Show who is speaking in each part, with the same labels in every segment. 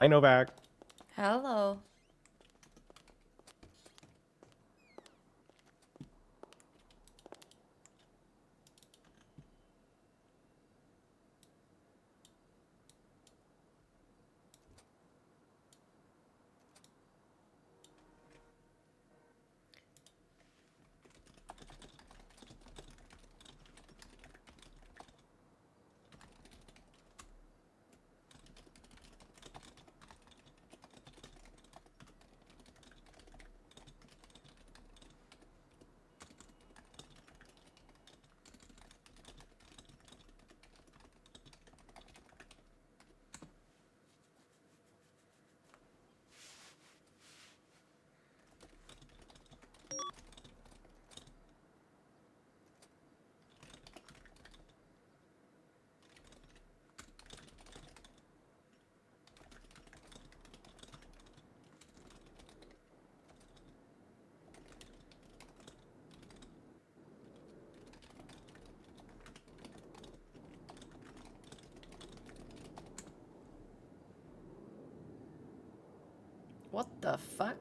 Speaker 1: Hi, Novak.
Speaker 2: Hello. What the fuck?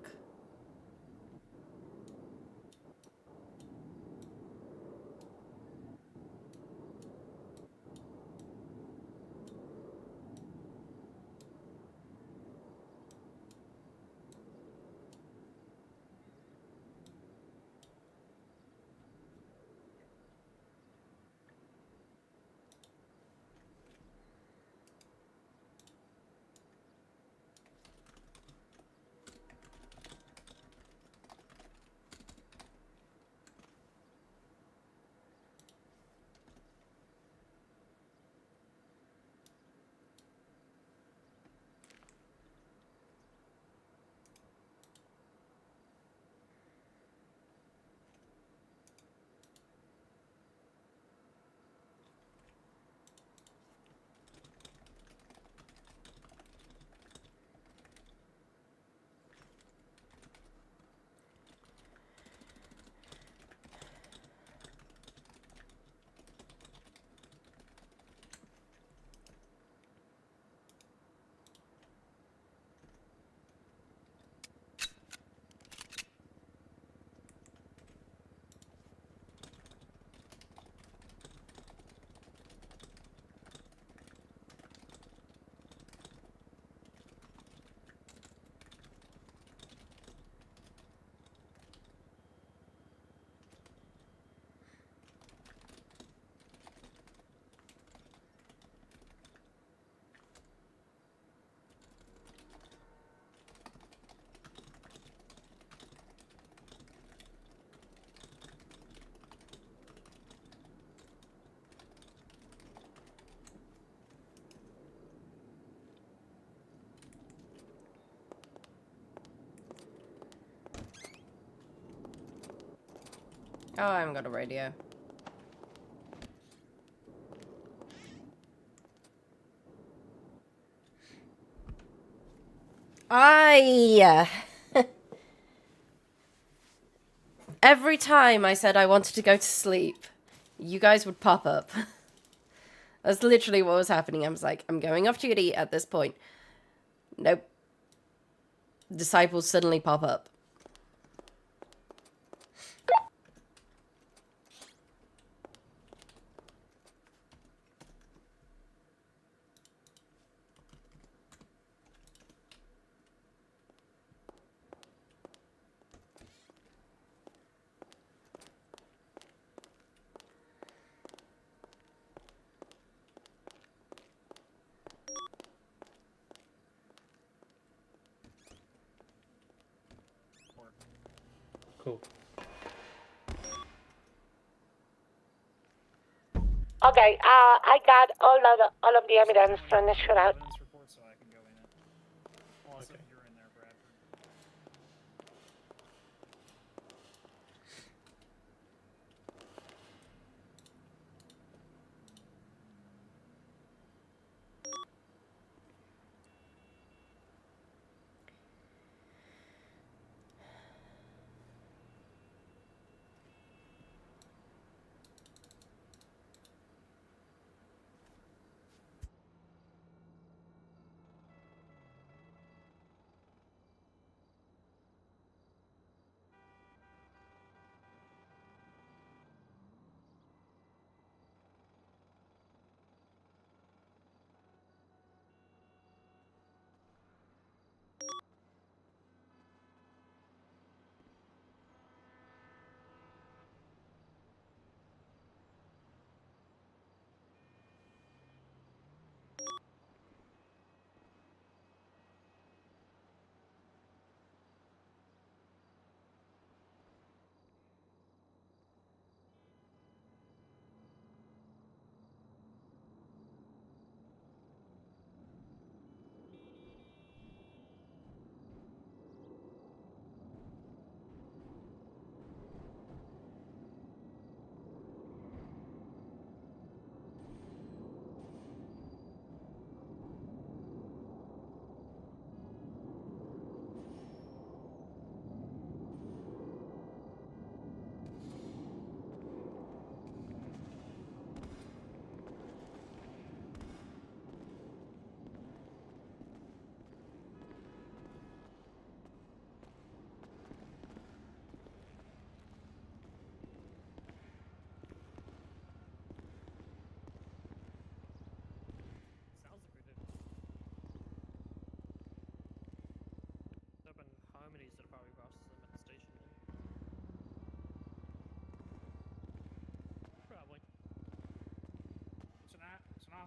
Speaker 2: Oh, I haven't got a radio. Every time I said I wanted to go to sleep, you guys would pop up. That's literally what was happening. I was like, I'm going off duty at this point. Nope. Disciples suddenly pop up.
Speaker 1: Cool.
Speaker 3: Okay, I got all of the evidence from the shootout.
Speaker 1: Okay.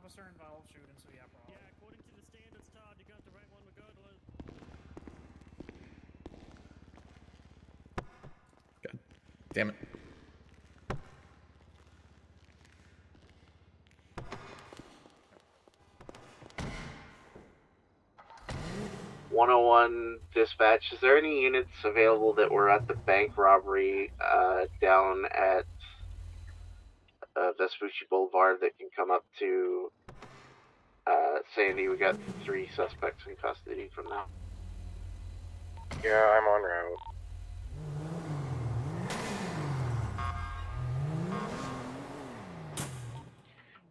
Speaker 1: officer involved shooting, so yeah, probably.
Speaker 4: Yeah, according to the standards, Todd, you got the right one regardless.
Speaker 5: God damn it.
Speaker 6: "101 dispatch, is there any units available that were at the bank robbery down at Vespucci Boulevard that can come up to Sandy? We got 3 suspects in custody from that."
Speaker 7: Yeah, I'm on route.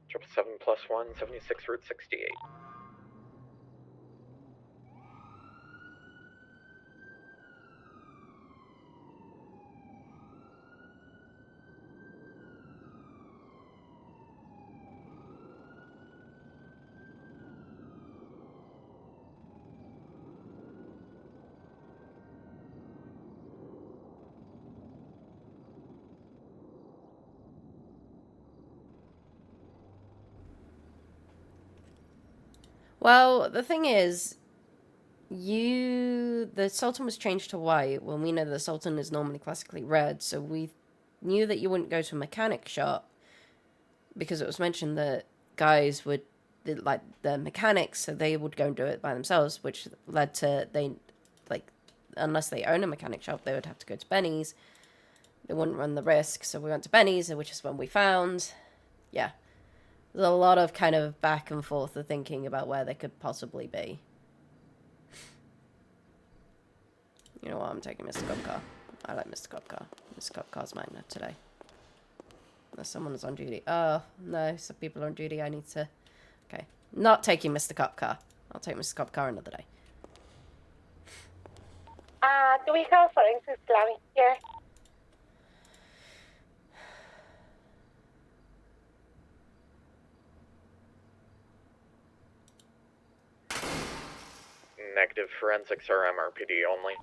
Speaker 7: Triple 7+1, 76 Route 68.
Speaker 2: Well, the thing is, the Sultan was changed to white when we know the Sultan is normally classically red, so we knew that you wouldn't go to a mechanic shop because it was mentioned that guys would, like, the mechanics, so they would go and do it by themselves, which led to unless they own a mechanic shop, they would have to go to Benny's. They wouldn't run the risk, so we went to Benny's, which is when we found. Yeah. There's a lot of kind of back and forth of thinking about where they could possibly be. You know what? I'm taking Mr. Cop Car. I like Mr. Cop Car. Mr. Cop Car's mine today. Unless someone is on duty. Oh, no. Some people are on duty. I need to... Okay. Not taking Mr. Cop Car. I'll take Mr. Cop Car another day.
Speaker 3: Do we have forensic Islamic here?
Speaker 7: Negative, forensics are MRPD only.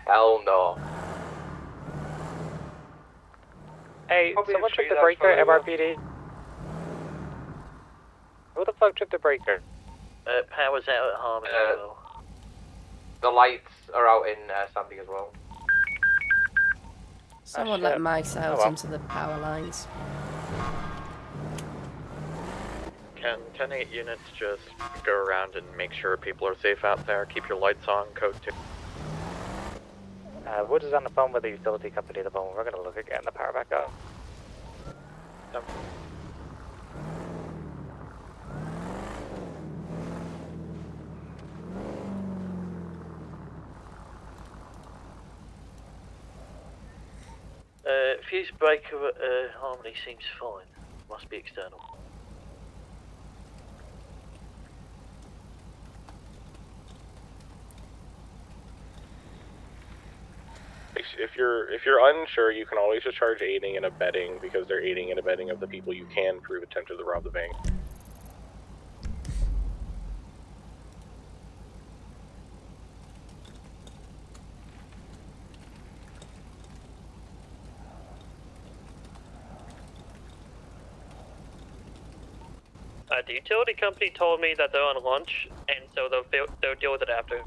Speaker 8: Hell no.
Speaker 7: Hey,
Speaker 9: Probably
Speaker 7: someone
Speaker 9: the
Speaker 7: tripped
Speaker 9: tree,
Speaker 7: the breaker,
Speaker 9: that's probably
Speaker 7: MRPD. Who the fuck tripped the breaker?
Speaker 10: Power's out at Harmony as well.
Speaker 8: The lights are out in Sandy as well.
Speaker 2: Someone
Speaker 7: shit.
Speaker 2: let mice out
Speaker 7: well.
Speaker 2: into the power lines.
Speaker 7: Can 10-8 units just go around and make sure people are safe out there? Keep your lights on, code 2. Woods is on the phone with the utility company at the moment. We're going to look at getting the power back up.
Speaker 10: Fuse breaker at Harmony seems fine. Must be external.
Speaker 11: If you're unsure, you can always just charge aiding and abetting because they're aiding and abetting of the people you can prove attempted to rob the bank.
Speaker 4: The utility company told me that they're on lunch, and so they'll deal with it after.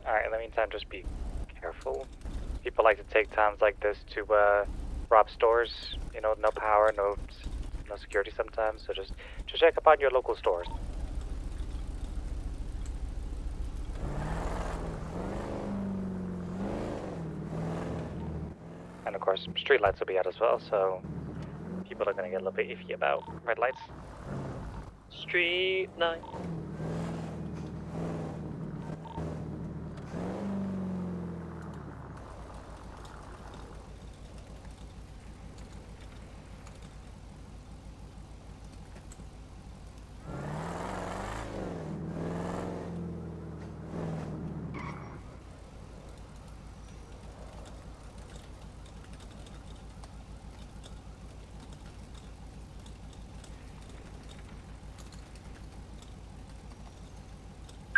Speaker 7: Alright, in the meantime, just be careful. People like to take times like this to rob stores. You know, no power, no security sometimes. So just check up on your local stores. And of course, street lights will be out as well. So people are gonna get a little bit iffy about red lights.
Speaker 4: Street 9.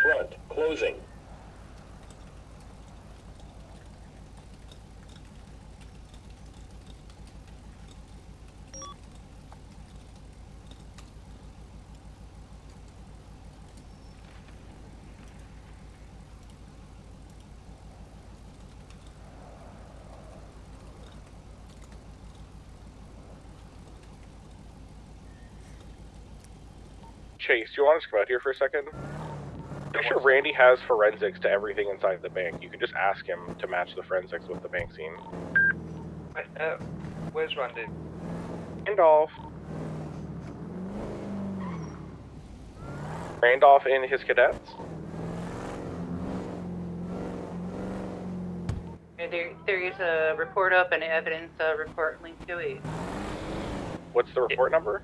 Speaker 11: Front, closing. Chase, do you want us to come out here for a second? I'm sure Randy has forensics to everything inside the bank. You can just ask him to match the forensics with the bank scene.
Speaker 9: Where's Randy?
Speaker 11: Randolph. Randolph and his cadets?
Speaker 12: There is a report up and evidence report linked to it.
Speaker 11: What's the report number?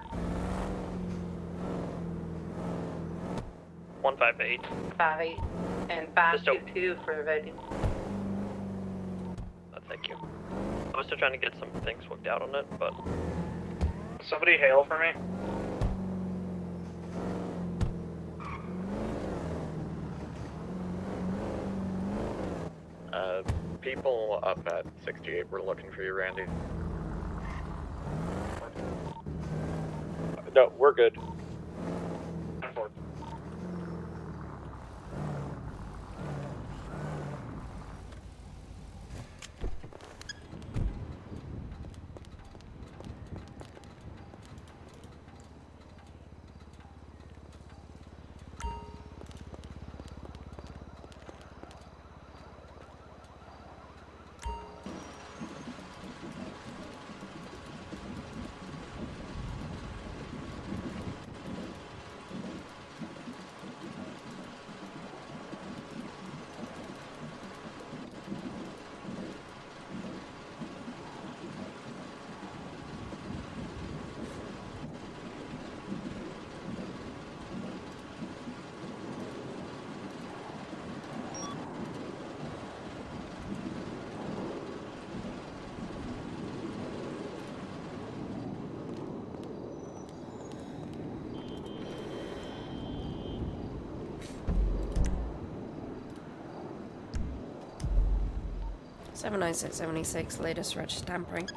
Speaker 4: 158.
Speaker 12: 58 and 522 for voting.
Speaker 4: Thank you. I was still trying to get some things worked out on it, but...
Speaker 1: Somebody hail for me.
Speaker 7: People up at 68 were looking for you, Randy.
Speaker 11: No, we're good.
Speaker 2: 79676, latest register tampering.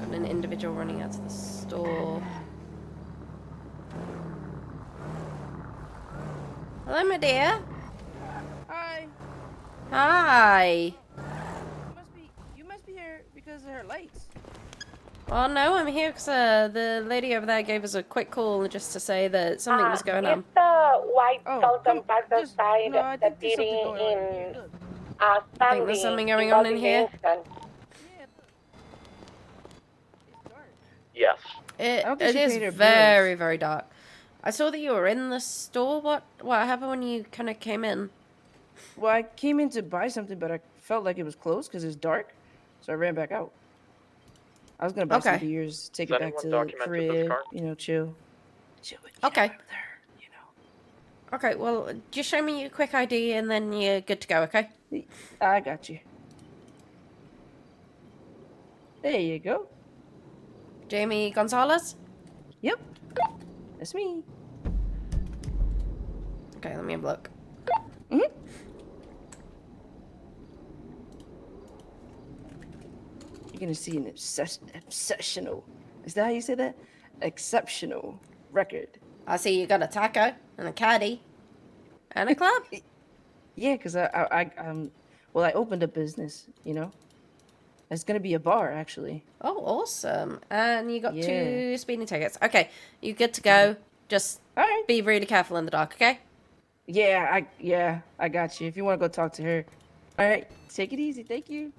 Speaker 2: Got an individual running out to the store. Hello, my dear.
Speaker 9: Hi.
Speaker 2: Hi.
Speaker 9: You must be here because of her lights.
Speaker 2: Well, no, I'm here because the lady over there gave us a quick call just to say that something was going on.
Speaker 3: It's the white Sultan parked
Speaker 9: no,
Speaker 3: outside
Speaker 9: I
Speaker 3: the
Speaker 9: think there's
Speaker 3: city
Speaker 9: something going on in here.
Speaker 3: in
Speaker 9: Look.
Speaker 2: You think there's something going on in here?
Speaker 11: Yes.
Speaker 2: It
Speaker 9: don't think she
Speaker 2: is
Speaker 9: paid her
Speaker 2: very, very dark. I saw that you were in the store. What happened when you kind of came in?
Speaker 9: Well, I came in to buy something, but I felt like it was closed because it's dark, so I ran back out. I was gonna buy some beers, take it back to the crib, you know, chill.
Speaker 2: Okay. Okay, well, just show me your quick ID and then you're good to go, okay?
Speaker 9: I got you. There you go.
Speaker 2: Jamie Gonzalez?
Speaker 9: Yep. That's me.
Speaker 2: Okay, let me have a look.
Speaker 9: Mm-hmm. You're gonna see an exceptional. Is that how you say that? Exceptional record.
Speaker 2: I see you got a taco and a caddy and a club.
Speaker 9: Yeah, because I opened a business, you know. It's gonna be a bar, actually.
Speaker 2: Oh, awesome. And you got 2 speeding tickets. Okay, you good to go. Just be really careful in the dark, okay?
Speaker 9: Yeah, I got you. If you want to go talk to her. All right, take it easy. Thank you.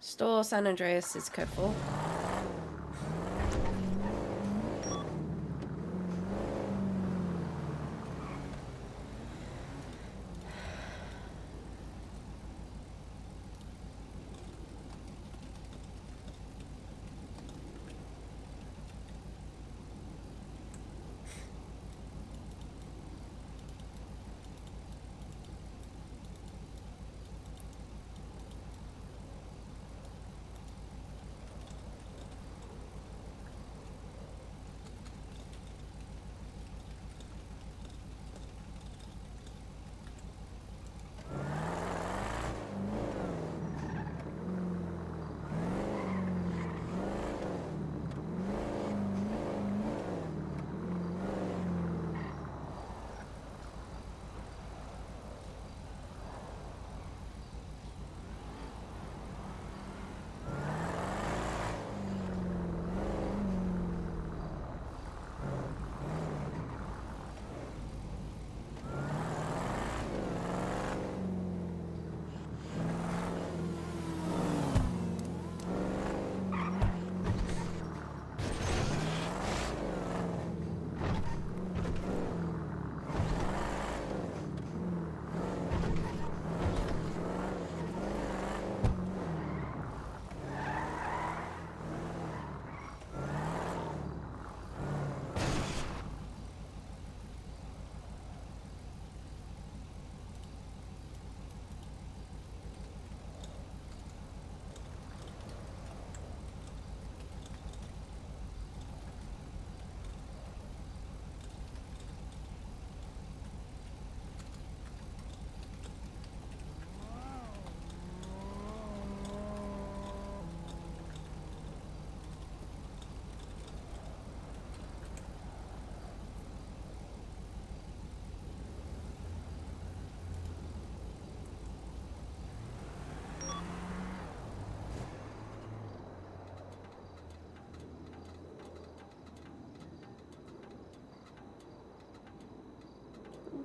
Speaker 2: Store San Andreas is code 4.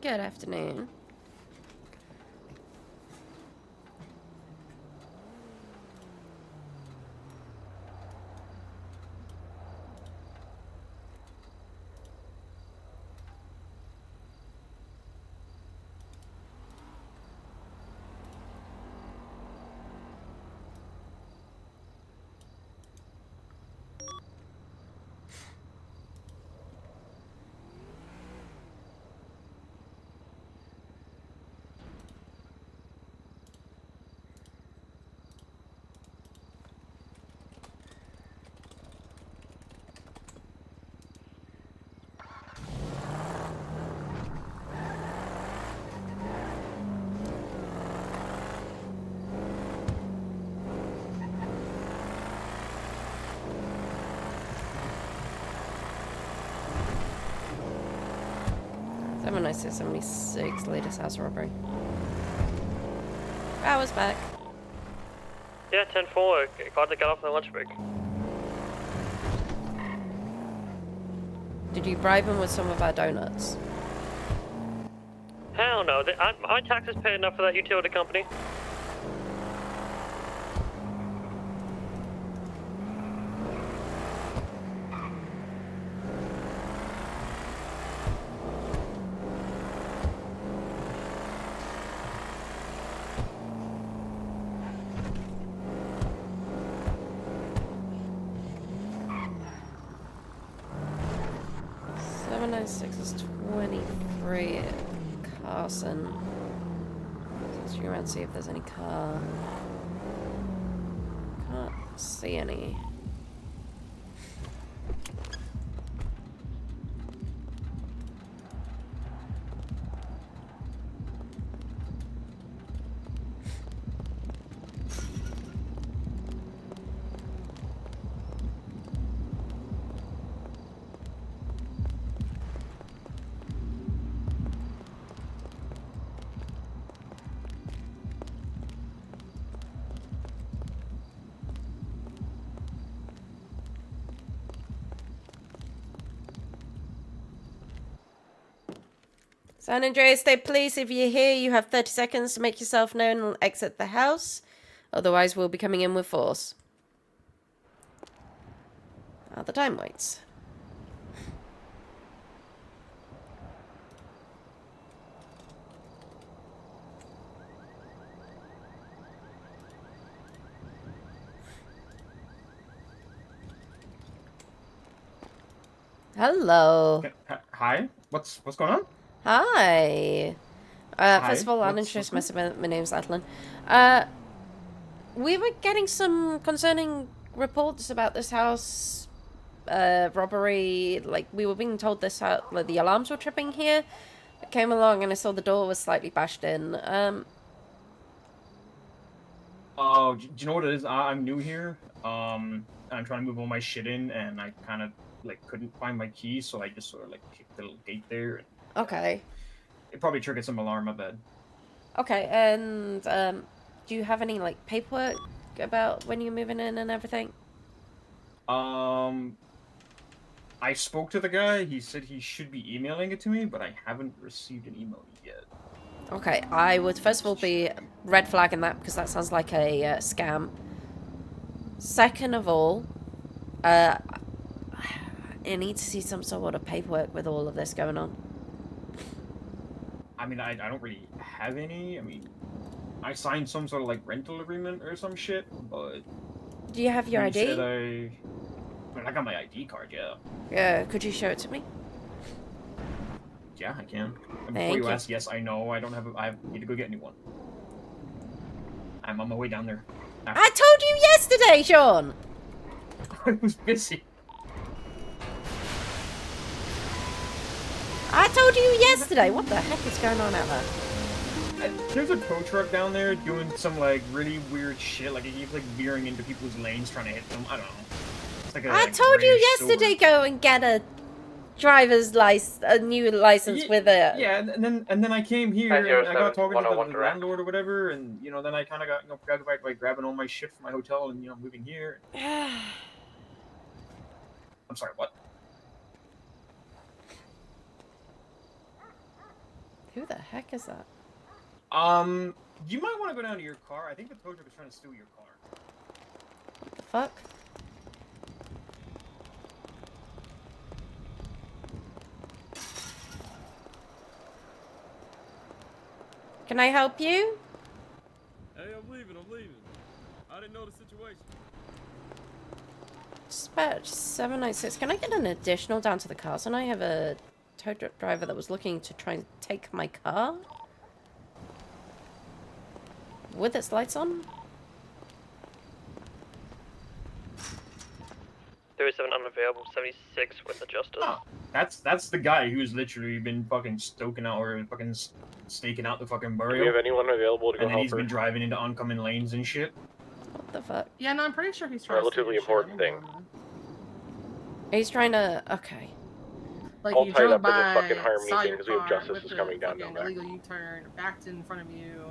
Speaker 2: Good afternoon. Someone I said 76 latest house robbery. Power's back.
Speaker 4: Yeah, 10-4. Got to get off the lunch break.
Speaker 2: Did you bribe him with some of our donuts?
Speaker 4: Hell no. My taxes pay enough for that utility company.
Speaker 2: Six is 23 Carson. Let's go around and see if there's any car. Can't see any. San Andreas State Police, if you're here, you have 30 seconds to make yourself known and exit the house. Otherwise, we'll be coming in with force. The time waits. Hello.
Speaker 5: Hi. What's going on?
Speaker 2: Hi. First of all, I'll introduce myself. My name's Atalin. We were getting some concerning reports about this house robbery. Like, we were being told this house, like, the alarms were tripping here. I came along and I saw the door was slightly bashed in.
Speaker 5: Oh, do you know what it is? I'm new here. I'm trying to move all my shit in, and I kind of like couldn't find my keys, so I just sort of like kicked the little gate there. And,
Speaker 2: okay.
Speaker 5: It probably triggered some alarm, I bet.
Speaker 2: Okay, and do you have any like paperwork about when you're moving in and everything?
Speaker 5: I spoke to the guy. He said he should be emailing it to me, but I haven't received an email yet.
Speaker 2: Okay, I would first of all be red flagging that because that sounds like a scam. Second of all, I need to see some sort of paperwork with all of this going on.
Speaker 5: I mean, I don't really have any. I mean, I signed some sort of like rental agreement or some shit, but...
Speaker 2: Do you have your ID?
Speaker 5: Said I got my ID card, yeah.
Speaker 2: Yeah, could you show it to me?
Speaker 5: Yeah, I can. And
Speaker 2: Thank
Speaker 5: before you
Speaker 2: you.
Speaker 5: ask, yes, I know. I don't have. I need to go get a new one. I'm on my way down there.
Speaker 2: I told you yesterday, Sean.
Speaker 5: I was busy.
Speaker 2: I told you yesterday. What the heck is going on out there?
Speaker 5: There's a tow truck down there doing some like really weird shit. Like he keeps like veering into people's lanes trying to hit them. I don't know. It's like
Speaker 2: I told you yesterday. Go and get a driver's license, a new license with a.
Speaker 5: Yeah, and then I came here and I got talking to the landlord or whatever, and you know then I kind of got forgot about like grabbing all my shit from my hotel and moving here. I'm sorry, what?
Speaker 2: Who the heck is that?
Speaker 5: You might want to go down to your car. I think the tow truck is trying to steal your car.
Speaker 2: What the fuck? Can I help you?
Speaker 13: Hey, I'm leaving. I didn't know the situation.
Speaker 2: Dispatch 796. Can I get an additional down to the cars? And I have a tow truck driver that was looking to try and take my car. With its lights on?
Speaker 4: 37 unavailable, 76 with adjusters.
Speaker 5: Oh, that's the guy who's literally been fucking staking out the fucking
Speaker 11: Do
Speaker 5: burial.
Speaker 11: we have anyone available to go
Speaker 5: And then
Speaker 11: help
Speaker 5: he's
Speaker 11: her?
Speaker 5: been driving into oncoming lanes and shit.
Speaker 2: What the fuck?
Speaker 14: Yeah, no, I'm pretty sure he's trying
Speaker 11: Relatively
Speaker 14: to
Speaker 11: important thing.
Speaker 2: He's trying to... Okay.
Speaker 14: Like,
Speaker 11: All
Speaker 14: you
Speaker 11: tied
Speaker 14: drove
Speaker 11: up in this
Speaker 14: by,
Speaker 11: fucking Harmony
Speaker 14: saw
Speaker 11: thing
Speaker 14: your
Speaker 11: because we have
Speaker 14: car
Speaker 11: justice
Speaker 14: with
Speaker 11: is
Speaker 14: the
Speaker 11: coming down
Speaker 14: fucking
Speaker 11: Novak.
Speaker 14: illegal U-turn, backed in front of you,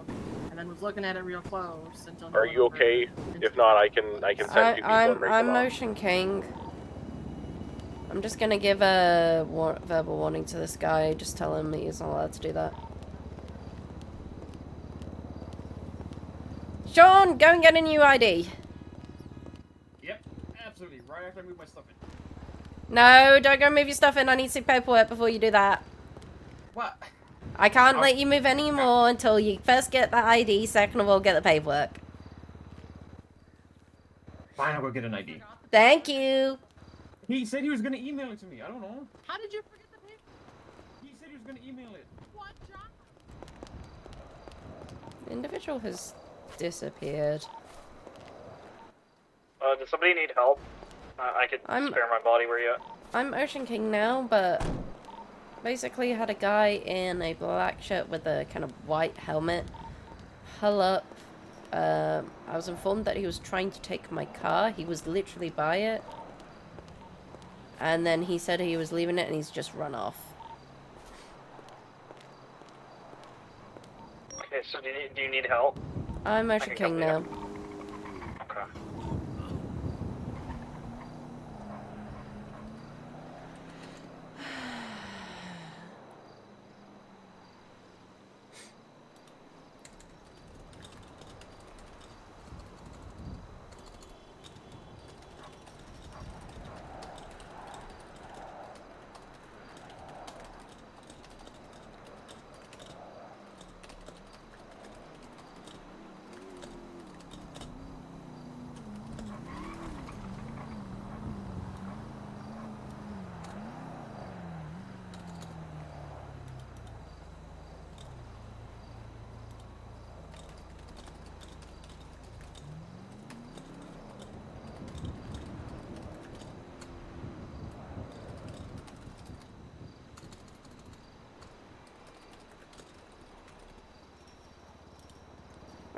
Speaker 14: and then was looking at it real close until.
Speaker 11: Are you okay? If not, I can send two people and break
Speaker 2: I'm
Speaker 11: them off.
Speaker 2: Motion King. I'm just gonna give a verbal warning to this guy. Just tell him he's not allowed to do that. Sean, go and get a new ID.
Speaker 5: Yep, absolutely. Right after I move my stuff in.
Speaker 2: No, don't go move your stuff in. I need to see paperwork before you do that.
Speaker 5: What?
Speaker 2: I can't let you move anymore until you first get the ID, second of all, get the paperwork.
Speaker 5: Fine, I'll go get an ID.
Speaker 2: Thank you.
Speaker 5: He said he was gonna email it to me. I don't know.
Speaker 14: How did you forget the paper?
Speaker 5: He said he was gonna email it.
Speaker 14: What, John?
Speaker 2: The individual has disappeared.
Speaker 1: Does somebody need help? I could spare my body. Where you at?
Speaker 2: I'm Ocean King now, but basically had a guy in a black shirt with a kind of white helmet hull up. I was informed that he was trying to take my car. He was literally by it. And then he said he was leaving it and he's just run off.
Speaker 1: Okay, so do you need help?
Speaker 2: I'm Ocean King now.
Speaker 1: Okay.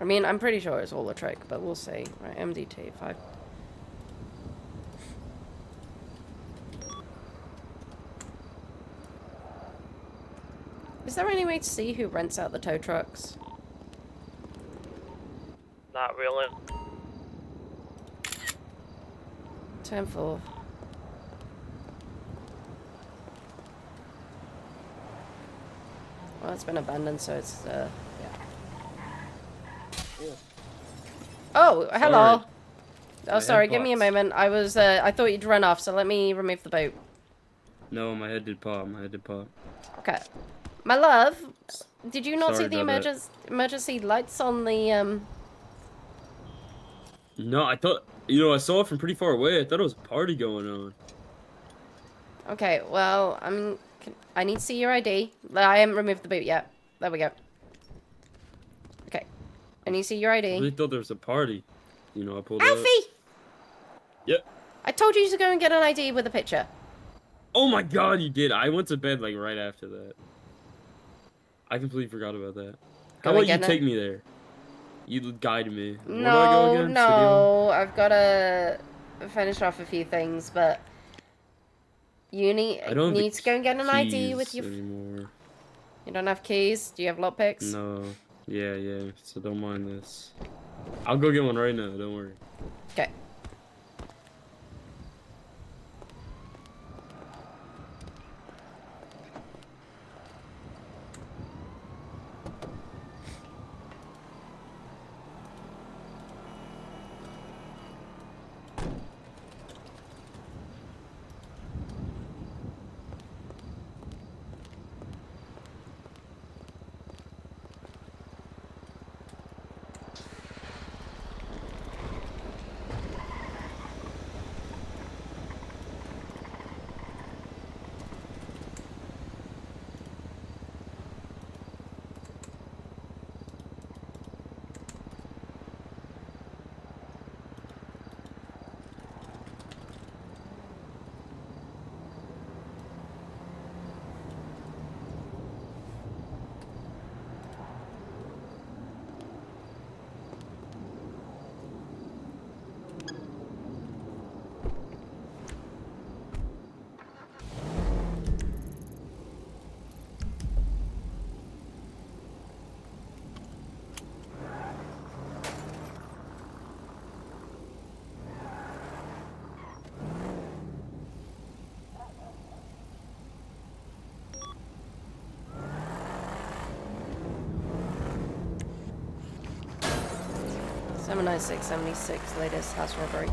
Speaker 2: I mean, I'm pretty sure it's all a trick, but we'll see. Right, MDT 5. Is there any way to see who rents out the tow trucks?
Speaker 4: Not really.
Speaker 2: 10-4. Well, it's been abandoned, so it's, yeah. Oh, hello. Oh, sorry, give me a moment. I was, I thought you'd run off, so let me remove the boot.
Speaker 13: No, my head did pop.
Speaker 2: Okay. My love, did you not
Speaker 13: Sorry
Speaker 2: see the
Speaker 13: about that.
Speaker 2: emergency lights on the,
Speaker 13: No, I thought, I saw it from pretty far away. I thought it was a party going on.
Speaker 2: Okay, well, I need to see your ID. I haven't removed the boot yet. There we go. Okay. I need to see your ID.
Speaker 13: I really thought there was a party. I pulled
Speaker 2: Alfie!
Speaker 13: up. Yep.
Speaker 2: I told you to go and get an ID with a picture.
Speaker 13: Oh my god, you did. I went to bed, right after that. I completely forgot about that. How about you take me there? You guide me. Where do I go again?
Speaker 2: No, I've got to finish off a few things, but you need to go and get an ID with your...
Speaker 13: anymore.
Speaker 2: You don't have keys? Do you have lockpicks?
Speaker 13: No. Yeah, so don't mind this. I'll go get one right now, don't worry.
Speaker 2: Okay. 79676, latest house robbery.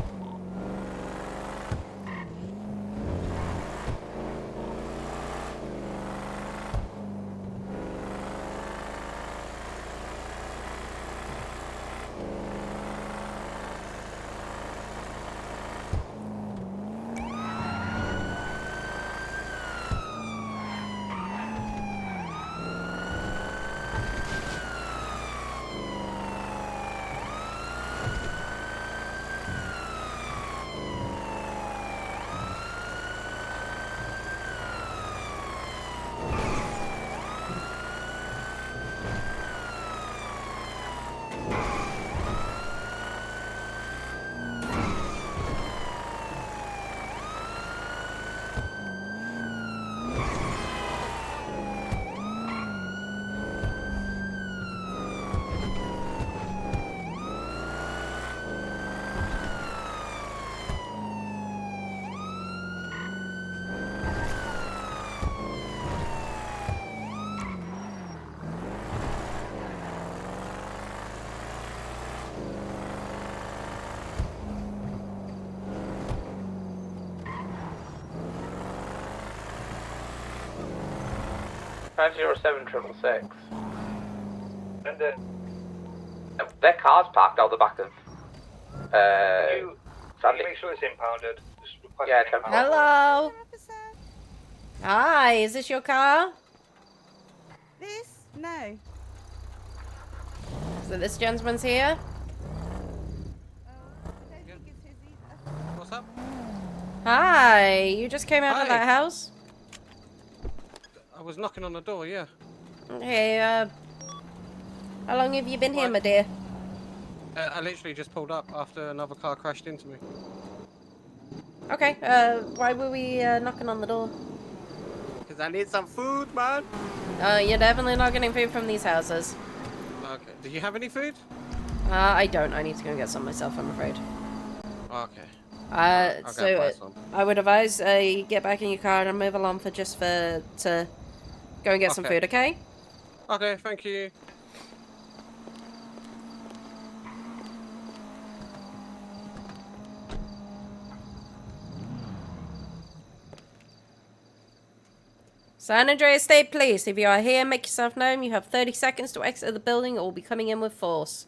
Speaker 8: $507-666. And their car's parked out the back of. Can you make sure it's impounded? Yeah,
Speaker 2: Hello. Hi, is this your car?
Speaker 15: This? No.
Speaker 2: So this gentleman's here?
Speaker 16: What's up?
Speaker 2: Hi, you just came out of that house?
Speaker 16: I was knocking on the door, yeah.
Speaker 2: Okay, how long have you been here, my dear?
Speaker 16: I literally just pulled up after another car crashed into me.
Speaker 2: Okay, why were we knocking on the door?
Speaker 16: Because I need some food, man.
Speaker 2: You're definitely not getting food from these houses.
Speaker 16: Okay, do you have any food?
Speaker 2: I don't. I need to go and get some myself, I'm afraid.
Speaker 16: Okay.
Speaker 2: So I would advise you get back in your car and move along to go and get some food, okay?
Speaker 16: Okay, thank you.
Speaker 2: San Andreas State Police, if you are here, make yourself known. You have 30 seconds to exit the building or we'll be coming in with force.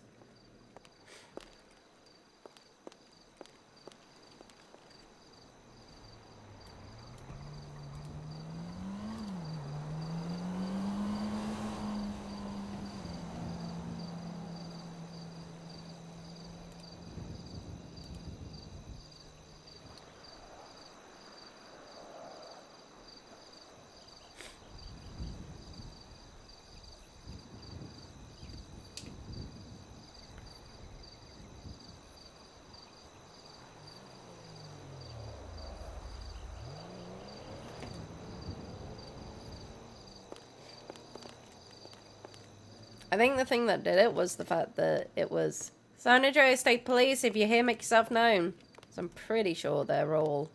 Speaker 2: I think the thing that did it was the fact that it was San Andreas State Police, if you're here, make yourself known. So I'm pretty sure they're all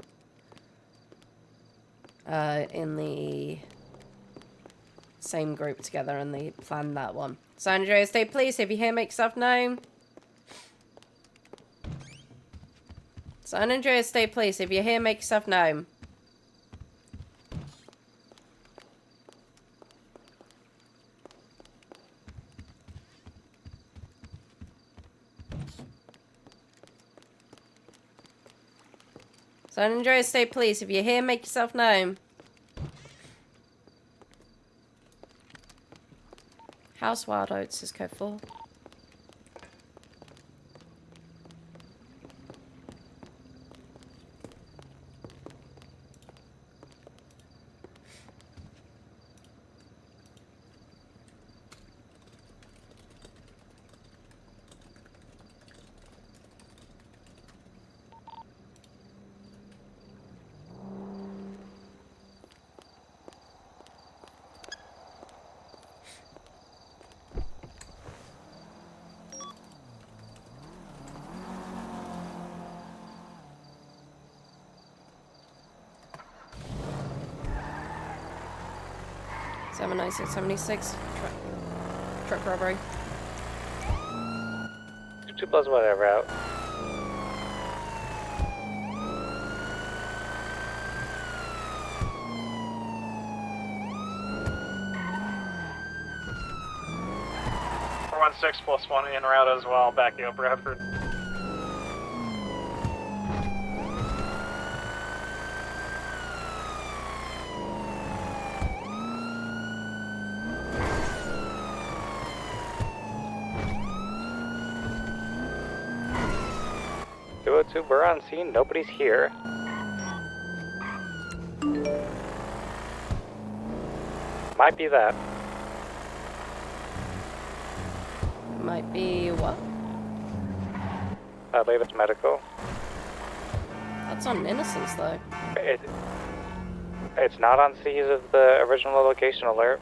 Speaker 2: in the same group together and they planned that one. San Andreas State Police, if you're here, make yourself known. San Andreas State Police, if you're here, make yourself known. San Andreas State Police, if you're here, make yourself known. House Wild Oats is code 4. $796.76 truck robbery.
Speaker 7: 2 plus whatever out.
Speaker 1: One 6 plus 1 en route as well. Back you up, Bradford.
Speaker 7: We're on scene. Nobody's here. Might be that.
Speaker 2: Might be what?
Speaker 7: I believe it's medical.
Speaker 2: That's on Innocence, though.
Speaker 7: It's not on C's of the original location alert.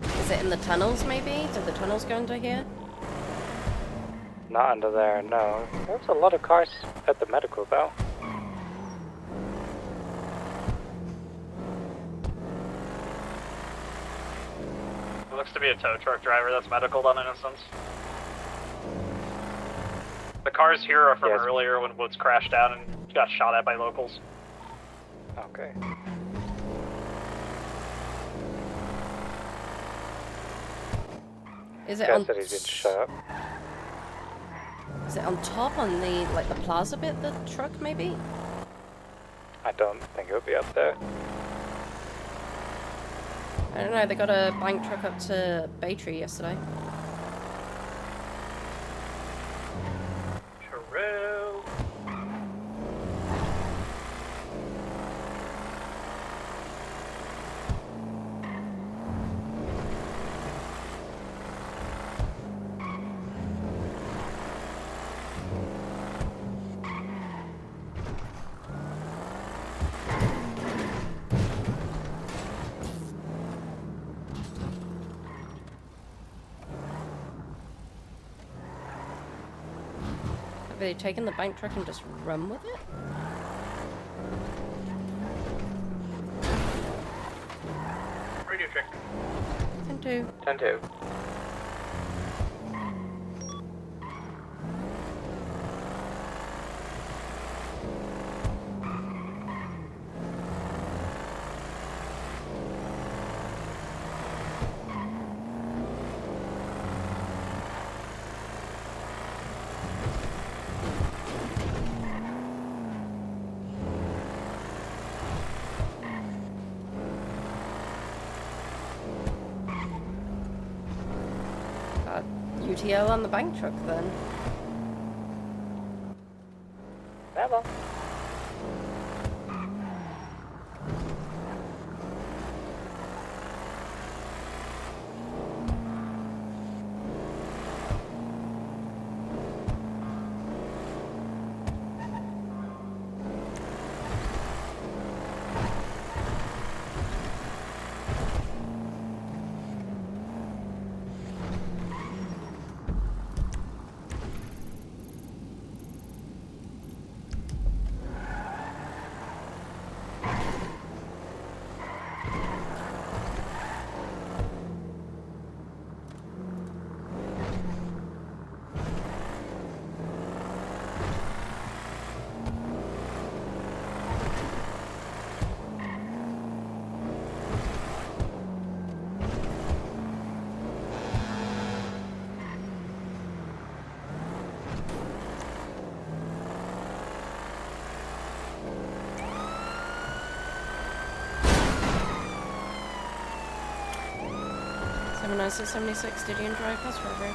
Speaker 2: Is it in the tunnels, maybe? Did the tunnels go under here?
Speaker 7: Not under there, no. There's a lot of cars at the medical, though.
Speaker 1: It looks to be a tow truck driver that's medical on Innocence. The cars here are from earlier when Woods crashed out and got shot at by locals.
Speaker 7: Okay.
Speaker 2: Is it on?
Speaker 7: Said he's been shot.
Speaker 2: Is it on top on the the plaza bit? The truck, maybe?
Speaker 7: I don't think it would be up there.
Speaker 2: I don't know. They got a bank truck up to Baytree yesterday.
Speaker 1: True.
Speaker 2: Have they taken the bank truck and just run with it?
Speaker 1: Radio check.
Speaker 2: 10-2.
Speaker 7: 10-2.
Speaker 2: UTL on the bank truck then.
Speaker 7: Never.
Speaker 2: Nice 76, did you enjoy Cost Robbery?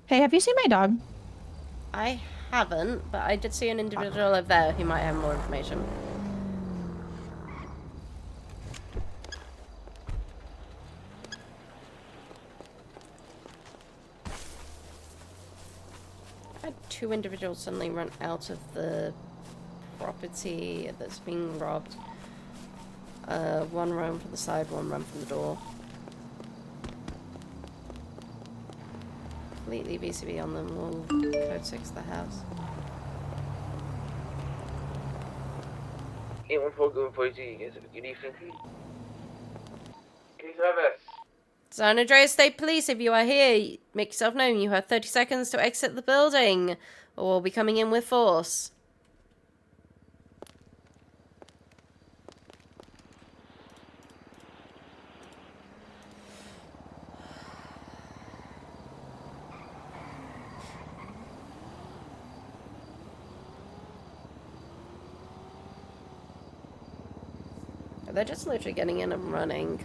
Speaker 17: Hey, have you seen my dog?
Speaker 2: I haven't, but I did see an individual over there who might have more information. I had 2 individuals suddenly run out of the property that's being robbed. 1 run from the side, 1 run from the door. Completely VCB on them, all code 6 the house.
Speaker 8: 814 going for you guys. Good evening. Any service?
Speaker 2: San Andreas State Police, if you are here, make yourself known. You have 30 seconds to exit the building, or we'll be coming in with force. They're just literally getting in and running.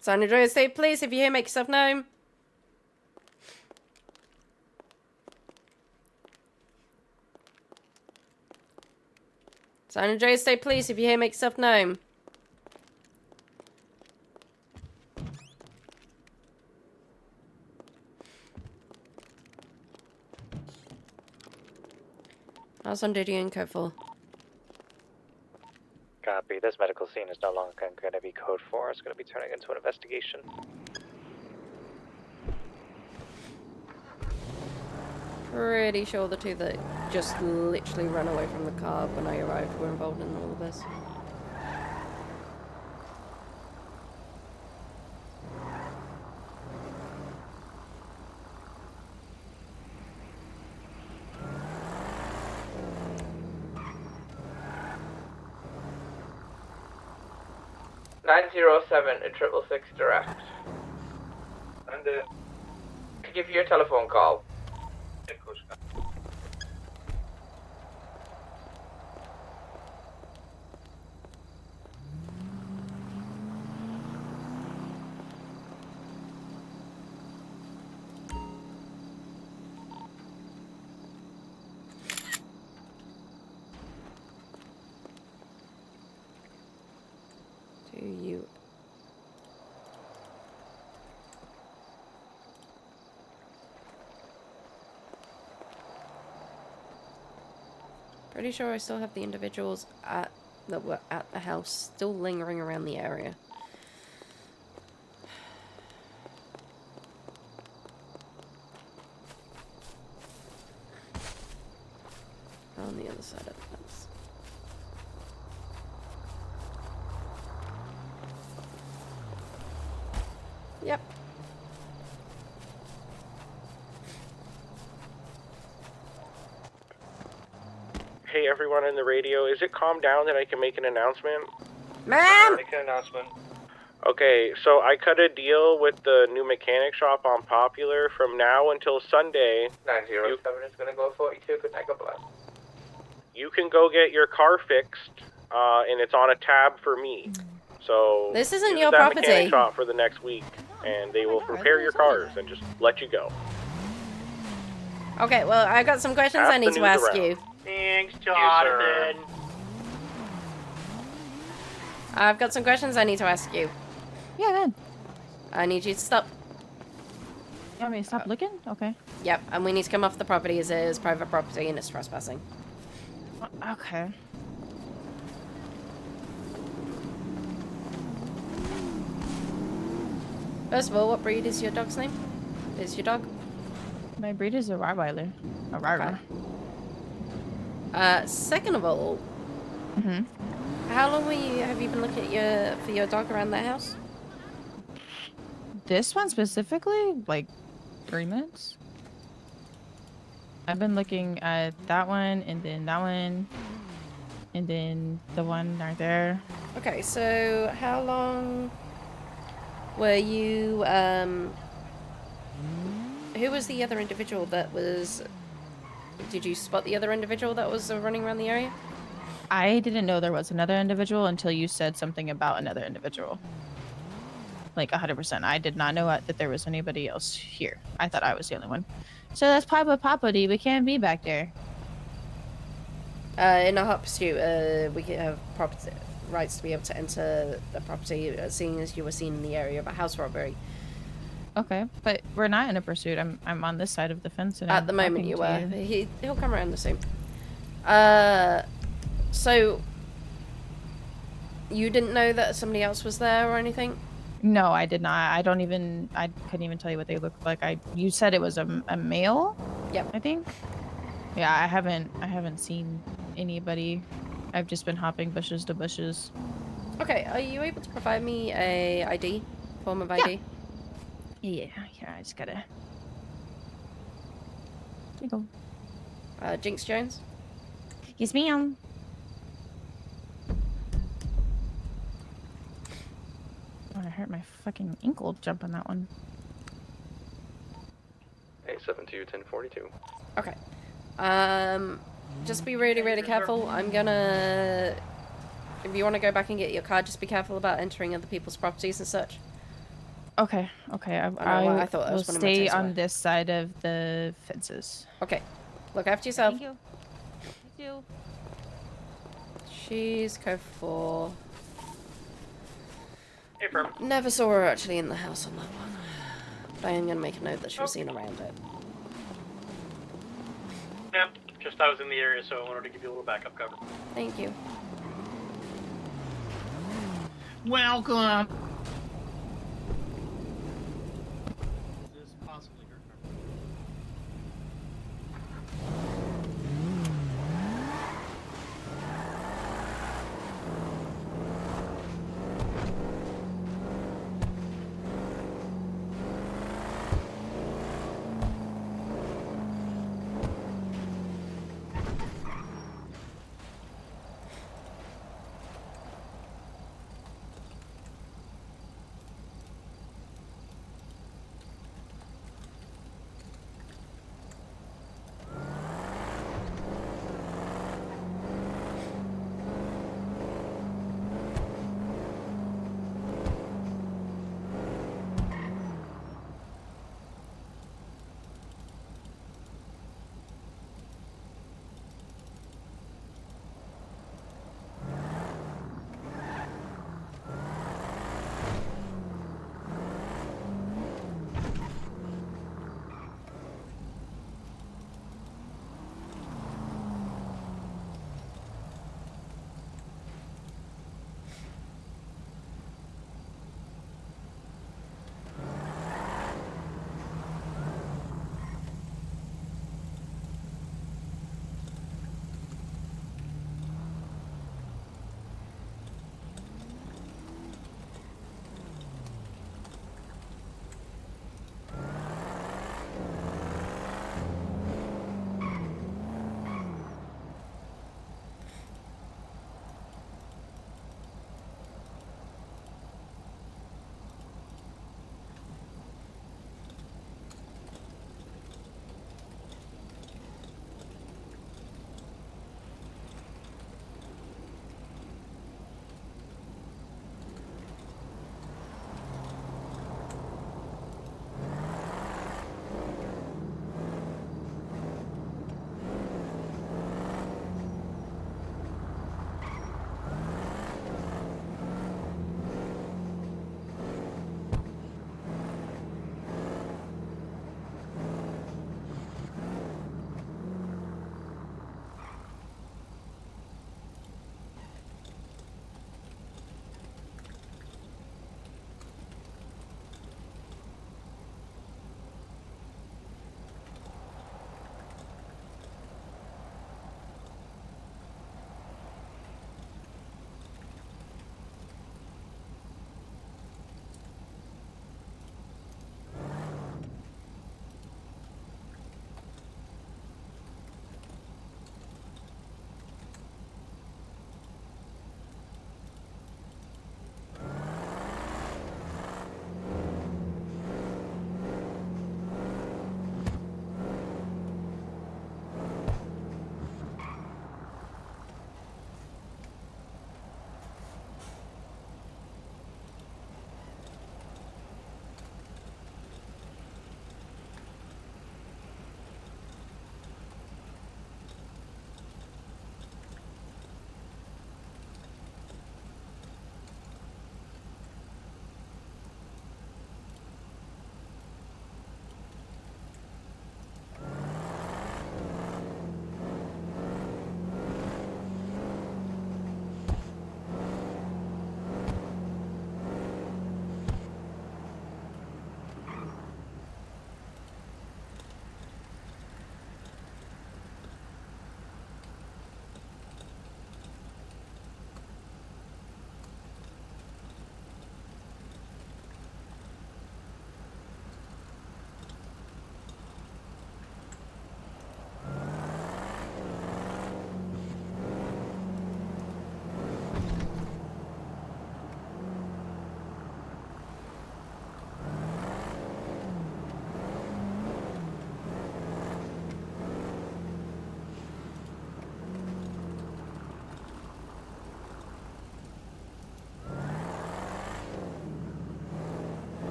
Speaker 2: San Andreas State Police, if you're here, make yourself known. San Andreas State Police, if you're here, make yourself known. How's on duty in code 4?
Speaker 7: Copy. This medical scene is no longer going to be code 4. It's going to be turning into an investigation.
Speaker 2: Pretty sure the 2 that just literally ran away from the car when I arrived were involved in all of this.
Speaker 8: $907 at 666 direct. And to give you a telephone call.
Speaker 2: Do you... Pretty sure I still have the individuals that were at the house still lingering around the area. On the other side of the fence. Yep.
Speaker 11: Hey, everyone in the radio, is it calmed down that I can make an announcement?
Speaker 2: Ma'am!
Speaker 8: Make an announcement.
Speaker 11: Okay, so I cut a deal with the new mechanic shop on Popular from now until Sunday.
Speaker 8: 907 is going to go 42. Good night, God bless.
Speaker 11: You can go get your car fixed, and it's on a tab for me. So
Speaker 2: This isn't
Speaker 11: use
Speaker 2: your
Speaker 11: that
Speaker 2: property.
Speaker 11: mechanic shop for the next week, and they will repair your cars and just let you go.
Speaker 2: Okay, well, I got some questions
Speaker 11: Pass
Speaker 2: I need
Speaker 11: the
Speaker 2: to
Speaker 11: news
Speaker 2: ask
Speaker 11: around.
Speaker 2: you.
Speaker 10: Thanks, Jonathan.
Speaker 2: I've got some questions I need to ask you.
Speaker 17: Yeah, good.
Speaker 2: I need you to stop.
Speaker 17: You want me to stop looking? Okay.
Speaker 2: Yep, and we need to come off the property as it is private property and it's trespassing.
Speaker 17: Okay.
Speaker 2: First of all, what breed is your dog's name? Is your dog?
Speaker 17: My breed is a Rottweiler. A Rottweiler.
Speaker 2: Second of all, how long have you been looking at for your dog around the house?
Speaker 17: This one specifically, like 3 minutes. I've been looking at that one, and then that one, and then the one right there.
Speaker 2: Okay, so how long were you Who was the other individual that was... Did you spot the other individual that was running around the area?
Speaker 17: I didn't know there was another individual until you said something about another individual. Like 100%. I did not know that there was anybody else here. I thought I was the only one. So that's Papa D. We can't be back there.
Speaker 2: In a hot pursuit, we have property rights to be able to enter the property, seeing as you were seen in the area of a house robbery.
Speaker 17: Okay, but we're not in a pursuit. I'm on this side of the fence. And
Speaker 2: At the moment you were. He'll come around the same. So you didn't know that somebody else was there or anything?
Speaker 17: No, I did not. I couldn't even tell you what they looked like. You said it was a male?
Speaker 2: Yep.
Speaker 17: I think. Yeah, I haven't seen anybody. I've just been hopping bushes to bushes.
Speaker 2: Okay, are you able to provide me a form of ID?
Speaker 17: Yeah, I just gotta... There you go.
Speaker 2: Jinx Jones?
Speaker 17: Yes, ma'am. Oh, I hurt my fucking ankle jumping that one.
Speaker 7: 872-1042.
Speaker 2: Okay. Just be really, really careful. I'm gonna... If you want to go back and get your card, just be careful about entering other people's properties and such.
Speaker 17: Okay.
Speaker 2: I thought that was
Speaker 17: will
Speaker 2: one of my
Speaker 17: stay
Speaker 2: takes
Speaker 17: on
Speaker 2: away.
Speaker 17: this side of the fences.
Speaker 2: Okay. Look after yourself.
Speaker 17: Thank you. Thank you.
Speaker 2: She's code 4.
Speaker 1: Hey, firm.
Speaker 2: Never saw her actually in the house on that one. But I am going to make a note that she was seen around it.
Speaker 1: Yep, just I was in the area, so I wanted to give you a little backup cover.
Speaker 2: Thank you.
Speaker 5: Welcome.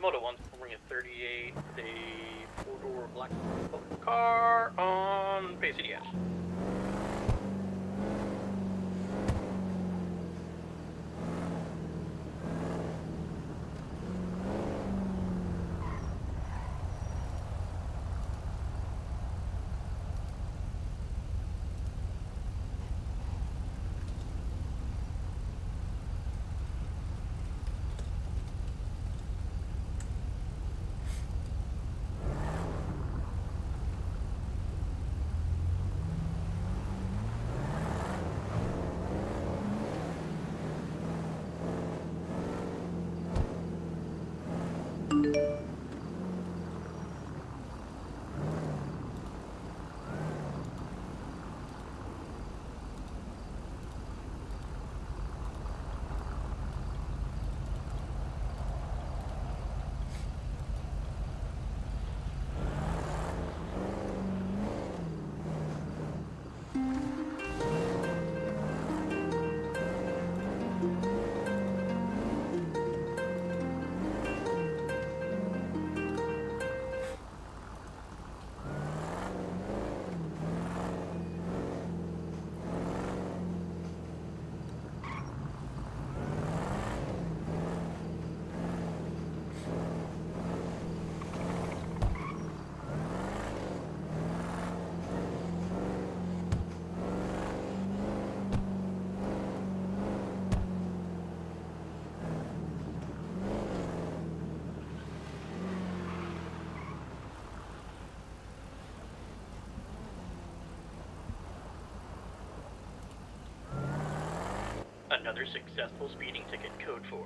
Speaker 1: Moto 1's performing at 38, a 4-door black car on Bay City Ave. Another successful speeding ticket, code 4.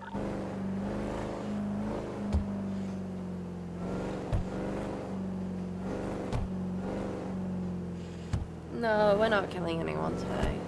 Speaker 2: No, we're not killing anyone today.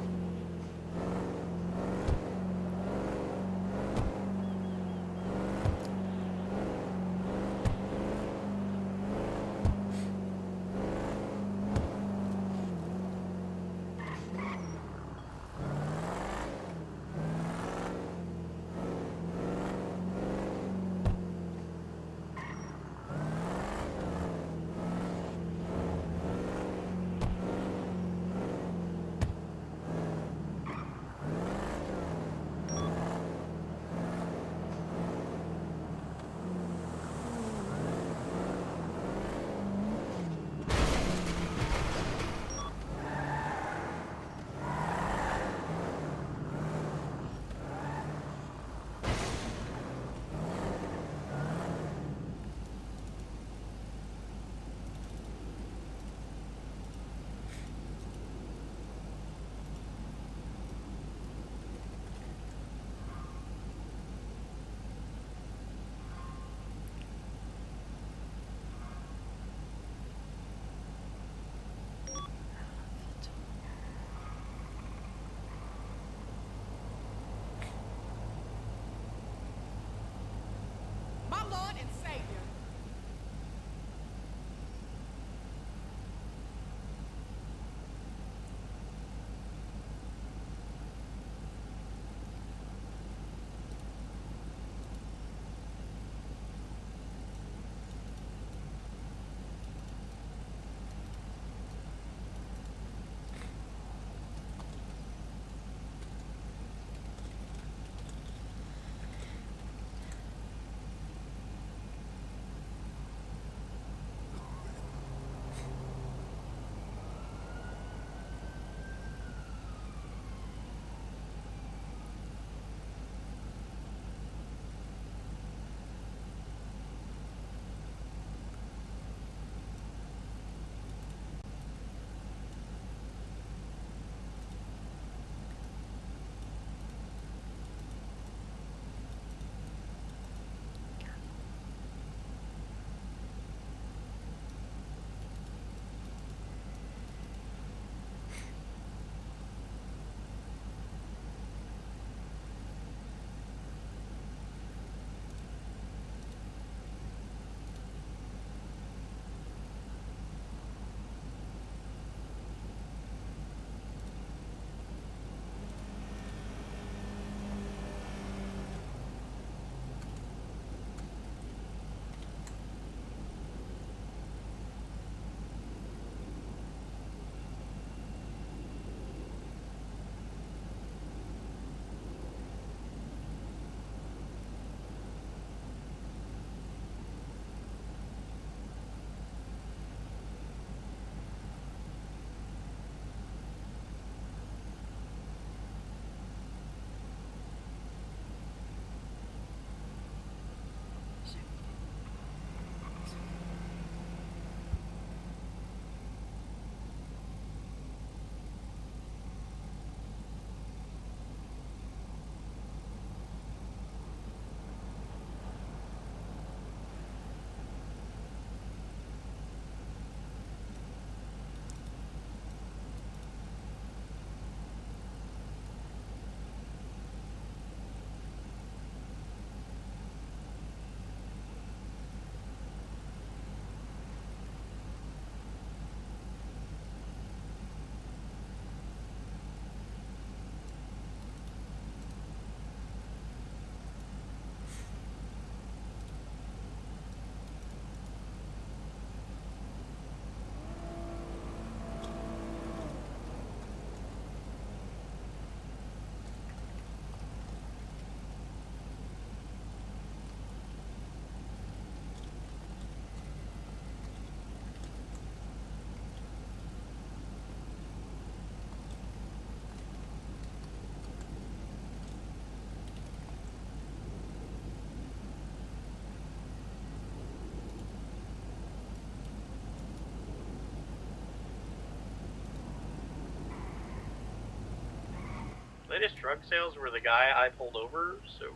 Speaker 1: latest drug sales were the guy I pulled over, so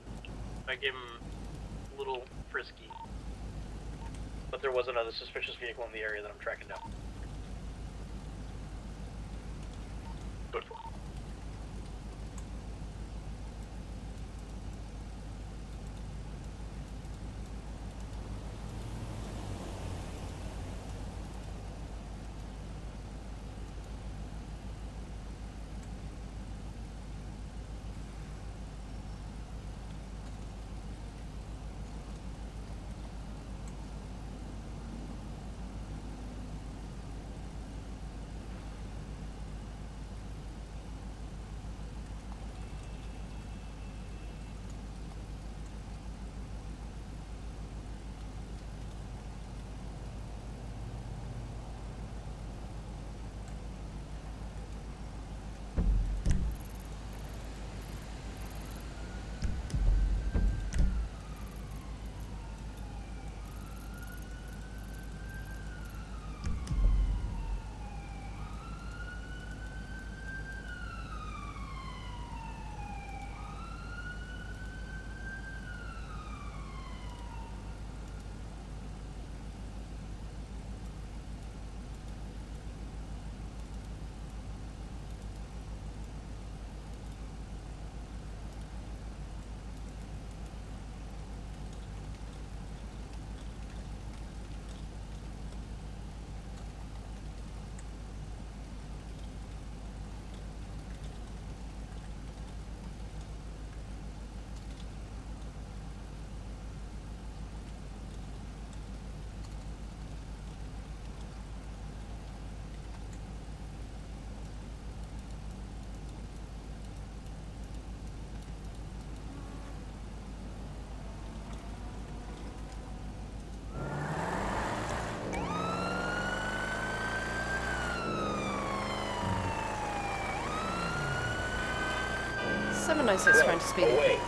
Speaker 1: I gave him a little frisky. But there was another suspicious vehicle in the area that I'm tracking down. Good for.
Speaker 2: Trying to speed.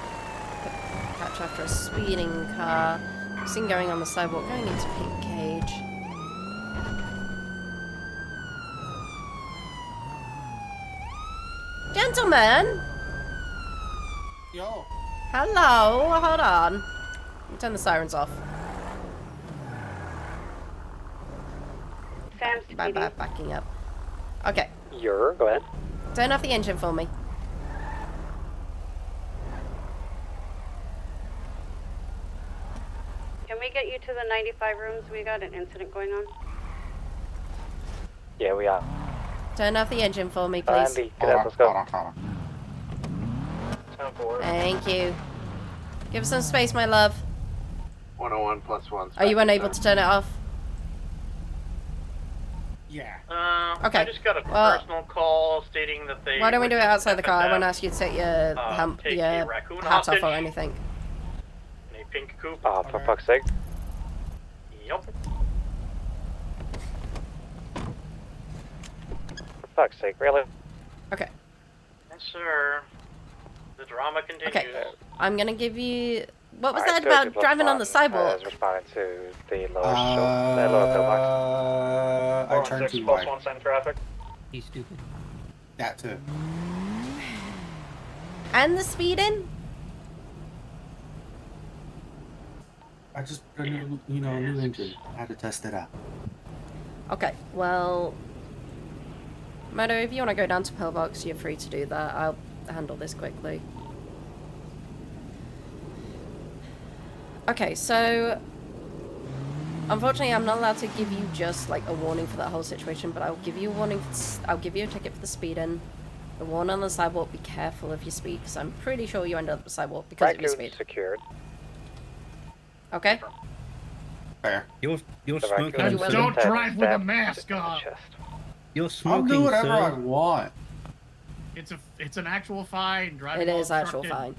Speaker 2: Catch after a speeding car. Seen going on the sidewalk, going into pink cage. Gentlemen!
Speaker 18: Yo.
Speaker 2: Hello, hold on. Turn the sirens off.
Speaker 3: Sam's
Speaker 2: Backing up. Okay.
Speaker 7: Go ahead.
Speaker 2: Turn off the engine for me.
Speaker 12: Can we get you to the 95 rooms? We got an incident going on.
Speaker 7: Yeah, we are.
Speaker 2: Turn off the engine for me, please.
Speaker 7: Andy, let's go.
Speaker 2: Thank you. Give us some space, my love.
Speaker 6: 101 plus 1.
Speaker 2: Are you unable to turn it off?
Speaker 18: Yeah.
Speaker 2: Okay.
Speaker 1: I just got a personal call stating that they...
Speaker 2: Why don't we do it outside the car? I won't ask you to take your,
Speaker 1: take
Speaker 2: your
Speaker 1: a raccoon
Speaker 2: hat off
Speaker 1: hostage.
Speaker 2: or anything.
Speaker 1: In a pink coupe.
Speaker 7: For fuck's sake.
Speaker 1: Yup.
Speaker 7: For fuck's sake, really?
Speaker 2: Okay.
Speaker 1: Yes, sir. The drama continues.
Speaker 2: Okay. I'm gonna give you... What was
Speaker 7: Alright,
Speaker 2: that about
Speaker 7: 30
Speaker 2: driving on the
Speaker 7: plus
Speaker 2: sidewalk?
Speaker 7: Is responding to the lower pillbox.
Speaker 18: I turned too wide.
Speaker 1: 1 cent traffic.
Speaker 18: He's stupid. That too.
Speaker 2: And the speeding?
Speaker 18: I just put a new, new engine. I had to test it out.
Speaker 2: Okay, well... Meadow, if you want to go down to pillbox, you're free to do that. I'll handle this quickly. Okay, so... Unfortunately, I'm not allowed to give you just, like, a warning for that whole situation, but I'll give you a warning... I'll give you a ticket for the speeding. The warning on the sidewalk, be careful of your speed, because I'm pretty sure you ended up on the sidewalk because of your speed.
Speaker 7: Secured.
Speaker 2: Okay?
Speaker 18: Fair.
Speaker 19: You're smoking.
Speaker 20: Don't drive with a mask on.
Speaker 19: You're smoking,
Speaker 18: I'll do whatever
Speaker 19: sir.
Speaker 18: I want.
Speaker 20: It's an actual fine.
Speaker 2: It is actual fine.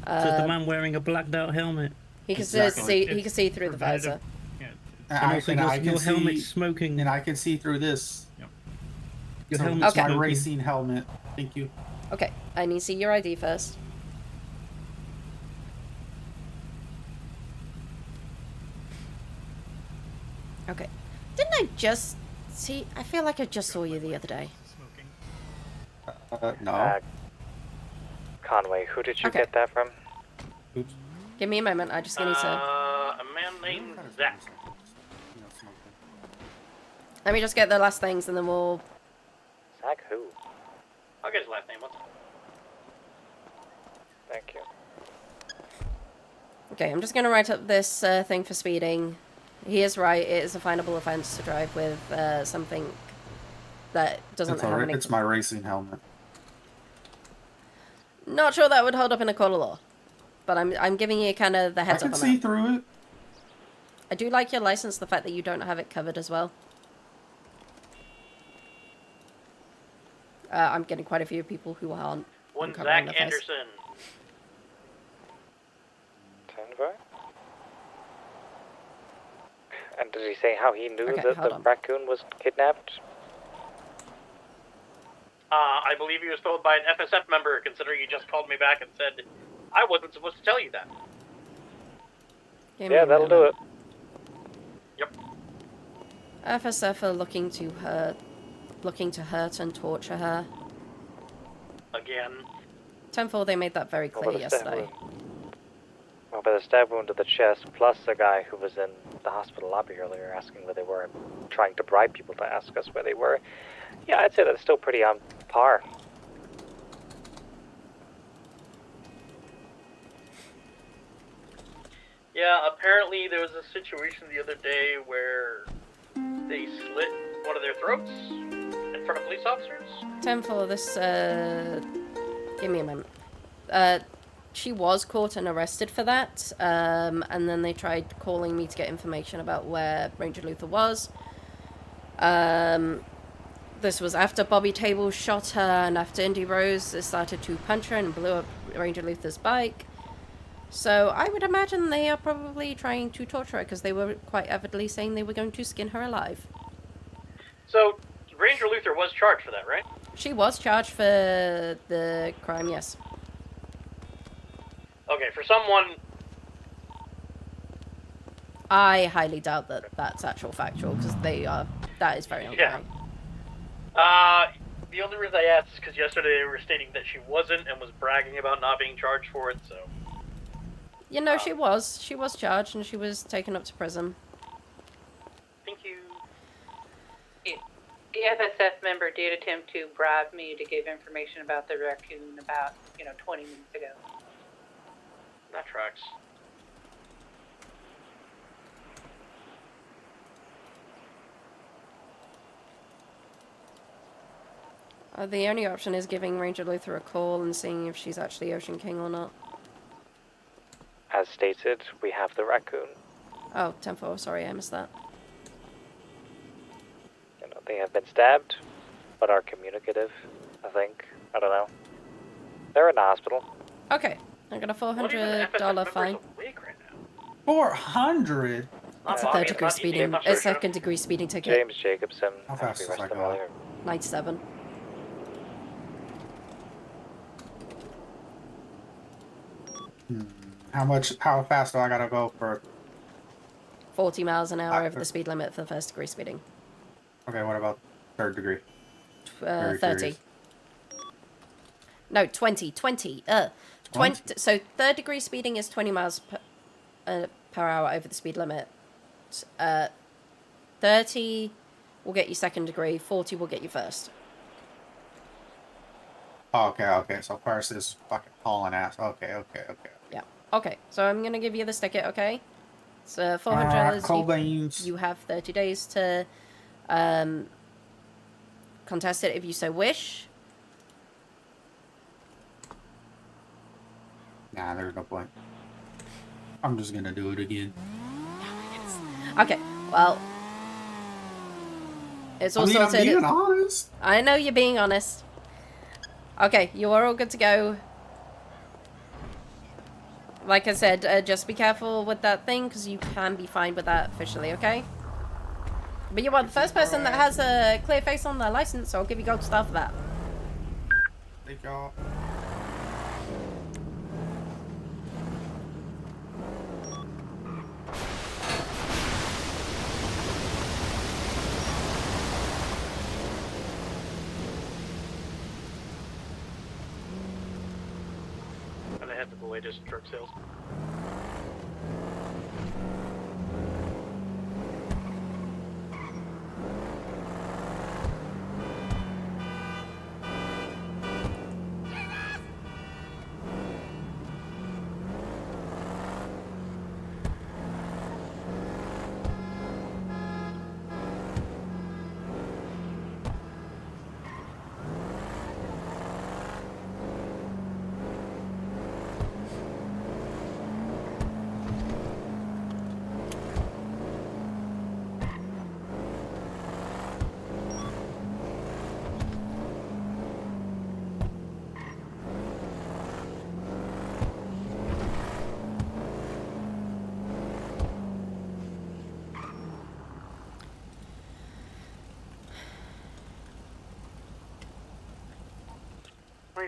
Speaker 19: Says the man wearing a blacked out helmet.
Speaker 2: He can see through the visor.
Speaker 18: And I can see,
Speaker 19: helmet's smoking.
Speaker 18: And I can see through this.
Speaker 20: Yep.
Speaker 19: Your
Speaker 18: So
Speaker 19: helmet's
Speaker 18: it's my
Speaker 19: smoking.
Speaker 18: racing helmet. Thank you.
Speaker 2: Okay, I need to see your ID first. Okay. Didn't I just see... I feel like I just saw you the other day.
Speaker 18: No.
Speaker 7: Conway, who did you
Speaker 2: Okay.
Speaker 7: get that from?
Speaker 18: Oops.
Speaker 2: Give me a moment. I just need to.
Speaker 1: A man named Zach.
Speaker 2: Let me just get the last things, and then we'll.
Speaker 7: Zach who?
Speaker 1: I'll get his last name. What's
Speaker 7: Thank you.
Speaker 2: Okay, I'm just gonna write up this thing for speeding. He is right. It is a finable offense to drive with something that doesn't
Speaker 18: It's
Speaker 2: have
Speaker 18: alright.
Speaker 2: any.
Speaker 18: It's my racing helmet.
Speaker 2: Not sure that would hold up in a court of law, but I'm giving you kind of the heads
Speaker 18: I
Speaker 2: up
Speaker 18: can
Speaker 2: on
Speaker 18: see
Speaker 2: that.
Speaker 18: through it.
Speaker 2: I do like your license, the fact that you don't have it covered as well. I'm getting quite a few people who aren't.
Speaker 1: one
Speaker 2: covering
Speaker 1: Zach
Speaker 2: their face.
Speaker 1: Anderson.
Speaker 7: Denver? And did he say how he knew
Speaker 2: Okay,
Speaker 7: that
Speaker 2: hold
Speaker 7: the
Speaker 2: on.
Speaker 7: raccoon was kidnapped?
Speaker 1: I believe he was told by an FSF member, considering he just called me back and said I wasn't supposed to tell you that.
Speaker 2: Give me
Speaker 7: Yeah,
Speaker 2: a
Speaker 7: that'll do
Speaker 2: moment.
Speaker 7: it.
Speaker 1: Yep.
Speaker 2: FSF are looking to hurt and torture her.
Speaker 1: Again.
Speaker 2: 10-4, they made that very clear yesterday.
Speaker 7: Well, by the stab wound to the chest, plus the guy who was in the hospital lobby earlier asking where they were and trying to bribe people to ask us where they were. Yeah, I'd say that's still pretty on par.
Speaker 1: Yeah, apparently there was a situation the other day where they slit one of their throats in front of police officers.
Speaker 2: 10-4, this, give me a moment. She was caught and arrested for that, and then they tried calling me to get information about where Ranger Luther was. This was after Bobby Table shot her, and after Indy Rose started to punch her and blew up Ranger Luther's bike. So I would imagine they are probably trying to torture her, because they were quite avidly saying they were going to skin her alive.
Speaker 1: So, Ranger Luther was charged for that, right?
Speaker 2: She was charged for the crime, yes.
Speaker 1: Okay, for someone...
Speaker 2: I highly doubt that that's actual factual, because that is very ongoing.
Speaker 1: The only reason I asked is because yesterday they were stating that she wasn't and was bragging about not being charged for it, so...
Speaker 2: You know, she was charged and she was taken up to prison.
Speaker 1: Thank you.
Speaker 12: The FSF member did attempt to bribe me to give information about the raccoon about, 20 minutes ago.
Speaker 1: That tracks.
Speaker 2: The only option is giving Ranger Luther a call and seeing if she's actually Ocean King or not.
Speaker 7: As stated, we have the raccoon.
Speaker 2: Oh, 10-4, sorry, I missed that.
Speaker 7: They have been stabbed, but are communicative, I think. I don't know. They're in the hospital.
Speaker 2: Okay, I got a $400 fine.
Speaker 18: 400?
Speaker 2: It's a third-degree speeding, a second-degree speeding ticket.
Speaker 7: James Jacobson.
Speaker 18: How fast is that guy?
Speaker 2: 97.
Speaker 18: How fast do I gotta go for?
Speaker 2: 40 miles an hour over the speed limit for first-degree speeding.
Speaker 18: Okay, what about third degree?
Speaker 2: 30. No, 20. 20. 20. So third-degree speeding is 20 miles per hour over the speed limit. 30 will get you second degree. 40 will get you first.
Speaker 18: Oh, okay. So first is fucking hauling ass. Okay.
Speaker 2: Yeah. Okay. So I'm gonna give you this ticket. Okay. It's $400. You have 30 days to contest it if you so wish.
Speaker 18: Nah, there's no point. I'm just gonna do it again.
Speaker 2: Okay. Well, it's all sorted.
Speaker 18: I'm being honest.
Speaker 2: I know you're being honest. Okay, you are all good to go. Like I said, just be careful with that thing, because you can be fined with that officially, okay? But you are the first person that has a clear face on their license, so I'll give you gold star for that.
Speaker 18: Thank y'all.
Speaker 1: the latest drug sales.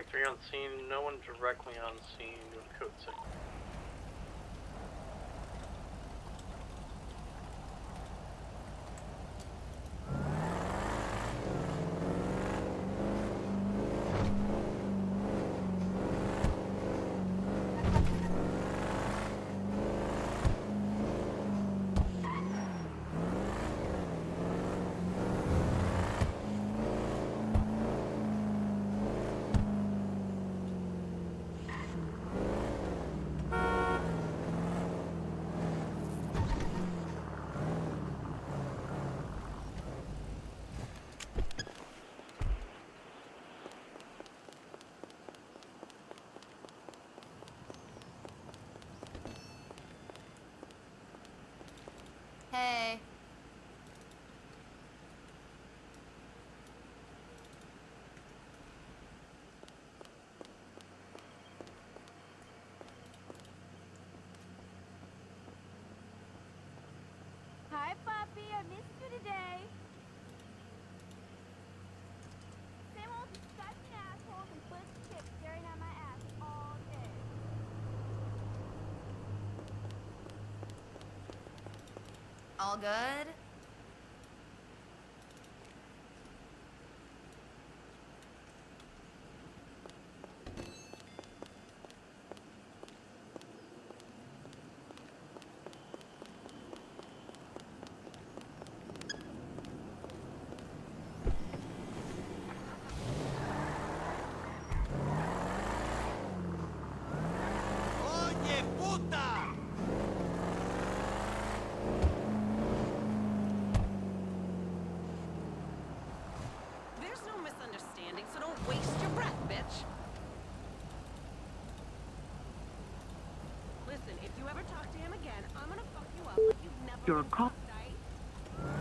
Speaker 1: Three on scene, no one directly on scene, doing code 6.
Speaker 2: Hey.
Speaker 15: Hi, Poppy. I missed you today. Same old disgusting assholes and pussy chicks staring at my ass all day.
Speaker 2: All good?
Speaker 21: ¡Oye, puta!
Speaker 22: There's no misunderstanding, so don't waste your breath, bitch. Listen, if you ever talk to him again, I'm gonna fuck you up like you've never
Speaker 23: Your
Speaker 22: been
Speaker 23: call.
Speaker 22: fucked, right?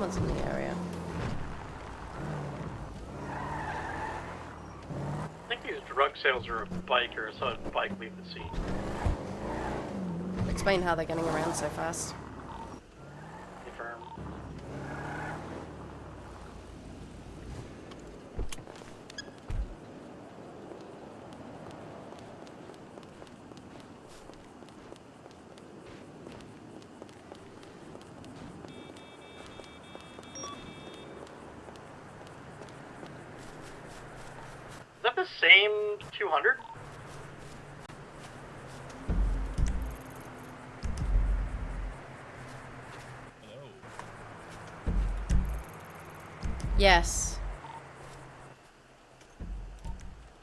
Speaker 2: one's in the area.
Speaker 1: I think these drug sales are a biker, so a bike leave the scene.
Speaker 2: Explain how they're getting around so fast.
Speaker 1: Confirm. Is that the same 200?
Speaker 2: Yes.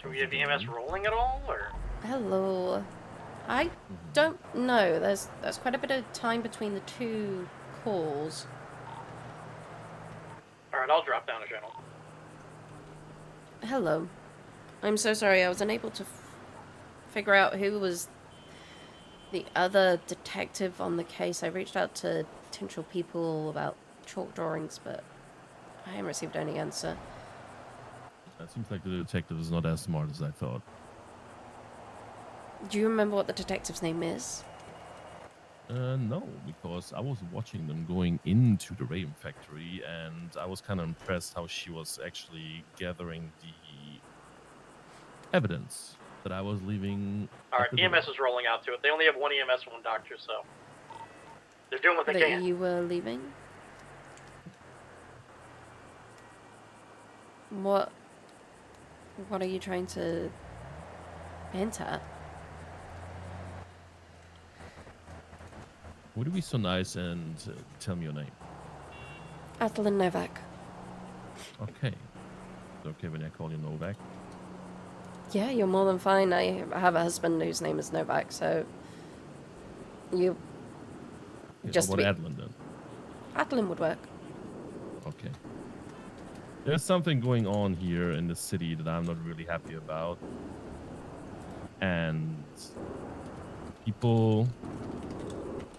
Speaker 1: Do we have EMS rolling at all, or?
Speaker 2: Hello. I don't know. There's quite a bit of time between the two calls.
Speaker 1: Alright, I'll drop down a channel.
Speaker 2: Hello. I'm so sorry. I was unable to figure out who was the other detective on the case. I reached out to potential people about chalk drawings, but I haven't received any answer.
Speaker 9: It seems like the detective is not as smart as I thought.
Speaker 2: Do you remember what the detective's name is?
Speaker 9: No, because I was watching them going into the Raven factory, and I was kind of impressed how she was actually gathering the evidence that I was leaving.
Speaker 1: Alright, EMS is rolling out to it. They only have one EMS and one doctor, so they're doing what they can.
Speaker 2: That you were leaving? What are you trying to hint at?
Speaker 9: Would you be so nice and tell me your name?
Speaker 2: Atalin Novak.
Speaker 9: Okay. Is it okay when I call you Novak?
Speaker 2: Yeah, you're more than fine. I have a husband whose name is Novak, so you just
Speaker 9: what about Atalin then?
Speaker 2: Atalin would work.
Speaker 9: Okay. There's something going on here in the city that I'm not really happy about. And people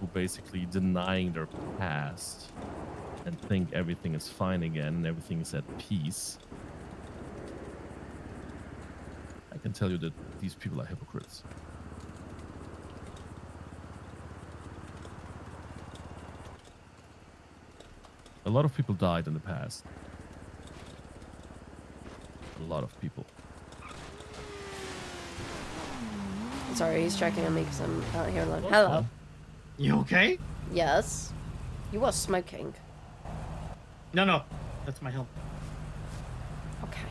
Speaker 9: who basically denying their past and think everything is fine again and everything is at peace. I can tell you that these people are hypocrites. A lot of people died in the past. A lot of people.
Speaker 2: Sorry, he's checking on me because I'm out here alone. Hello.
Speaker 20: You okay?
Speaker 2: Yes. You are smoking.
Speaker 20: No, that's my helmet.
Speaker 2: Okay.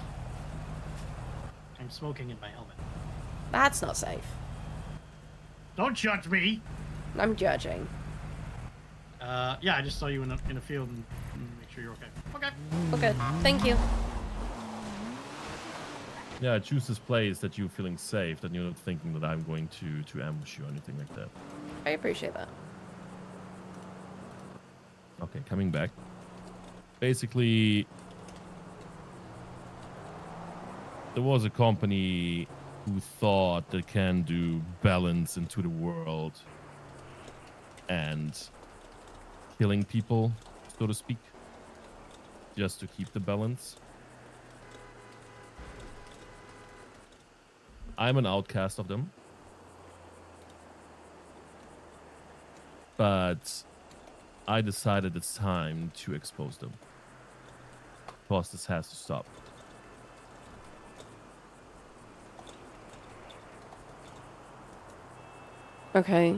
Speaker 20: I'm smoking in my helmet.
Speaker 2: That's not safe.
Speaker 20: Don't judge me.
Speaker 2: I'm judging.
Speaker 20: Yeah, I just saw you in a field and make sure you're okay. Okay.
Speaker 2: Okay. Thank you.
Speaker 9: Yeah, choose this place that you're feeling safe, that you're not thinking that I'm going to ambush you or anything like that.
Speaker 2: I appreciate that.
Speaker 9: Okay, coming back. Basically, there was a company who thought they can do balance into the world and killing people, so to speak, just to keep the balance. I'm an outcast of them. But I decided it's time to expose them. Because this has to stop.
Speaker 2: Okay.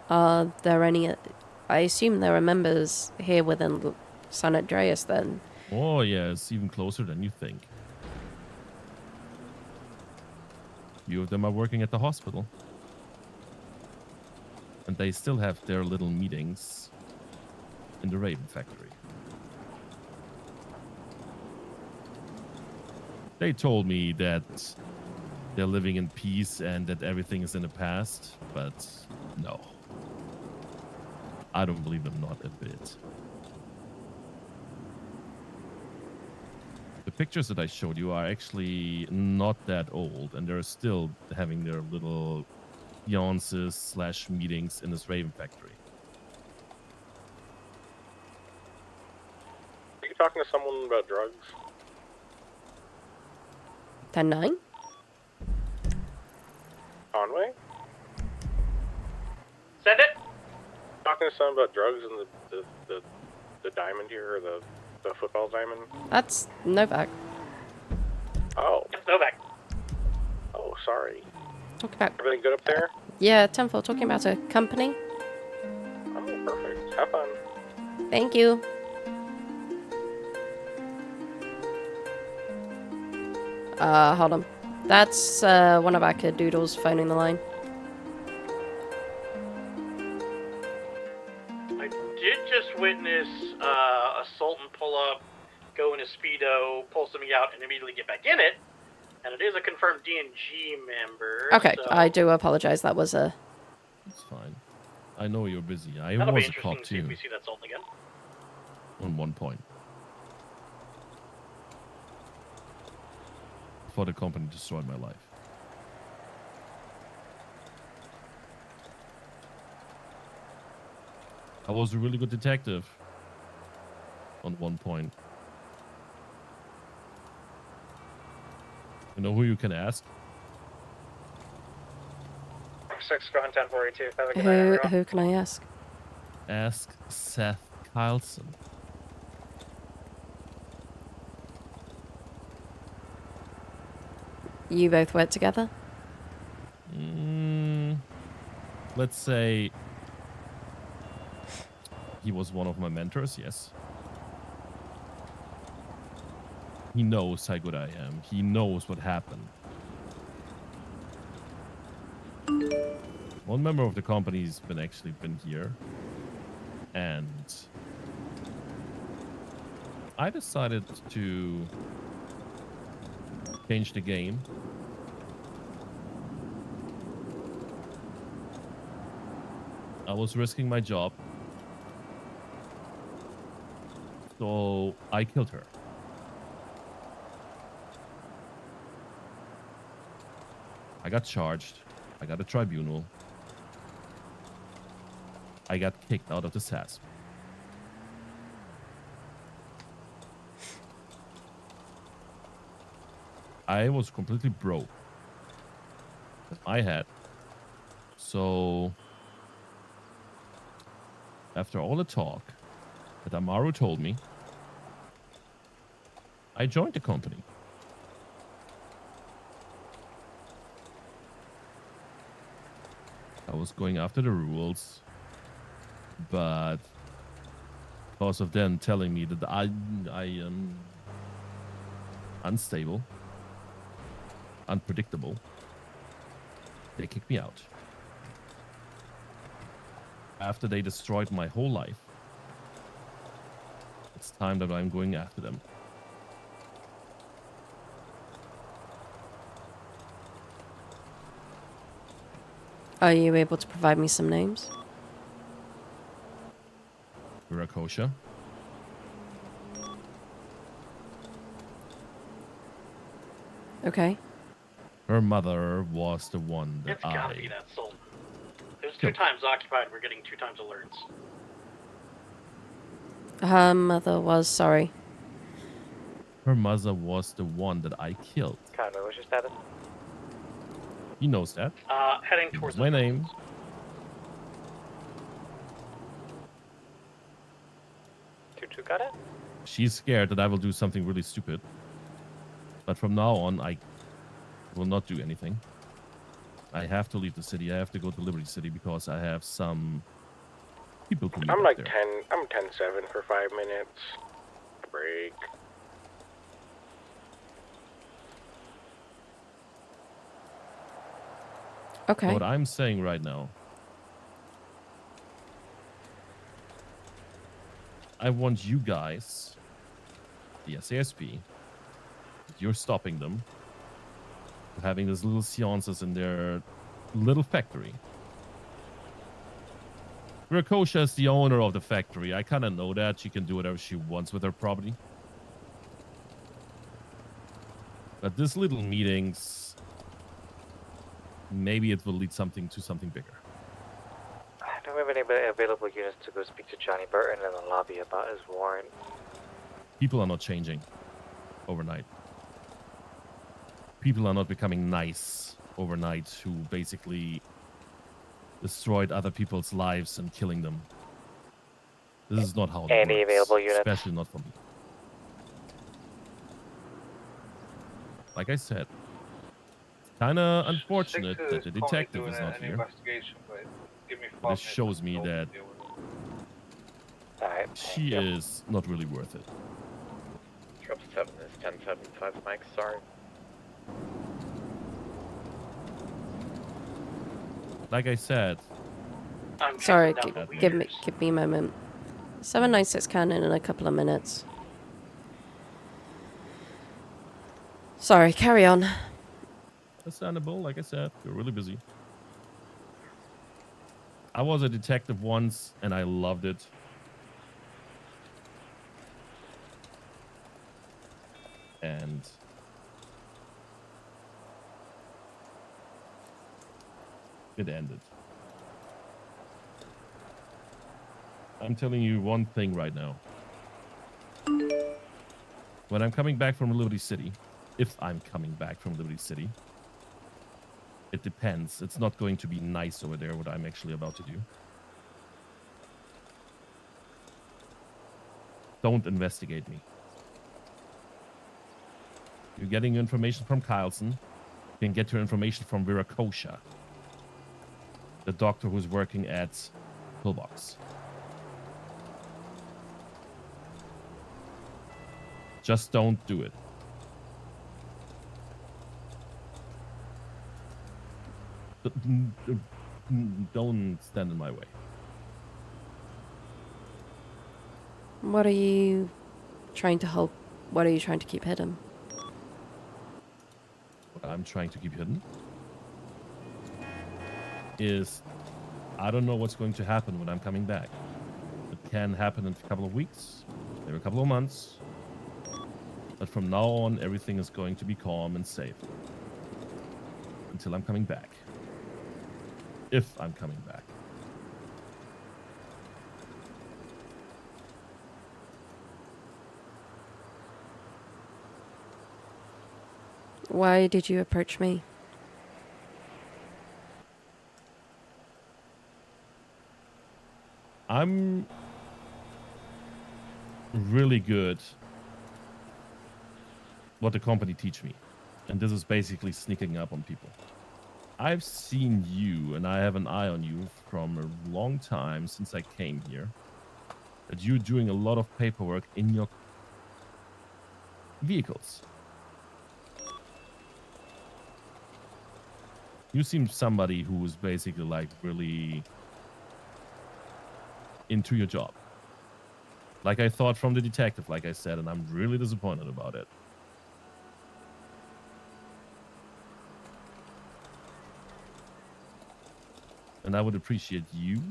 Speaker 2: Are there any... I assume there are members here within San Andreas then.
Speaker 9: Oh yeah, it's even closer than you think. Few of them are working at the hospital. And they still have their little meetings in the Raven factory. They told me that they're living in peace and that everything is in the past, but no. I don't believe them, not a bit. The pictures that I showed you are actually not that old, and they're still having their little seances / meetings in this Raven factory.
Speaker 11: Are you talking to someone about drugs?
Speaker 2: 10-9?
Speaker 11: Conway?
Speaker 1: Send it.
Speaker 11: Talking to someone about drugs and the diamond here, or the football diamond?
Speaker 2: That's Novak.
Speaker 11: Oh.
Speaker 1: It's Novak.
Speaker 11: Oh, sorry.
Speaker 2: Talk about...
Speaker 11: Everything good up there?
Speaker 2: Yeah, 10-4, talking about a company.
Speaker 11: Oh, perfect. Have fun.
Speaker 2: Thank you. Hold on. That's one of our kid doodles phoning the line.
Speaker 1: I did just witness a Sultan pull up, go in a Speedo, pull something out, and immediately get back in it. And it is a confirmed DNG member.
Speaker 2: Okay,
Speaker 1: so
Speaker 2: I do apologize. That was a...
Speaker 9: It's fine. I know you're busy. I
Speaker 1: that'll be
Speaker 9: was a
Speaker 1: interesting
Speaker 9: cop
Speaker 1: to see if
Speaker 9: too.
Speaker 1: we see that Sultan again.
Speaker 9: On one point. Before the company destroyed my life. I was a really good detective. On one point. You know who you can ask?
Speaker 7: 6 going 1042. Have a good night, everyone.
Speaker 2: Who can I ask?
Speaker 9: Ask Seth Carlson.
Speaker 2: You both work together?
Speaker 9: Let's say he was one of my mentors, yes. He knows how good I am. He knows what happened. One member of the company's been here. And I decided to change the game. I was risking my job. So I killed her. I got charged. I got a tribunal. I got kicked out of the SAS. I was completely broke. I had. So after all the talk that Amaru told me, I joined the company. I was going after the rules, but because of them telling me that I am unstable, unpredictable, they kicked me out. After they destroyed my whole life, it's time that I'm going after them.
Speaker 2: Are you able to provide me some names?
Speaker 9: Rakosha.
Speaker 2: Okay.
Speaker 9: Her mother was the one that
Speaker 1: It's gotta be that Sultan. It was 2 times occupied. We're getting 2 times alerts.
Speaker 2: Her mother was sorry.
Speaker 9: Her mother was the one that I killed.
Speaker 7: Conway, what's your status?
Speaker 9: He knows that.
Speaker 1: Heading
Speaker 9: He
Speaker 1: towards
Speaker 9: knows my name.
Speaker 7: Tutu got it?
Speaker 9: She's scared that I will do something really stupid. But from now on, I will not do anything. I have to leave the city. I have to go to Liberty City because I have some people to meet
Speaker 11: I'm
Speaker 9: up
Speaker 11: like
Speaker 9: there.
Speaker 11: 10-7 for 5 minutes. Break.
Speaker 2: Okay.
Speaker 9: What I'm saying right now, I want you guys, the SASP, you're stopping them, having these little seances in their little factory. Rakosha is the owner of the factory. I kind of know that. She can do whatever she wants with her property. But these little meetings, maybe it will lead to something bigger.
Speaker 7: Do we have any available units to go speak to Johnny Burton in the lobby about his warrant?
Speaker 9: People are not changing overnight. People are not becoming nice overnight who basically destroyed other people's lives and killing them. This is not how it
Speaker 7: Any
Speaker 9: works,
Speaker 7: available units?
Speaker 9: especially not for me. Like I said, kind of unfortunate that the detective is not here. But this shows me that she is not really worth it.
Speaker 4: Drop 7 is 1075, Mike. Sorry.
Speaker 9: Like I said,
Speaker 2: Sorry, give me a moment. 796 cannon in a couple of minutes. Sorry, carry on.
Speaker 9: understandable. Like I said, you're really busy. I was a detective once, and I loved it. And it ended. I'm telling you one thing right now. When I'm coming back from Liberty City, if I'm coming back from Liberty City, it depends. It's not going to be nice over there, what I'm actually about to do. Don't investigate me. You're getting your information from Carlson. You can get your information from Viracosha, the doctor who's working at Pillbox. Just don't do it. Don't stand in my way.
Speaker 2: What are you trying to help? What are you trying to keep hidden?
Speaker 9: What I'm trying to keep hidden is I don't know what's going to happen when I'm coming back. It can happen in a couple of weeks, maybe a couple of months. But from now on, everything is going to be calm and safe until I'm coming back. If I'm coming back.
Speaker 2: Why did you approach me?
Speaker 9: I'm really good what the company teach me. And this is basically sneaking up on people. I've seen you and I have an eye on you from a long time since I came here. That you're doing a lot of paperwork in your vehicles. You seem somebody who's basically like really into your job. Like I thought from the detective, like I said, and I'm really disappointed about it. And I would appreciate you.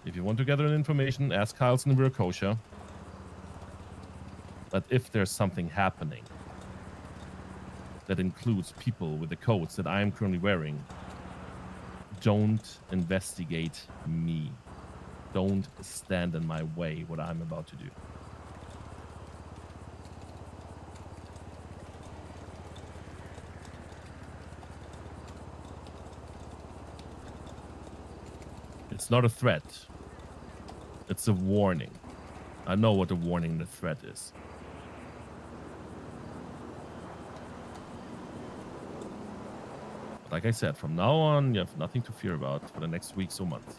Speaker 9: If you want to gather information, ask Carlson and Viracosha. But if there's something happening that includes people with the codes that I am currently wearing, don't investigate me. Don't stand in my way what I'm about to do. It's not a threat. It's a warning. I know what a warning and a threat is. But like I said, from now on, you have nothing to fear about for the next weeks or months.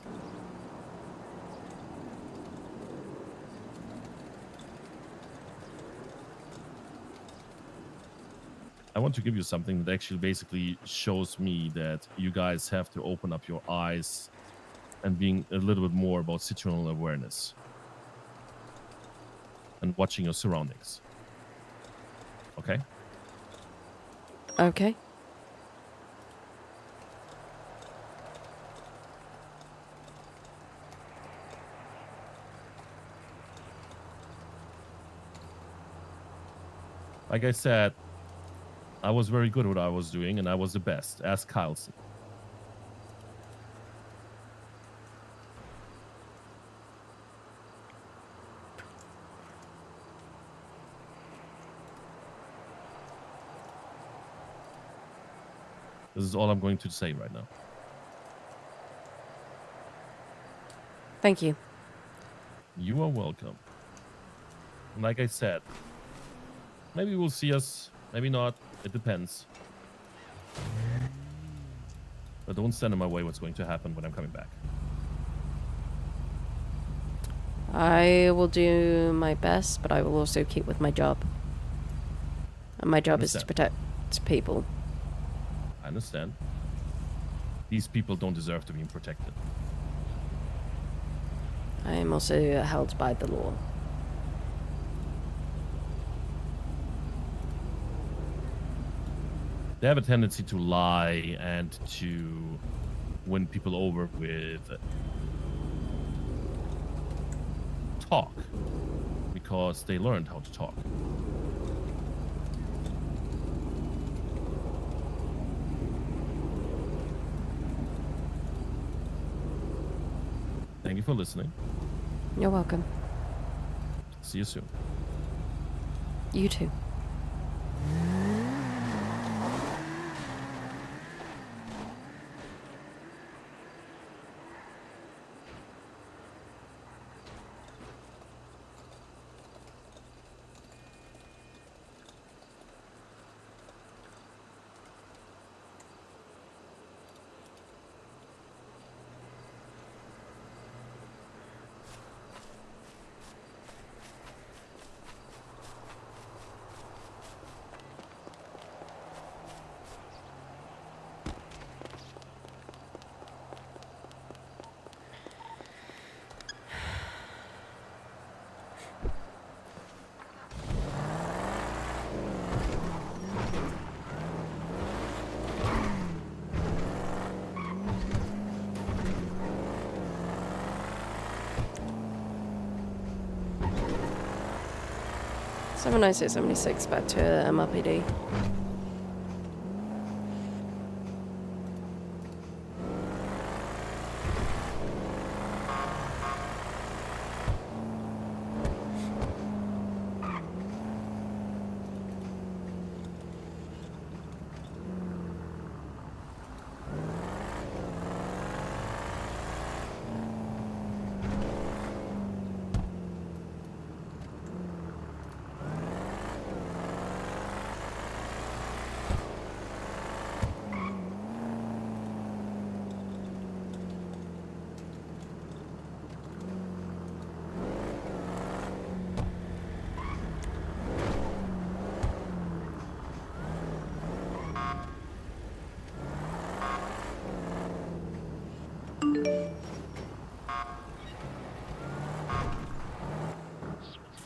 Speaker 9: I want to give you something that actually basically shows me that you guys have to open up your eyes and being a little bit more about situational awareness and watching your surroundings. Okay?
Speaker 2: Okay.
Speaker 9: Like I said, I was very good at what I was doing, and I was the best. Ask Carlson. This is all I'm going to say right now.
Speaker 2: Thank you.
Speaker 9: You are welcome. Like I said, maybe you will see us, maybe not. It depends. But don't send in my way what's going to happen when I'm coming back.
Speaker 2: I will do my best, but I will also keep with my job. And my job is to protect people.
Speaker 9: I understand. These people don't deserve to be protected.
Speaker 2: I am also held by the law.
Speaker 9: They have a tendency to lie and to win people over with talk, because they learned how to talk. Thank you for listening.
Speaker 2: You're welcome.
Speaker 9: See you soon.
Speaker 2: You too. Seven 9676 back to MRPD.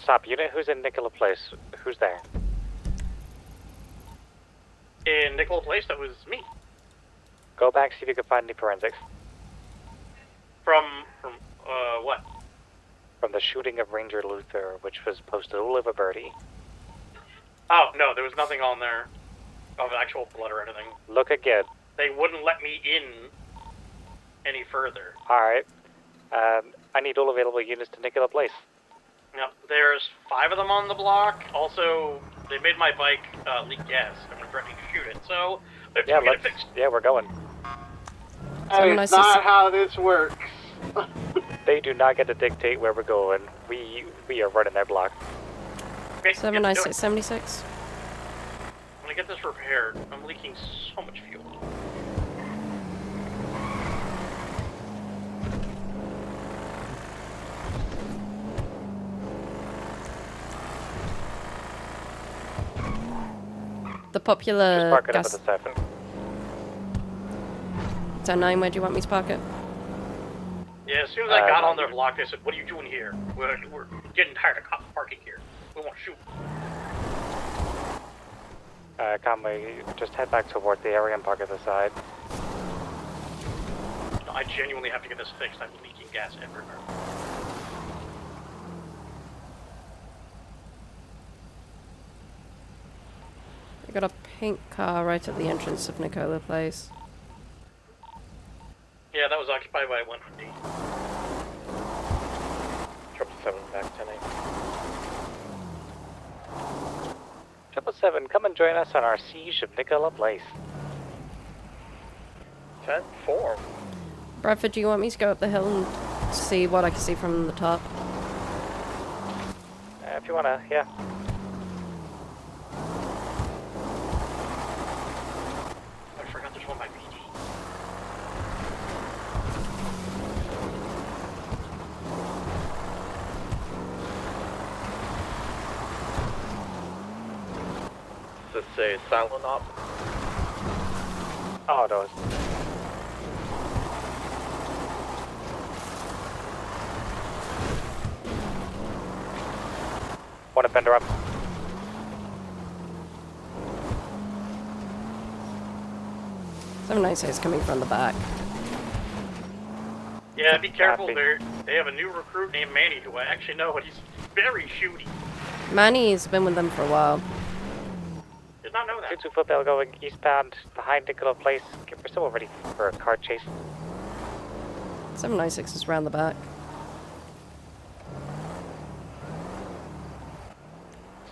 Speaker 7: Stop, unit, who's in Nicola Place? Who's there?
Speaker 1: In Nicola Place, that was me.
Speaker 7: Go back, see if you can find any forensics.
Speaker 1: From what?
Speaker 7: From the shooting of Ranger Luther, which was posted all over Birdie.
Speaker 1: Oh, no, there was nothing on there of actual blood or anything.
Speaker 7: Look again.
Speaker 1: They wouldn't let me in any further.
Speaker 7: Alright. I need all available units to Nicola Place.
Speaker 1: Yep, there's 5 of them on the block. Also, they made my bike leak gas. I'm threatening to shoot it, so I have to get it fixed.
Speaker 7: Yeah, we're going.
Speaker 6: That's not how this works.
Speaker 7: They do not get to dictate where we're going. We are running their block.
Speaker 1: Okay,
Speaker 2: 79676.
Speaker 1: I'm gonna get this repaired. I'm leaking so much fuel.
Speaker 2: The popular
Speaker 7: Park it up
Speaker 2: gas...
Speaker 7: at the 7.
Speaker 2: 10-9, where do you want me to park it?
Speaker 1: Yeah, as soon as I got on their block, they said, "What are you doing here? We're getting tired of cops parking here. We won't shoot."
Speaker 7: Conway, just head back toward the area and park at the side.
Speaker 1: No, I genuinely have to get this fixed. I'm leaking gas everywhere.
Speaker 2: I got a pink car right at the entrance of Nicola Place.
Speaker 1: Yeah, that was occupied by 1D.
Speaker 4: 777 back 10-8.
Speaker 7: 777, come and join us on our siege of Nicola Place.
Speaker 4: 10-4.
Speaker 2: Bradford, do you want me to go up the hill and see what I can see from the top?
Speaker 7: If you wanna, yeah.
Speaker 1: I forgot there's one by BD.
Speaker 4: Does this say silent op?
Speaker 7: Oh, it does. One offender up.
Speaker 2: Some nice is coming from the back.
Speaker 1: Yeah, be careful there. They have a new recruit named Manny who I actually know, and he's very shooty.
Speaker 2: Manny's been with them for a while.
Speaker 1: Did not know that.
Speaker 7: 2-2 football going eastbound behind Nicola Place. We're still ready for a car chase.
Speaker 2: 796 is around the back.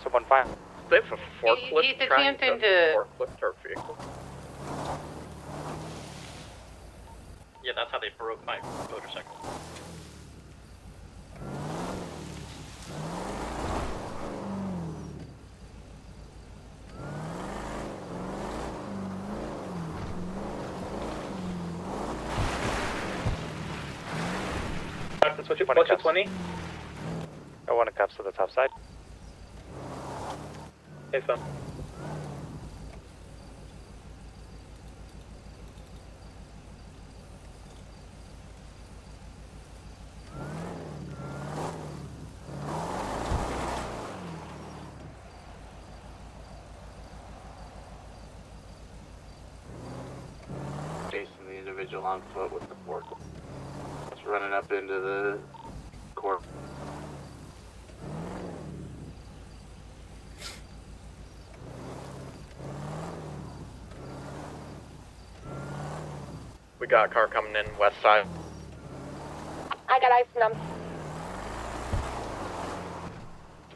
Speaker 7: Someone fire.
Speaker 4: They have a forklift
Speaker 12: He's
Speaker 4: trying
Speaker 12: attempting
Speaker 4: to
Speaker 12: to-
Speaker 4: forklift our vehicle.
Speaker 1: Yeah, that's how they broke my motorcycle.
Speaker 8: Switch it 20.
Speaker 7: I want to cups to the top side.
Speaker 8: Hey, son.
Speaker 6: Chasing the individual on foot with the fork. It's running up into the court.
Speaker 4: We got a car coming in west side.
Speaker 3: I got eyes on them.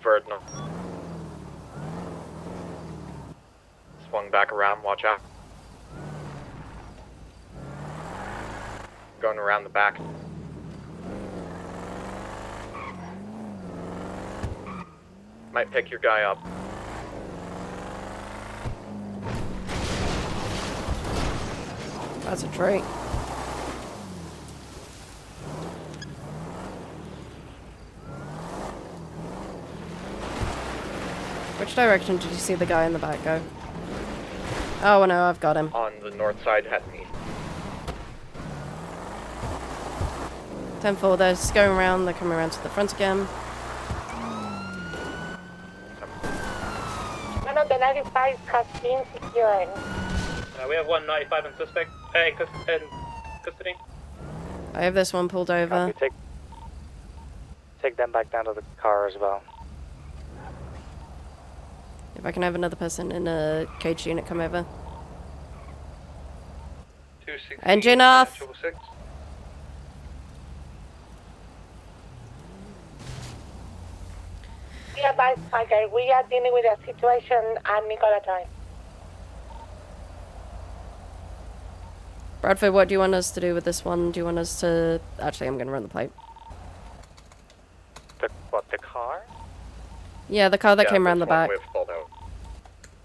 Speaker 4: Verdno. Swung back around, watch out. Going around the back. Might pick your guy up.
Speaker 2: That's a trait. Which direction did you see the guy in the back go? Oh no, I've got him.
Speaker 4: On the north side, heading east.
Speaker 2: 10-4, they're just going around, they're coming around to the front again.
Speaker 3: One of the 95 has been secured.
Speaker 8: We have 195 in suspect. Hey, in custody.
Speaker 2: I have this one pulled over.
Speaker 7: Copy, take them back down to the car as well.
Speaker 2: If I can have another person in a cage unit come over.
Speaker 8: 216.
Speaker 2: Engine off!
Speaker 8: 666.
Speaker 3: We advise Tiger, we are dealing with a situation at Nicola Drive.
Speaker 2: Bradford, what do you want us to do with this one? Do you want us to... Actually, I'm going to run the plate.
Speaker 7: The car?
Speaker 2: Yeah, the car that came around the back.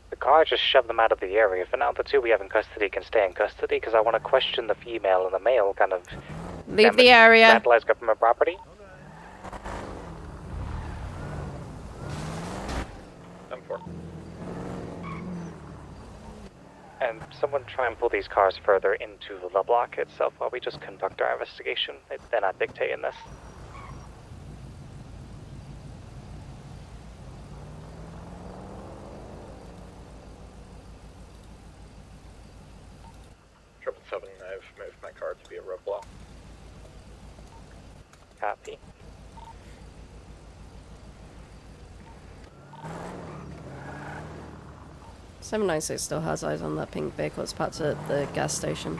Speaker 7: The car just shoved them out of the area. For now, the two we have in custody can stay in custody because I want to question the female and the male kind of...
Speaker 2: Leave the area.
Speaker 7: Vandalize government property. And someone try and pull these cars further into the block itself while we just conduct our investigation. They're not dictating this.
Speaker 4: Triple 7, I've moved my car to be a roadblock.
Speaker 7: Copy.
Speaker 2: Seven 796 still has eyes on that pink vehicle. It's parked at the gas station.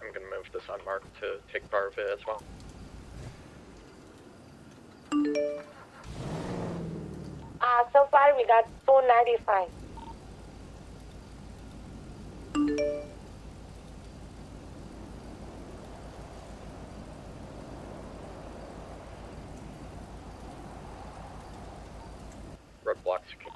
Speaker 4: I'm I'm gonna move this unmarked to take bar of it as well.
Speaker 3: So far we got 295.
Speaker 4: Roadblock secure.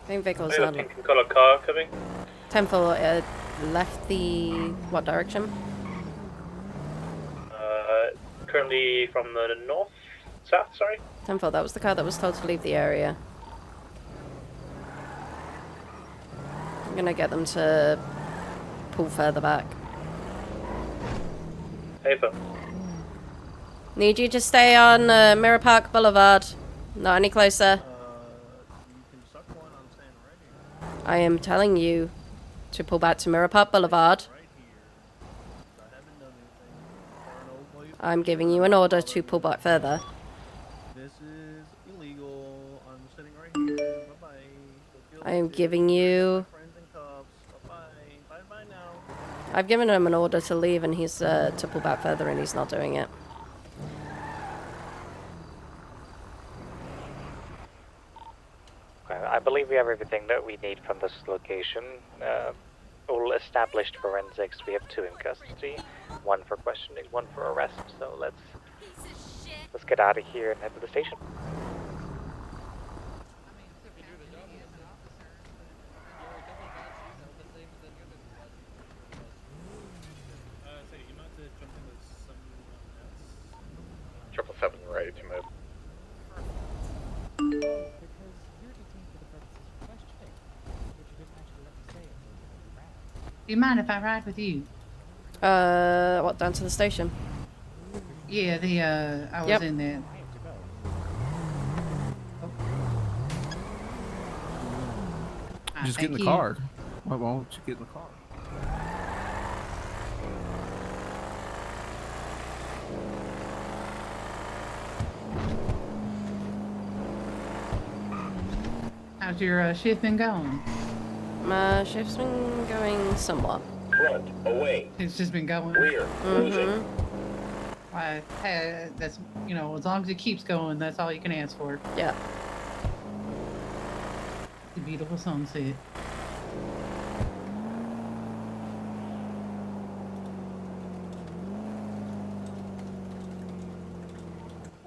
Speaker 2: Same vehicle's
Speaker 1: I got
Speaker 2: not.
Speaker 1: a pink and colour car coming.
Speaker 2: 10-4 left the what direction?
Speaker 1: Currently from the north, south, sorry.
Speaker 2: 10-4, that was the car that was told to leave the area. I'm gonna get them to pull further back.
Speaker 1: Paper.
Speaker 2: Need you to stay on Mirror Park Boulevard. Not any closer. I am telling you to pull back to Mirror Park Boulevard. I'm giving you an order to pull back further.
Speaker 13: This is illegal. I'm sitting right here. Bye-bye.
Speaker 2: I am giving you...
Speaker 13: Bye-bye now.
Speaker 2: I've given him an order to leave and he's to pull back further and he's not doing it.
Speaker 7: I believe we have everything that we need from this location. All established forensics. We have 2 in custody, 1 for questioning, 1 for arrest. So let's get out of here and head to the station.
Speaker 4: Triple 7 ready to move.
Speaker 12: Do you mind if I ride with you?
Speaker 2: What, down to the station?
Speaker 12: Yeah, I was in there.
Speaker 14: Just get in the car. Why won't you get in the car?
Speaker 12: How's your shift been going?
Speaker 2: My shift's been going somewhat.
Speaker 23: Front, away.
Speaker 12: It's just been going.
Speaker 23: Rear, closing.
Speaker 12: Why, hey, that's, you know, as long as it keeps going, that's all you can ask for.
Speaker 2: Yeah.
Speaker 12: The beautiful sunset.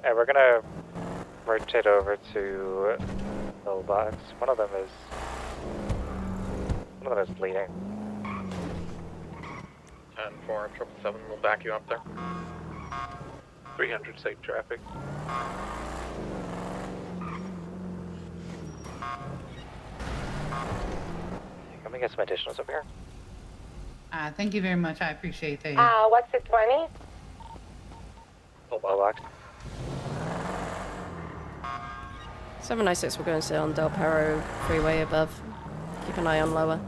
Speaker 7: And we're gonna rotate over to Novak. One of them is bleeding.
Speaker 4: 10-4, 777 will back you up there.
Speaker 6: 300 safe traffic.
Speaker 7: Can we get some additionals over here?
Speaker 12: Thank you very much. I appreciate that.
Speaker 3: What's the 20?
Speaker 7: Novak.
Speaker 2: 796, we're going to sit on Del Perro freeway above. Keep an eye on lower.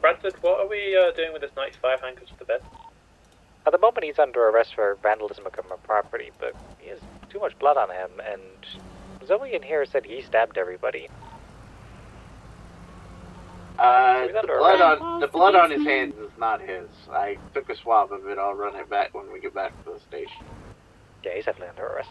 Speaker 10: Bradford, what are we doing with this 95 handcuffs to the bed?
Speaker 7: At the moment, he's under arrest for vandalism of government property, but he has too much blood on him, and Zoe in here said he stabbed everybody.
Speaker 6: The blood on his hands is not his. I took a swab of it. I'll run it back when we get back to the station.
Speaker 7: Yeah, he's definitely under arrest.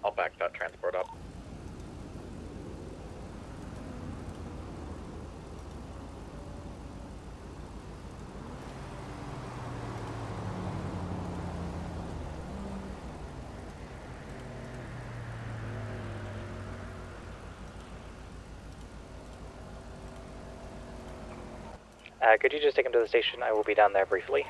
Speaker 4: I'll back that transport up.
Speaker 7: Could you just take him to the station? I will be down there briefly.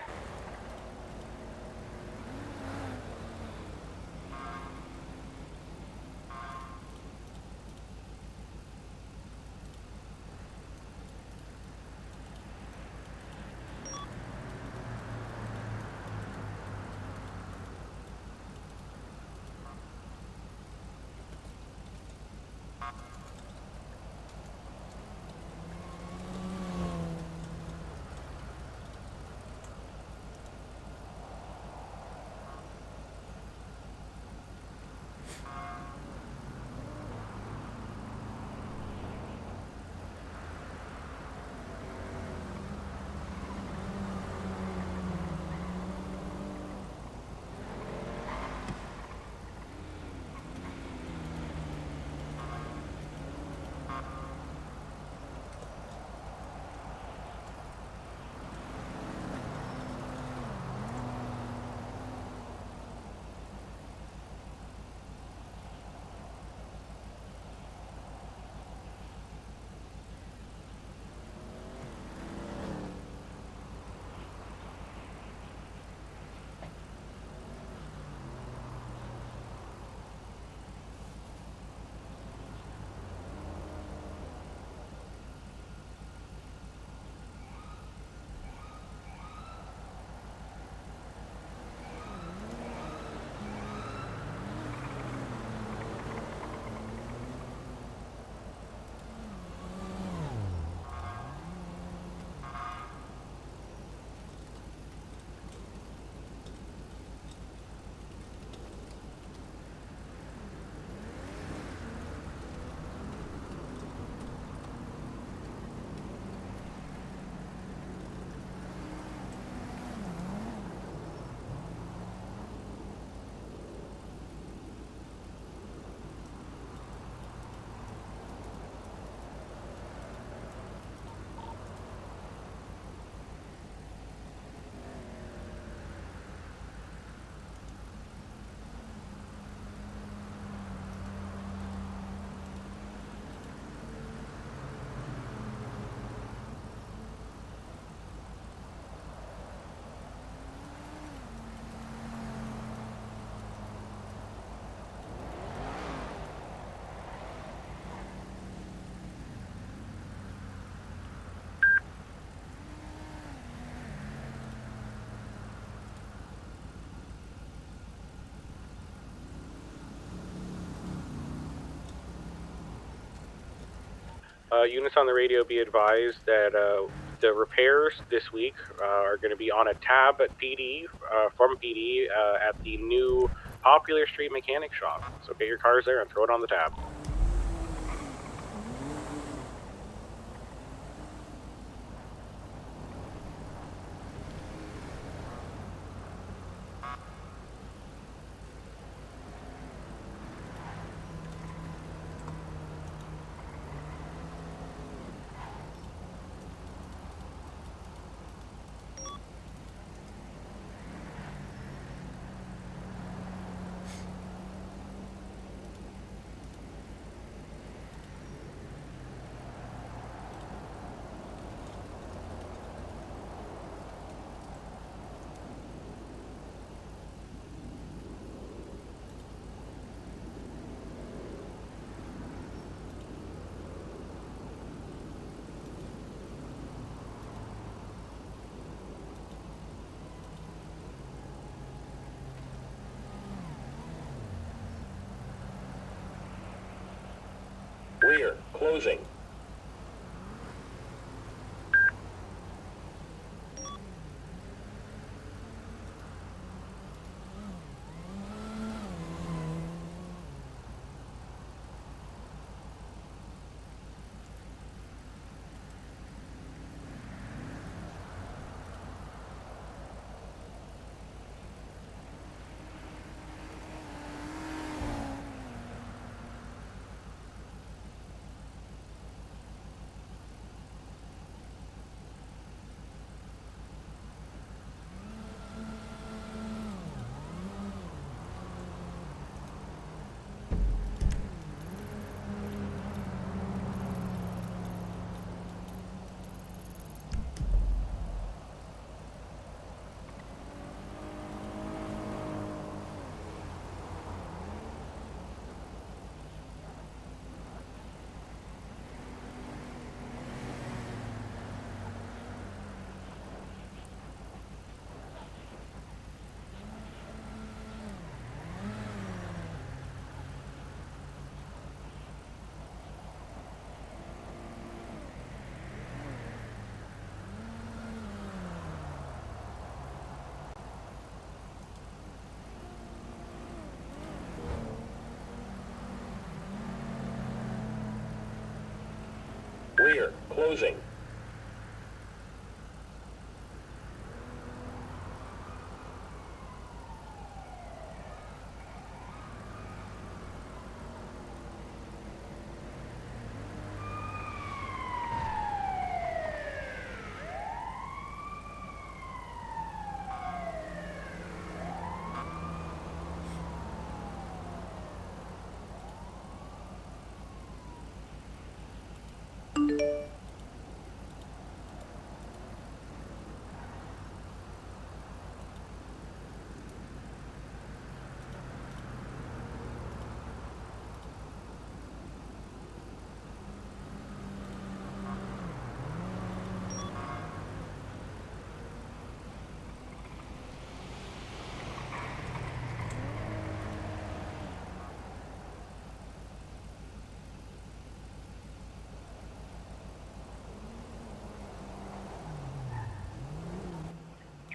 Speaker 11: Units on the radio, be advised that the repairs this week are going to be on a tab at PD, from PD, at the new Popular Street Mechanic Shop. So get your cars there and throw it on the tab.
Speaker 23: closing. Rear, closing.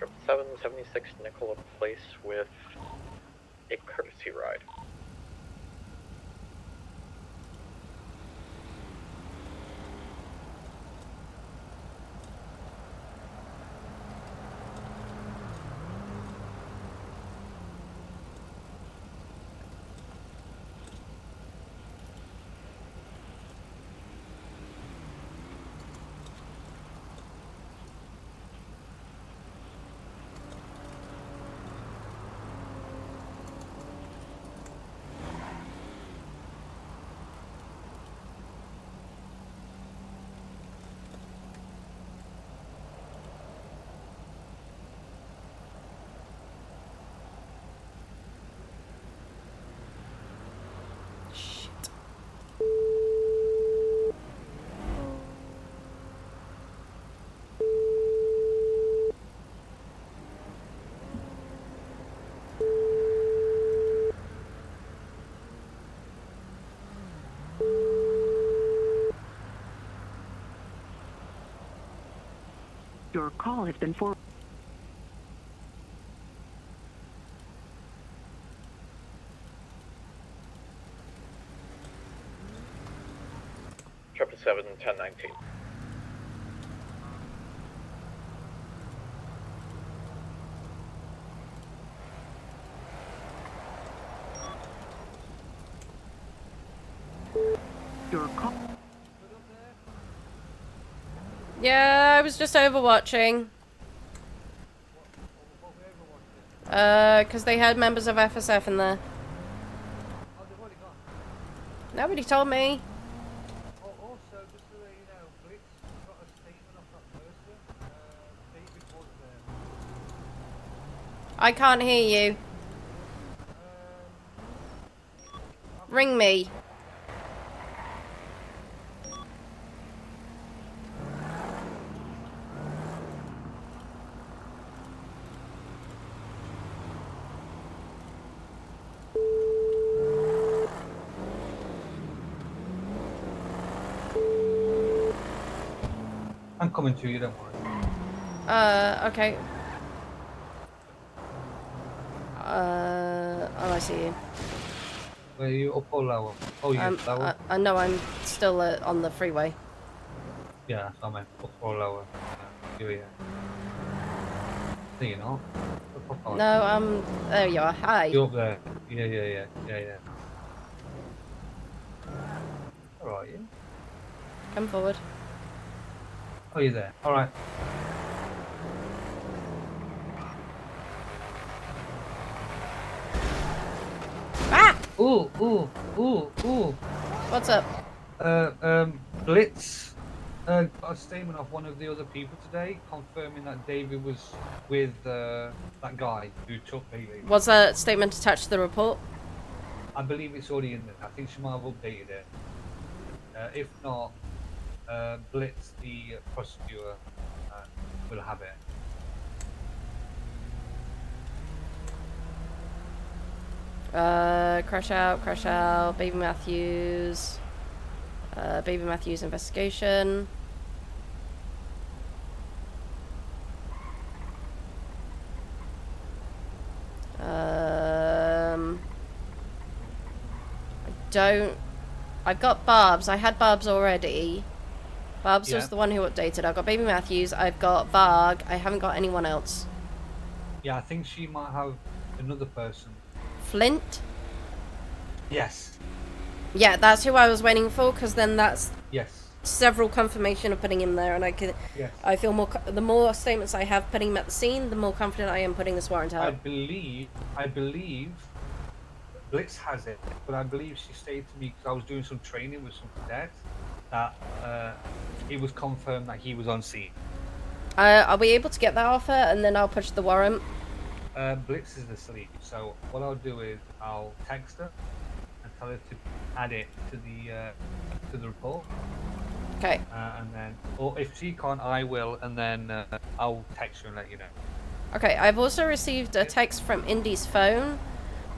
Speaker 4: Trip 776 Nicola Place with a courtesy ride.
Speaker 5: Your call has been forwarded.
Speaker 4: Trip 7 1019.
Speaker 5: Your call.
Speaker 2: Yeah, I was just overwatching. Because they had members of FSF in there. Nobody told me. I can't hear you. Ring me.
Speaker 8: I'm coming to you, don't worry.
Speaker 2: Okay. Oh, I see you.
Speaker 8: Where are you, up or lower? Oh, you're lower?
Speaker 2: I know I'm still on the freeway.
Speaker 8: Yeah, that's what I meant. Up or lower. You're here. No, you're not. Up or
Speaker 2: No, there you are. Hi.
Speaker 8: You're up there. Yeah. Where are you?
Speaker 2: Come forward.
Speaker 8: Oh, you're there. Alright.
Speaker 2: Ah!
Speaker 8: Ooh.
Speaker 2: What's up?
Speaker 8: Blitz got a statement off one of the other people today confirming that David was with that guy who took Bailey.
Speaker 2: Was a statement attached to the report?
Speaker 8: I believe it's already in there. I think she might have updated it. If not, Blitz, the prosecutor, will have it.
Speaker 2: Crash out, Baby Matthews. Baby Matthews investigation. I've got Barb's. I had Barb's already. Barb's was the one who updated. I've got Baby Matthews. I've got Varg. I haven't got anyone else.
Speaker 8: Yeah, I think she might have another person.
Speaker 2: Flint?
Speaker 8: Yes.
Speaker 2: Yeah, that's who I was waiting for, because then that's
Speaker 8: Yes.
Speaker 2: several confirmation of putting him there, and I could.
Speaker 8: Yes.
Speaker 2: I feel more. The more statements I have putting him at the scene, the more confident I am putting this warrant out.
Speaker 8: I believe Blitz has it, but I believe she stated to me, because I was doing some training with some cadets, that it was confirmed that he was on scene.
Speaker 2: Are we able to get that offer, and then I'll push the warrant?
Speaker 8: Blitz is asleep, so what I'll do is I'll text her and tell her to add it to the report.
Speaker 2: Okay.
Speaker 8: And then, or if she can't, I will, and then I'll text her and let you know.
Speaker 2: Okay, I've also received a text from Indy's phone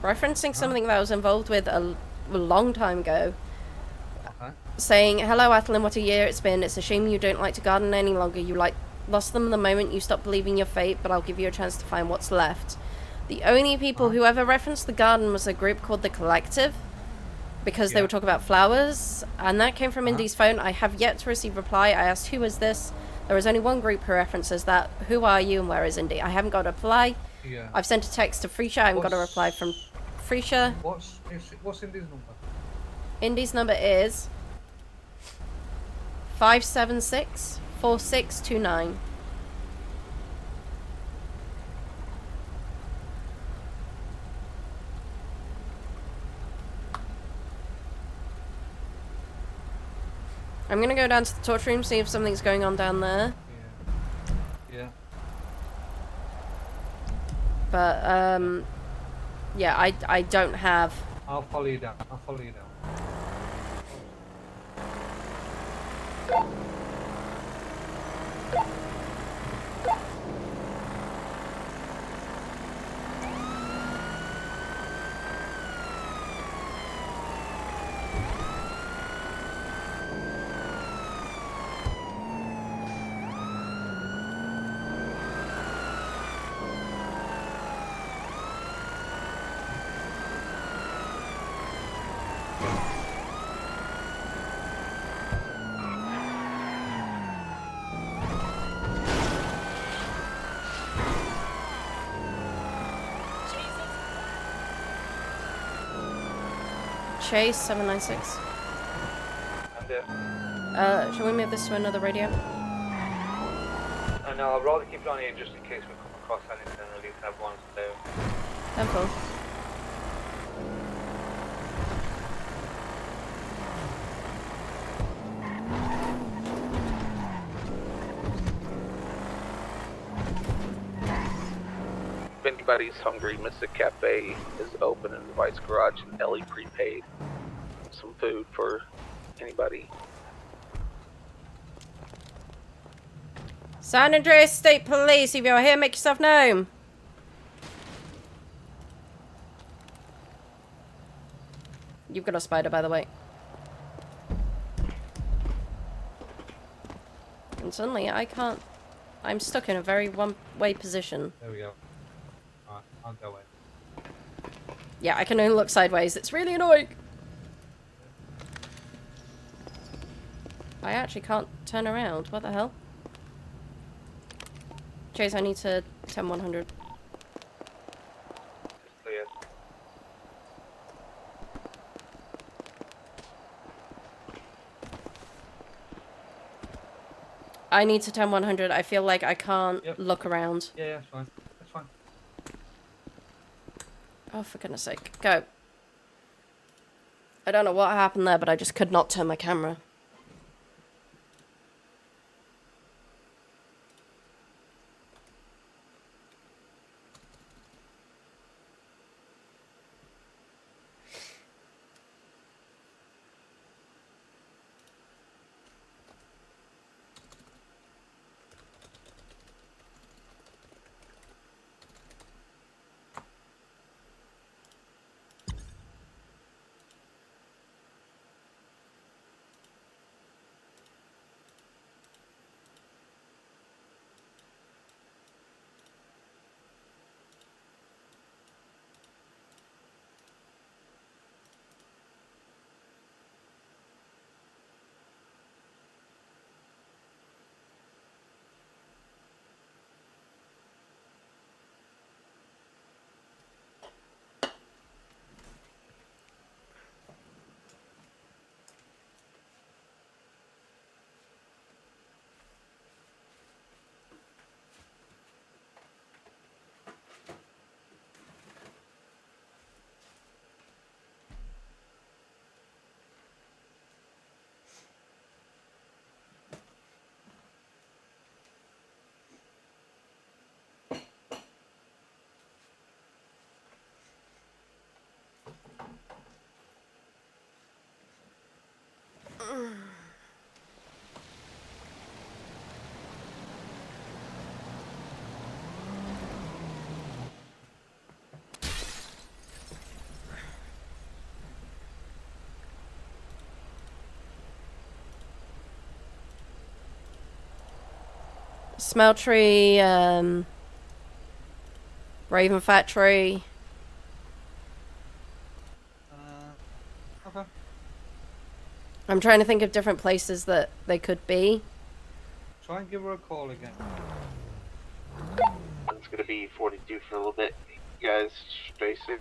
Speaker 2: referencing something that I was involved with a long time ago. Saying, "Hello Atalin, what a year it's been. It's a shame you don't like to garden any longer. You lost them the moment you stopped believing your fate, but I'll give you a chance to find what's left." The only people who ever referenced the garden was a group called The Collective, because they would talk about flowers, and that came from Indy's phone. I have yet to receive reply. I asked, who is this? There is only one group who references that. Who are you and where is Indy? I haven't got a reply.
Speaker 8: Yeah.
Speaker 2: I've sent a text to Freesha. I haven't got a reply from Freesha.
Speaker 8: What's Indy's number?
Speaker 2: Indy's number is 576-4629. I'm gonna go down to the torture room, see if something's going on down there.
Speaker 8: Yeah.
Speaker 2: But, yeah, I don't have...
Speaker 8: I'll follow you down.
Speaker 2: Chase 796.
Speaker 8: I'm there.
Speaker 2: Shall we move this to another radio?
Speaker 8: No, I'd rather keep it on here just in case we come across anything, at least have one there.
Speaker 2: Temple.
Speaker 16: If anybody's hungry, Mr. Cafe is open in the Vice Garage, and Ellie prepaid some food for anybody.
Speaker 2: San Andreas State Police, if you're here, make yourself known. You've got a spider, by the way. And suddenly I can't... I'm stuck in a very one-way position.
Speaker 8: There we go. Alright, I'll go in.
Speaker 2: Yeah, I can only look sideways. It's really annoying. I actually can't turn around. What the hell? Chase, I need to 10-100.
Speaker 8: It's clear.
Speaker 2: I need to 10-100. I feel like I can't look around.
Speaker 8: Yeah, that's fine. That's fine.
Speaker 2: Oh, for goodness sake. Go. I don't know what happened there, but I just could not turn my camera. Smeltery, Raven Factory.
Speaker 8: Okay.
Speaker 2: I'm trying to think of different places that they could be.
Speaker 8: Try and give her a call again.
Speaker 6: It's gonna be 42 for a little bit. You guys, stay safe.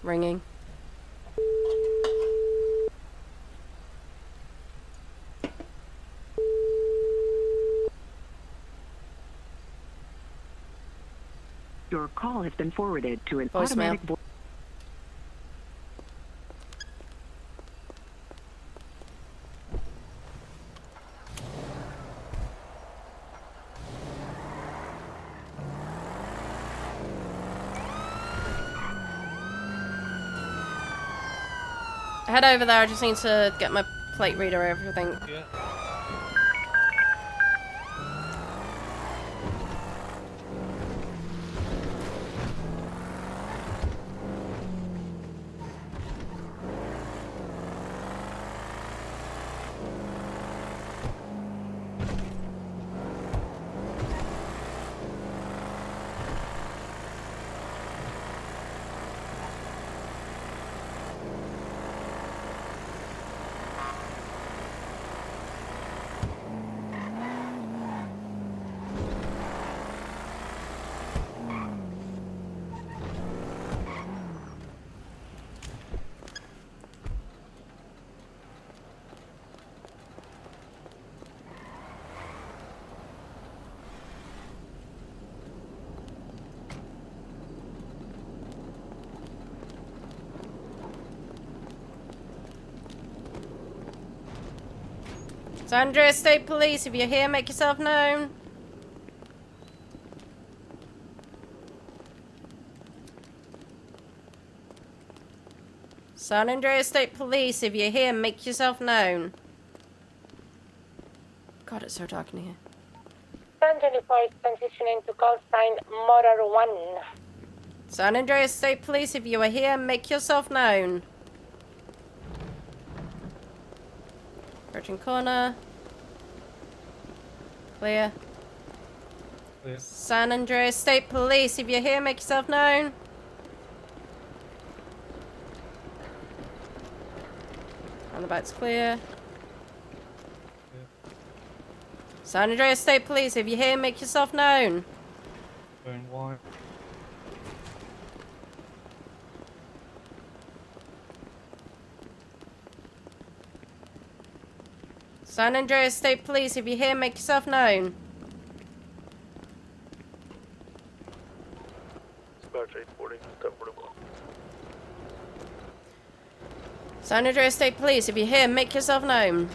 Speaker 2: Ringing.
Speaker 5: Your call has been forwarded to an
Speaker 2: Voicemail.
Speaker 5: automatic voice.
Speaker 2: Head over there. I just need to get my plate reader, everything.
Speaker 8: Yeah.
Speaker 2: San Andreas State Police, if you're here, make yourself known. San Andreas State Police, if you're here, make yourself known. God, it's so dark in here.
Speaker 3: San 124 is transitioning to call sign Motor 1.
Speaker 2: San Andreas State Police, if you are here, make yourself known. Approaching corner. Clear.
Speaker 13: Clear.
Speaker 2: San Andreas State Police, if you're here, make yourself known. Roundabout's clear. San Andreas State Police, if you're here, make yourself known.
Speaker 13: Going wide.
Speaker 2: San Andreas State Police, if you're here, make yourself known.
Speaker 17: Dispatch 840, 1041.
Speaker 2: San Andreas State Police, if you're here, make yourself known.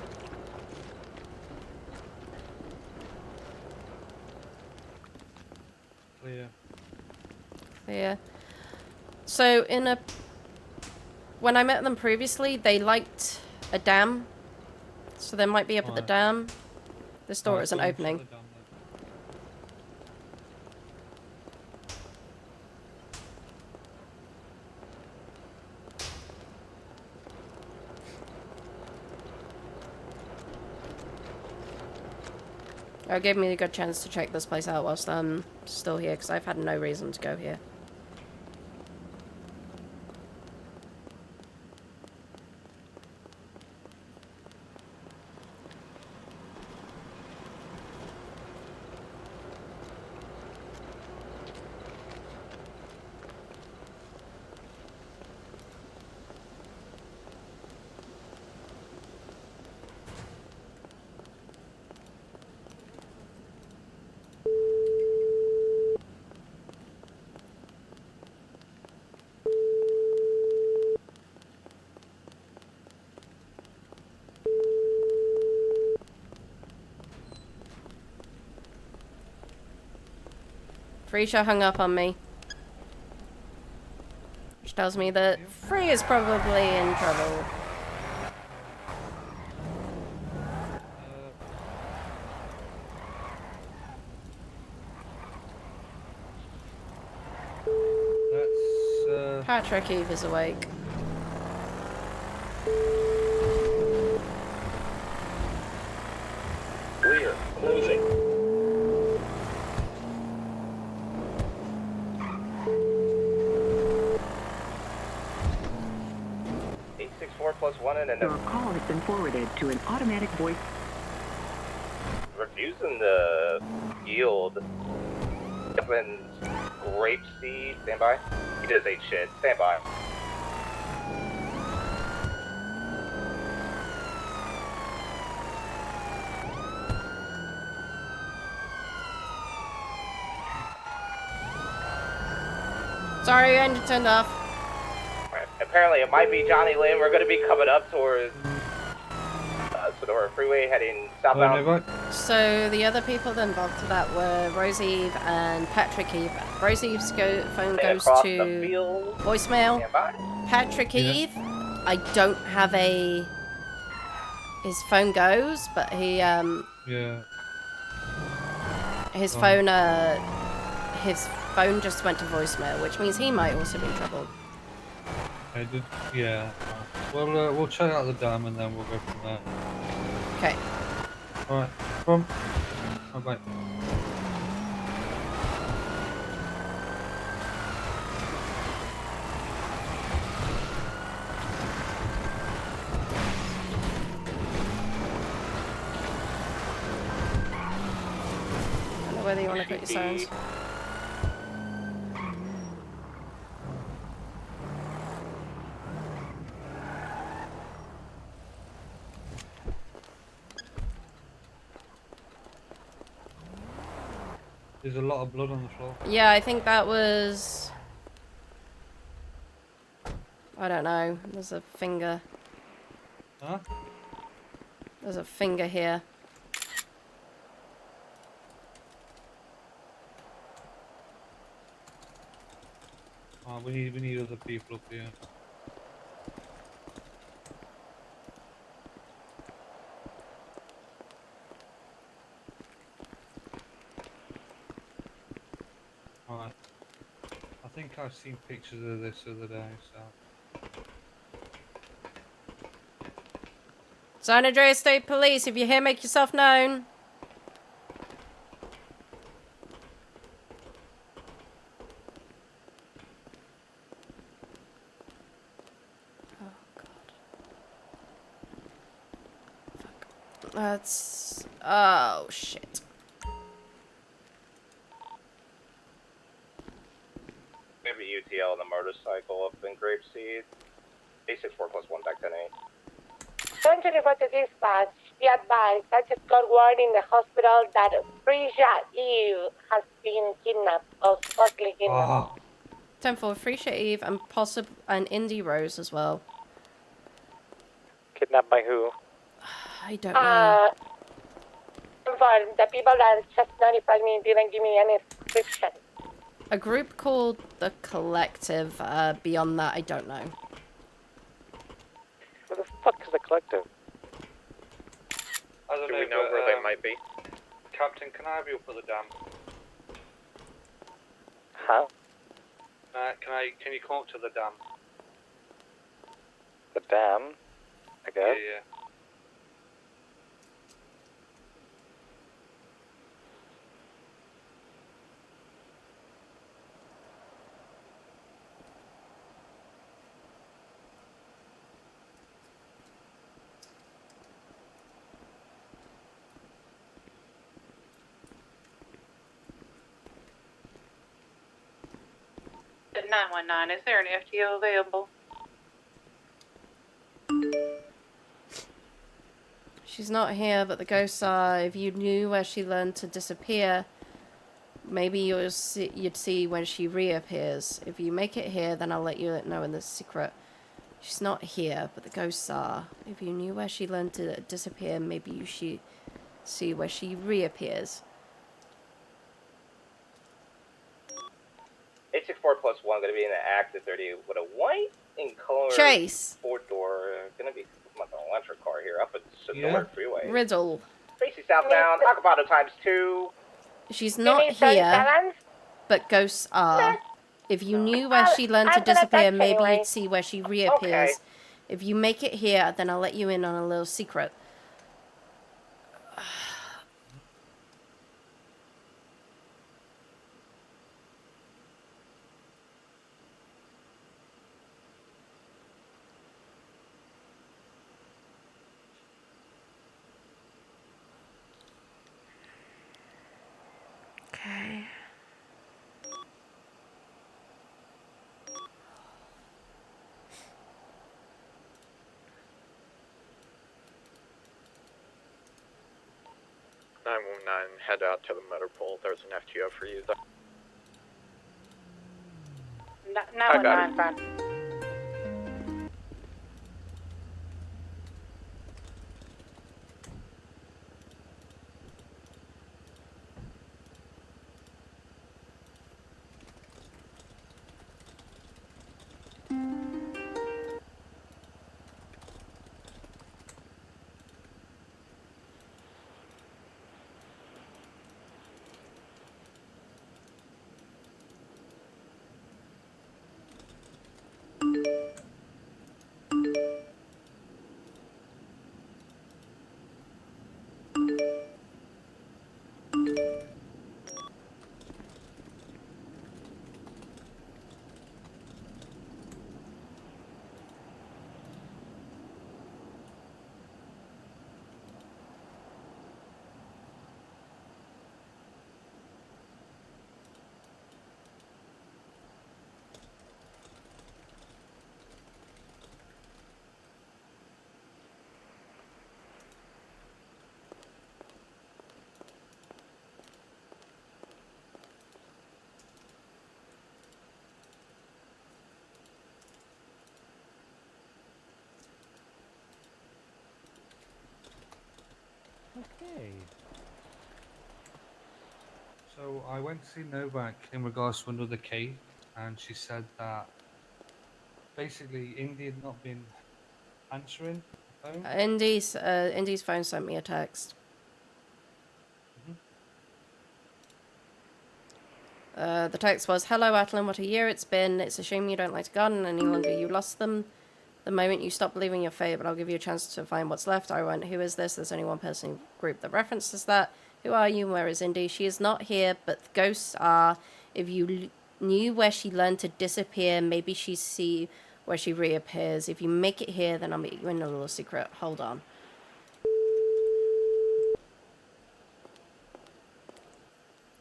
Speaker 13: Clear.
Speaker 2: Clear. So when I met them previously, they liked a dam. So they might be up at the dam. This door isn't opening. It gave me a good chance to check this place out whilst I'm still here, because I've had no reason to go here. Frisha hung up on me. Which tells me that Free is probably in trouble. Patrick Eve is awake.
Speaker 23: Clear. Closing.
Speaker 8: +1 and
Speaker 5: Your call has been forwarded to an automatic voice.
Speaker 8: refusing the yield. When grape seed, stand by. He just ate shit. Stand by.
Speaker 2: Sorry, engine turned off.
Speaker 8: Apparently, it might be Johnny Lynn. We're going to be coming up towards Sonora Freeway, heading southbound.
Speaker 2: So the other people that involved to that were Rose Eve and Patrick Eve. Rose Eve's phone goes to voicemail. Patrick Eve, I don't have a. His phone goes, but he his phone just went to voicemail, which means he might also be in trouble.
Speaker 13: I did, yeah. Well, we'll check out the dam and then we'll go from there.
Speaker 2: Okay.
Speaker 13: Alright, come on. Bye.
Speaker 2: I don't know whether you want to put your sirens.
Speaker 13: There's a lot of blood on the floor.
Speaker 2: Yeah, I think that was... I don't know. There's a finger.
Speaker 13: Huh?
Speaker 2: There's a finger here.
Speaker 13: Oh, we need other people up here.
Speaker 15: Alright. I think I've seen pictures of this the other day, so.
Speaker 2: San Andreas State Police, if you're here, make yourself known. That's... Oh, shit.
Speaker 8: We have a UTL on the motorcycle up in Grapeseed. 864 plus 1 back 10-8.
Speaker 3: Don't you report to dispatch. Be advised, I just got word in the hospital that Frisia Eve has been kidnapped, or supposedly kidnapped.
Speaker 2: 10-4, Freesia Eve and Indy Rose as well.
Speaker 7: Kidnapped by who?
Speaker 2: I don't know.
Speaker 3: For the people that just notified me didn't give me any description.
Speaker 2: A group called The Collective. Beyond that, I don't know.
Speaker 7: Who the fuck is the Collective?
Speaker 15: I don't
Speaker 4: Do
Speaker 15: know,
Speaker 4: we know
Speaker 15: but,
Speaker 4: where they might be?
Speaker 15: Captain, can I have you up at the dam?
Speaker 7: Huh?
Speaker 15: Can you come up to the dam?
Speaker 7: The dam? I guess.
Speaker 15: Yeah.
Speaker 12: At 919, is there an FTO available?
Speaker 2: She's not here, but the ghosts are. If you knew where she learned to disappear, maybe you'd see when she reappears. If you make it here, then I'll let you know in the secret. She's not here, but the ghosts are. If you knew where she learned to disappear, maybe you should see where she reappears.
Speaker 8: 864 plus 1, gonna be in the active 30 with a white in color.
Speaker 2: Chase.
Speaker 8: 4-door, gonna be like an electric car here up at Sonora Freeway.
Speaker 2: Riddle.
Speaker 8: Tracy southbound, Acapado times 2.
Speaker 2: She's not here, but ghosts are. If you knew where she learned to disappear, maybe you'd see where she reappears.
Speaker 8: Okay.
Speaker 2: If you make it here, then I'll let you in on a little secret. Okay.
Speaker 4: Head out to the motor pool. There's an FTO for you.
Speaker 12: 919, fine.
Speaker 15: Okay. So I went to see Novak in regards to another case, and she said that basically Indy had not been answering the phone.
Speaker 2: Indy's phone sent me a text. The text was, "Hello, Atalin, what a year it's been. It's a shame you don't like to garden any longer. You lost them the moment you stop believing your fate, but I'll give you a chance to find what's left." I went, "Who is this? There's only one person in the group that references that. Who are you? Where is Indy? She is not here, but the ghosts are. If you knew where she learned to disappear, maybe she'd see where she reappears. If you make it here, then I'll meet you in a little secret. Hold on."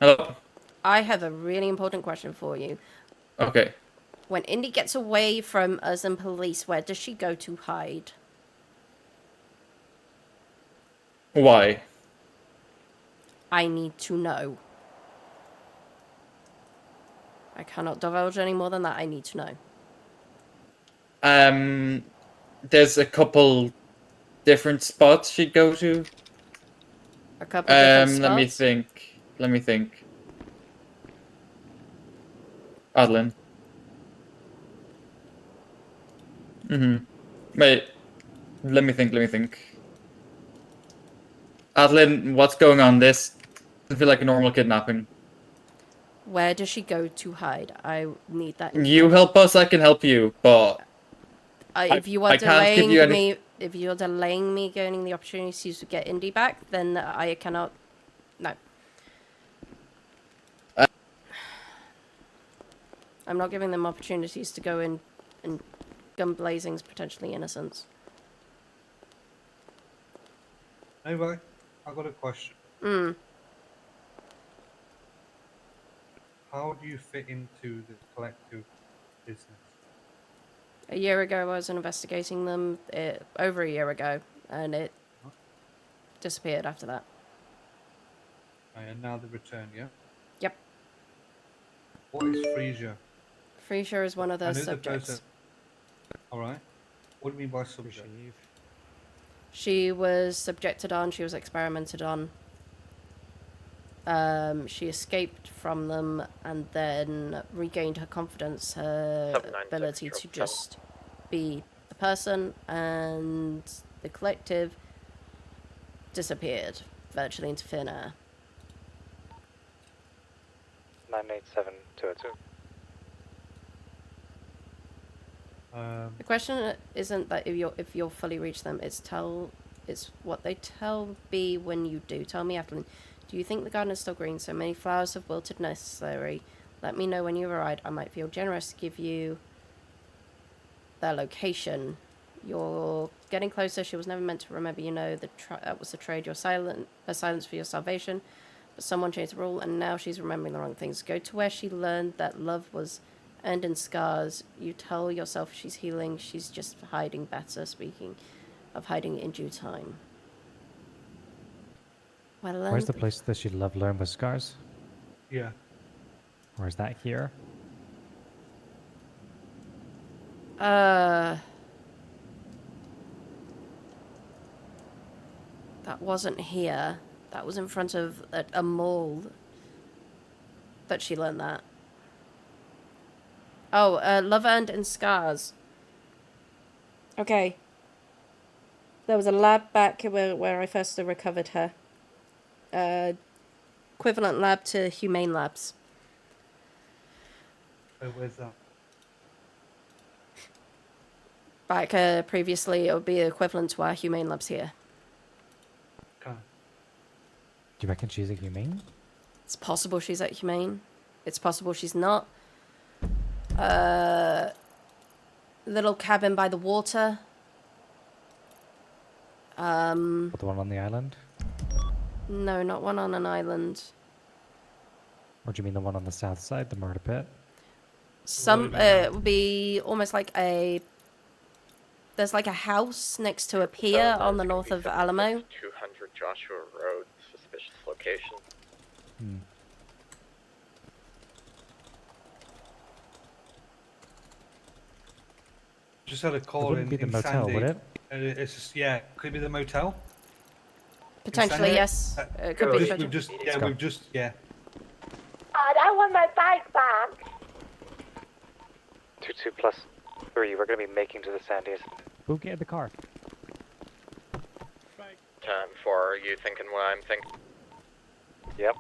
Speaker 18: Hello.
Speaker 2: I have a really important question for you.
Speaker 18: Okay.
Speaker 2: When Indy gets away from us and police, where does she go to hide?
Speaker 18: Why?
Speaker 2: I need to know. I cannot divulge any more than that. I need to know.
Speaker 18: There's a couple different spots she'd go to.
Speaker 2: A couple different spots?
Speaker 18: Let me think. Atalin. Wait. Let me think. Atalin, what's going on? This doesn't feel like a normal kidnapping.
Speaker 2: Where does she go to hide? I need that information.
Speaker 18: You help us, I can help you, but
Speaker 2: if you are
Speaker 18: I can't give you any...
Speaker 2: if you're delaying me getting the opportunities to get Indy back, then I cannot. No. I'm not giving them opportunities to go in and gun blazing's potentially innocence.
Speaker 15: Anyway, I got a question. How do you fit into the collective business?
Speaker 2: A year ago, I was investigating them. Over a year ago, and it disappeared after that.
Speaker 15: And now the return, yeah?
Speaker 2: Yep.
Speaker 15: What is Frisia?
Speaker 2: Frisia is one of the subjects.
Speaker 15: Alright. What do you mean by subject?
Speaker 2: She was subjected on, she was experimented on. She escaped from them and then regained her confidence, her ability to just be a person, and the collective disappeared virtually into thin air.
Speaker 7: 987-202.
Speaker 2: The question isn't that if you'll fully reach them, it's what they tell me when you do. Tell me, Atalin, do you think the garden is still green? So many flowers have wilted necessary. Let me know when you've arrived. I might feel generous to give you their location. You're getting closer. She was never meant to remember. You know that was the trade. Her silence for your salvation. But someone changed the rule, and now she's remembering the wrong things. Go to where she learned that love was earned in scars. You tell yourself she's healing. She's just hiding better. Speaking of hiding in due time. Well,
Speaker 19: where's the place that she loved learn with scars?
Speaker 15: Yeah.
Speaker 19: Or is that here?
Speaker 2: That wasn't here. That was in front of a mall that she learned that. Oh, love earned in scars. Okay. There was a lab back where I first recovered her. Equivalent lab to Humane Labs.
Speaker 15: Oh, where's that?
Speaker 2: Back previously, it would be equivalent to our Humane Labs here.
Speaker 15: Okay.
Speaker 19: Do you reckon she's a humane?
Speaker 2: It's possible she's at Humane. It's possible she's not. Little cabin by the water.
Speaker 19: The one on the island?
Speaker 2: No, not one on an island.
Speaker 19: Or do you mean the one on the south side, the murder pit?
Speaker 2: It would be almost like there's like a house next to a pier on the north of Alamo.
Speaker 4: 200 Joshua Road, suspicious location.
Speaker 15: Just had a call
Speaker 19: wouldn't be the motel,
Speaker 15: Sandy.
Speaker 19: would it?
Speaker 15: It's just, yeah, could it be the motel?
Speaker 2: Potentially, yes. It could be.
Speaker 15: We've just, yeah.
Speaker 3: I want my bike back.
Speaker 7: 22+3, we're going to be making to the Sandys.
Speaker 19: Who get in the car?
Speaker 4: 10-4, are you thinking what I'm thinking?
Speaker 7: Yep.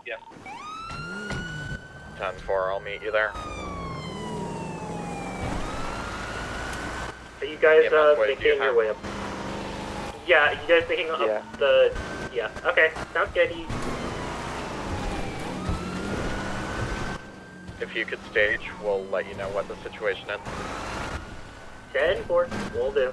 Speaker 4: 10-4, I'll meet you there.
Speaker 10: Are you guys
Speaker 4: what do you
Speaker 10: making your
Speaker 4: have?
Speaker 10: way up? Yeah, you guys making up the... Yeah, okay, sounds good.
Speaker 4: If you could stage, we'll let you know what the situation is.
Speaker 10: 10-4, will do.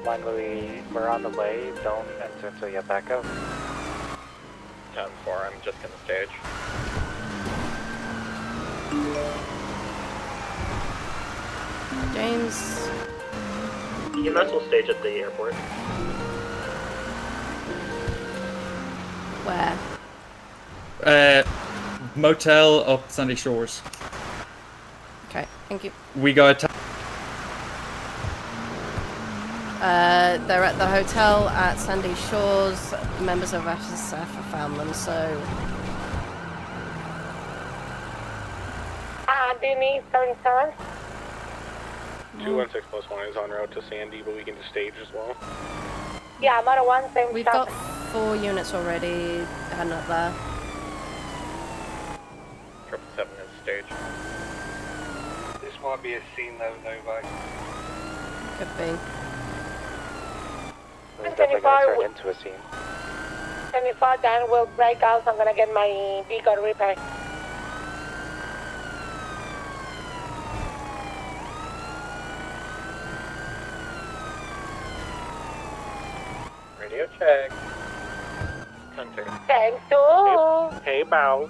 Speaker 7: Line we're on the way. Don't enter until you have backup.
Speaker 4: 10-4, I'm just gonna stage.
Speaker 2: James.
Speaker 10: EMS will stage at the airport.
Speaker 2: Where?
Speaker 18: Motel up Sandy Shores.
Speaker 2: Okay, thank you.
Speaker 18: We got
Speaker 2: They're at the hotel at Sandy Shores. Members of SSF have found them, so...
Speaker 3: Do you need 77?
Speaker 11: 216 plus 1 is en route to Sandy, but we can just stage as well.
Speaker 3: Yeah, I'm at 1, same
Speaker 2: We've
Speaker 3: shop.
Speaker 2: got 4 units already heading up there.
Speaker 4: 777 is staged.
Speaker 15: This might be a scene though, Novak.
Speaker 2: Could be.
Speaker 7: It's definitely going to turn into a scene.
Speaker 3: 75, then we'll break out. I'm gonna get my vehicle repaired.
Speaker 4: Radio check. 10-2.
Speaker 3: Thanks to...
Speaker 11: Hey, bow.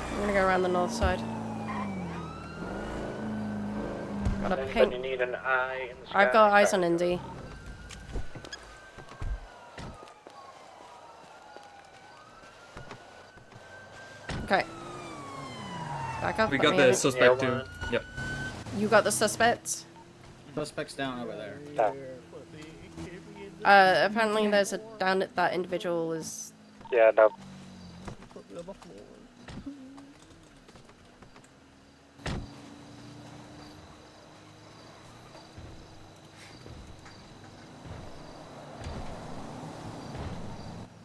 Speaker 2: I'm gonna go around the north side. Got a
Speaker 10: Then
Speaker 2: pink.
Speaker 10: you need an eye in the sky.
Speaker 2: I've got eyes on Indy. Okay. Back up.
Speaker 18: We
Speaker 2: let
Speaker 18: got
Speaker 2: me
Speaker 18: the
Speaker 2: have it.
Speaker 18: suspect too. Yep.
Speaker 2: You got the suspect?
Speaker 14: Suspect's down over there.
Speaker 2: Apparently there's a down at that individual is...
Speaker 7: Yeah, no.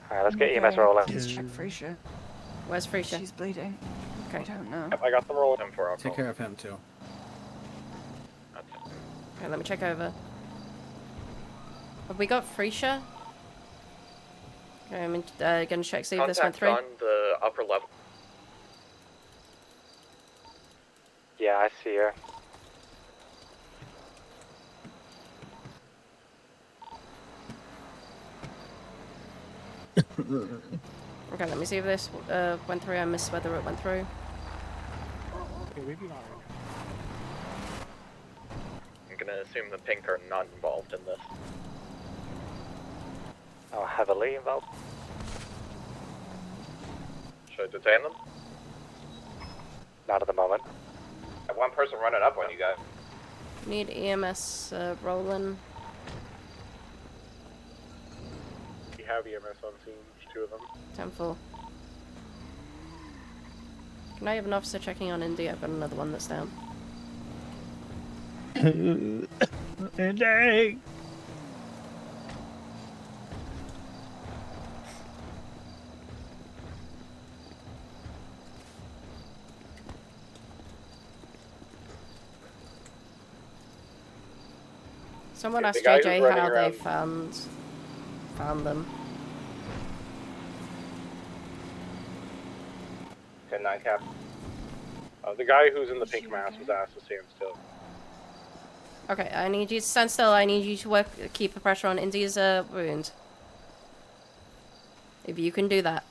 Speaker 7: Alright, let's get EMS rolling.
Speaker 20: Let's check Freesia.
Speaker 2: Where's Freesia?
Speaker 20: She's bleeding.
Speaker 2: Okay.
Speaker 20: I don't know.
Speaker 11: Yep, I got them rolling.
Speaker 4: 10-4, I'll
Speaker 14: Take care of him too.
Speaker 2: Okay, let me check over. Have we got Freesia? Okay, I'm gonna check, see if this went
Speaker 4: Contact's
Speaker 2: through.
Speaker 4: on the upper level.
Speaker 7: Yeah, I see her.
Speaker 2: Okay, let me see if this went through. I missed whether it went through.
Speaker 4: I'm gonna assume the pink are not involved in this.
Speaker 7: Oh, heavily involved.
Speaker 4: Should I detain them?
Speaker 7: Not at the moment.
Speaker 8: I have one person running up on you guys.
Speaker 2: Need EMS rolling.
Speaker 11: We have EMS on scene, there's 2 of them.
Speaker 2: 10-4. Can I have an officer checking on Indy? I've got another one that's down.
Speaker 20: Indy!
Speaker 2: Someone
Speaker 11: Okay,
Speaker 2: asked
Speaker 11: the guy who's
Speaker 2: JJ
Speaker 11: running
Speaker 2: how they
Speaker 11: around-
Speaker 2: found them.
Speaker 8: 10-9 cap.
Speaker 11: The guy who's in the pink mask was asked to stand still.
Speaker 2: Okay, I need you to stand still. I need you to keep the pressure on Indy's wound. If you can do that.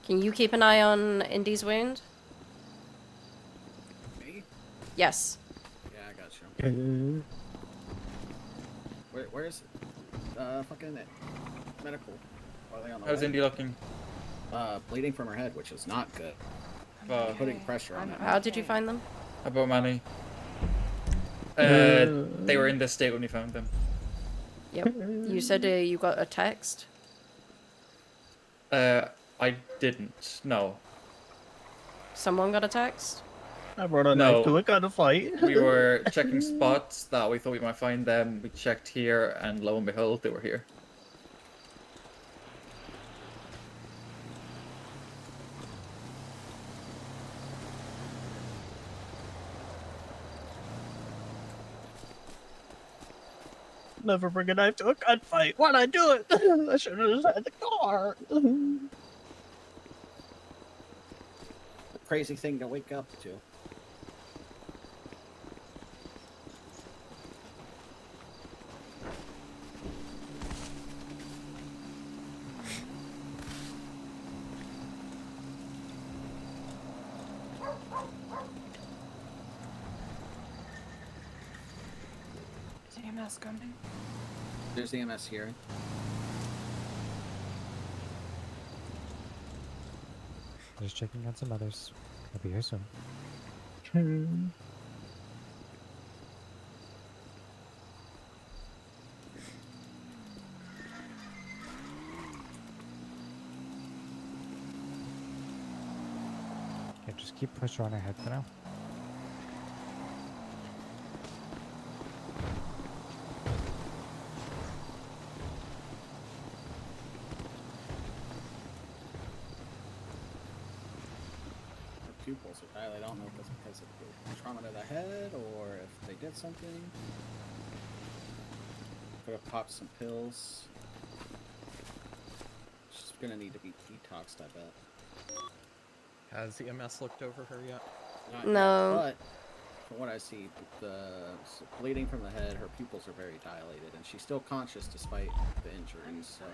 Speaker 2: Can you keep an eye on Indy's wound?
Speaker 20: Me?
Speaker 2: Yes.
Speaker 20: Yeah, I got you. Where's fucking medical? Are they on the
Speaker 18: How's
Speaker 20: way?
Speaker 18: Indy looking?
Speaker 20: Bleeding from her head, which is not good. Putting pressure on it.
Speaker 2: How did you find them?
Speaker 18: How about Manny? They were in this state when we found them.
Speaker 2: Yep. You said you got a text?
Speaker 18: I didn't. No.
Speaker 2: Someone got a text?
Speaker 13: I brought a knife to a gunfight.
Speaker 18: We were checking spots that we thought we might find them. We checked here, and lo and behold, they were here.
Speaker 13: Never bring a knife to a gunfight. Why'd I do it? I should have just had the car.
Speaker 20: Crazy thing to wake up to.
Speaker 21: Is EMS coming?
Speaker 20: There's the EMS here.
Speaker 19: Just checking on some others. I'll be here soon. Okay, just keep pressure on her head for now.
Speaker 20: Pupils are dilated. I don't know if it's because of the trauma to the head or if they did something. Could have popped some pills. She's gonna need to be detoxed, I bet.
Speaker 22: Has EMS looked over her yet?
Speaker 20: Not
Speaker 2: No.
Speaker 20: yet, but from what I see, the bleeding from the head, her pupils are very dilated, and she's still conscious despite the injuries. So.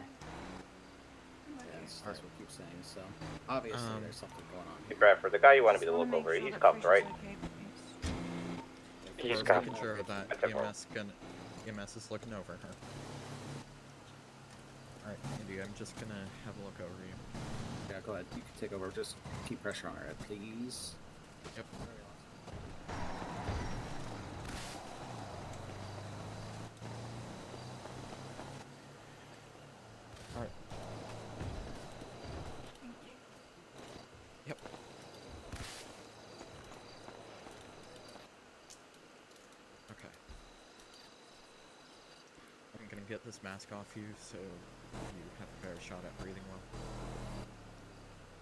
Speaker 20: Yes, that's what keeps saying. So obviously there's something going on.
Speaker 8: Hey Bradford, the guy you wanted me to look over, he's cuffed, right?
Speaker 22: He's making sure that EMS is looking over her. Alright, Indy, I'm just gonna have a look over you.
Speaker 20: Yeah, go ahead. You can take over. Just keep pressure on her head, please.
Speaker 22: Yep. Alright. Yep. Okay. I'm gonna get this mask off you so you have a better shot at breathing well.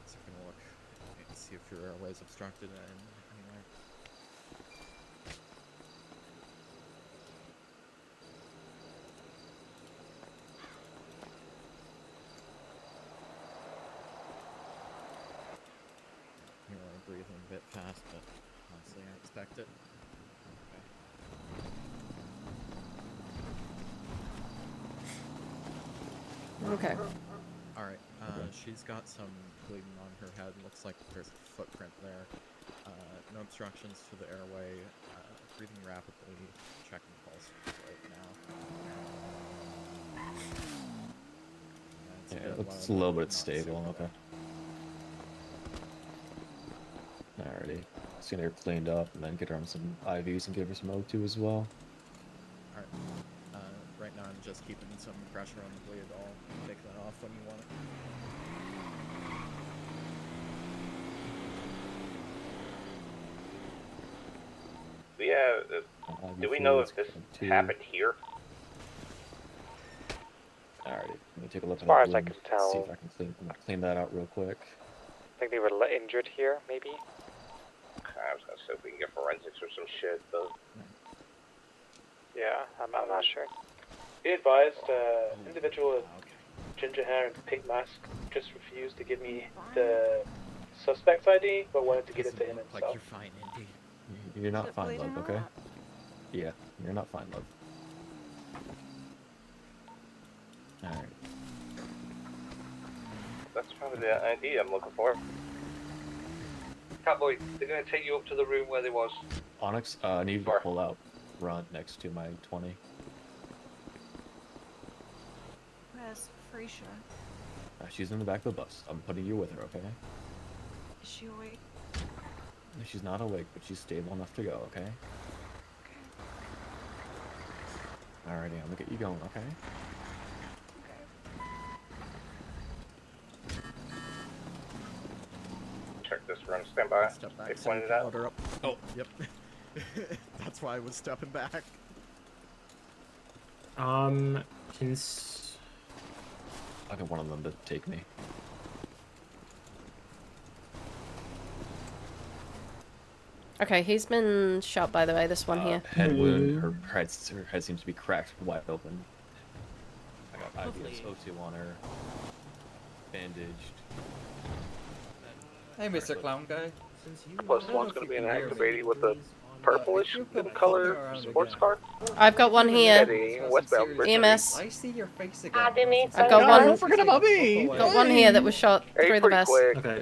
Speaker 22: So I'm gonna look and see if your airway's obstructed in any way. You're breathing a bit fast, but honestly, I expect it.
Speaker 2: Okay.
Speaker 22: Alright, she's got some bleeding on her head. Looks like there's a footprint there. No obstructions to the airway. Breathing rapidly. Checking pulse right now.
Speaker 24: Yeah, it looks a little bit stable. Okay. Alrighty. Just gonna get her cleaned up and then get her on some IVs and give her some O2 as well.
Speaker 22: Alright. Right now I'm just keeping some pressure on the bleed. I'll take that off when you want it.
Speaker 8: Yeah, do we know if this happened here?
Speaker 24: Alright, let me take a look at
Speaker 19: As far
Speaker 24: that
Speaker 19: as I
Speaker 24: wound,
Speaker 19: can tell-
Speaker 24: see if I can clean that out real quick.
Speaker 19: I think they were injured here, maybe?
Speaker 8: I was gonna say if we can get forensics or some shit, but...
Speaker 19: Yeah, I'm not sure.
Speaker 10: Be advised, individual with ginger hair and pink mask just refused to give me the suspect's ID, but wanted to give it to him himself.
Speaker 22: Like you're fine, Indy.
Speaker 24: You're not fine, love, okay? Yeah, you're not fine, love. Alright.
Speaker 10: That's probably the ID I'm looking for. Catboy, they're going to take you up to the room where they was.
Speaker 24: Onyx, I need you to pull out front next to my 20.
Speaker 21: Where's Freesia?
Speaker 24: She's in the back of the bus. I'm putting you with her, okay?
Speaker 21: Is she awake?
Speaker 24: She's not awake, but she's stable enough to go, okay? Alrighty, I'm gonna get you going, okay?
Speaker 10: Check this run, stand by.
Speaker 22: Step back,
Speaker 10: They
Speaker 22: so we
Speaker 10: pointed
Speaker 22: can
Speaker 10: out.
Speaker 22: load her up. Oh, yep. That's why I was stepping back.
Speaker 24: Can I got one of them to take me.
Speaker 2: Okay, he's been shot, by the way, this one here.
Speaker 24: Head wound, her head seems to be cracked wide open. I got IVs, O2 on her. Bandaged.
Speaker 18: Hey, Mr. Clown Guy.
Speaker 10: Plus one's going to be an active 80 with a purplish in color sports car.
Speaker 2: I've got one here.
Speaker 10: Heading westbound.
Speaker 2: EMS.
Speaker 18: I see your face again.
Speaker 2: I've got one.
Speaker 18: Don't forget about me.
Speaker 2: Got one here that was shot
Speaker 10: Hey,
Speaker 2: through the
Speaker 10: pretty
Speaker 2: vest.
Speaker 10: quick.
Speaker 24: Okay.
Speaker 20: I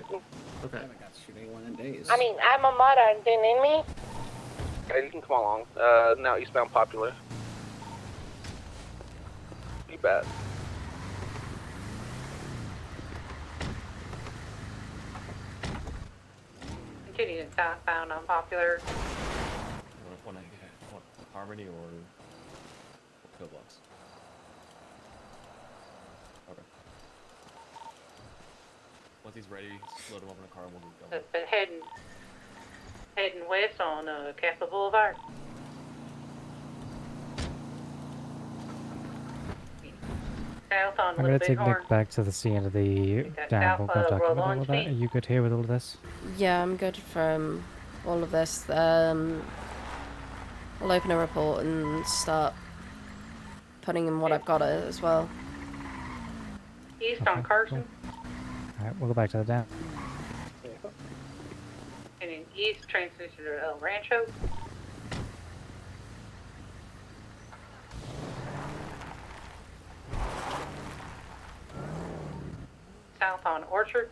Speaker 20: haven't got to shoot anyone in days.
Speaker 3: I mean, I'm a modern, do you need me?
Speaker 10: Okay, you can come along. Now eastbound Popular. You bet.
Speaker 12: Continue southbound on Popular.
Speaker 24: When I get Harmony or Pillbox. Okay. Once he's ready, just load him up in a car and we'll get going.
Speaker 12: But heading west on Castle Boulevard. South on
Speaker 19: I'm going
Speaker 12: Little
Speaker 19: to take
Speaker 12: Bighorn.
Speaker 19: Nick back to the scene of the down. We'll go
Speaker 12: South,
Speaker 19: document all
Speaker 12: Roland
Speaker 19: of that. Are
Speaker 12: Street.
Speaker 19: you good here with all of this?
Speaker 2: Yeah, I'm good from all of this. I'll open a report and start putting in what I've got as well.
Speaker 12: East on Carson.
Speaker 19: Alright, we'll go back to the down.
Speaker 12: And then east transition to El Rancho. South on Orchard.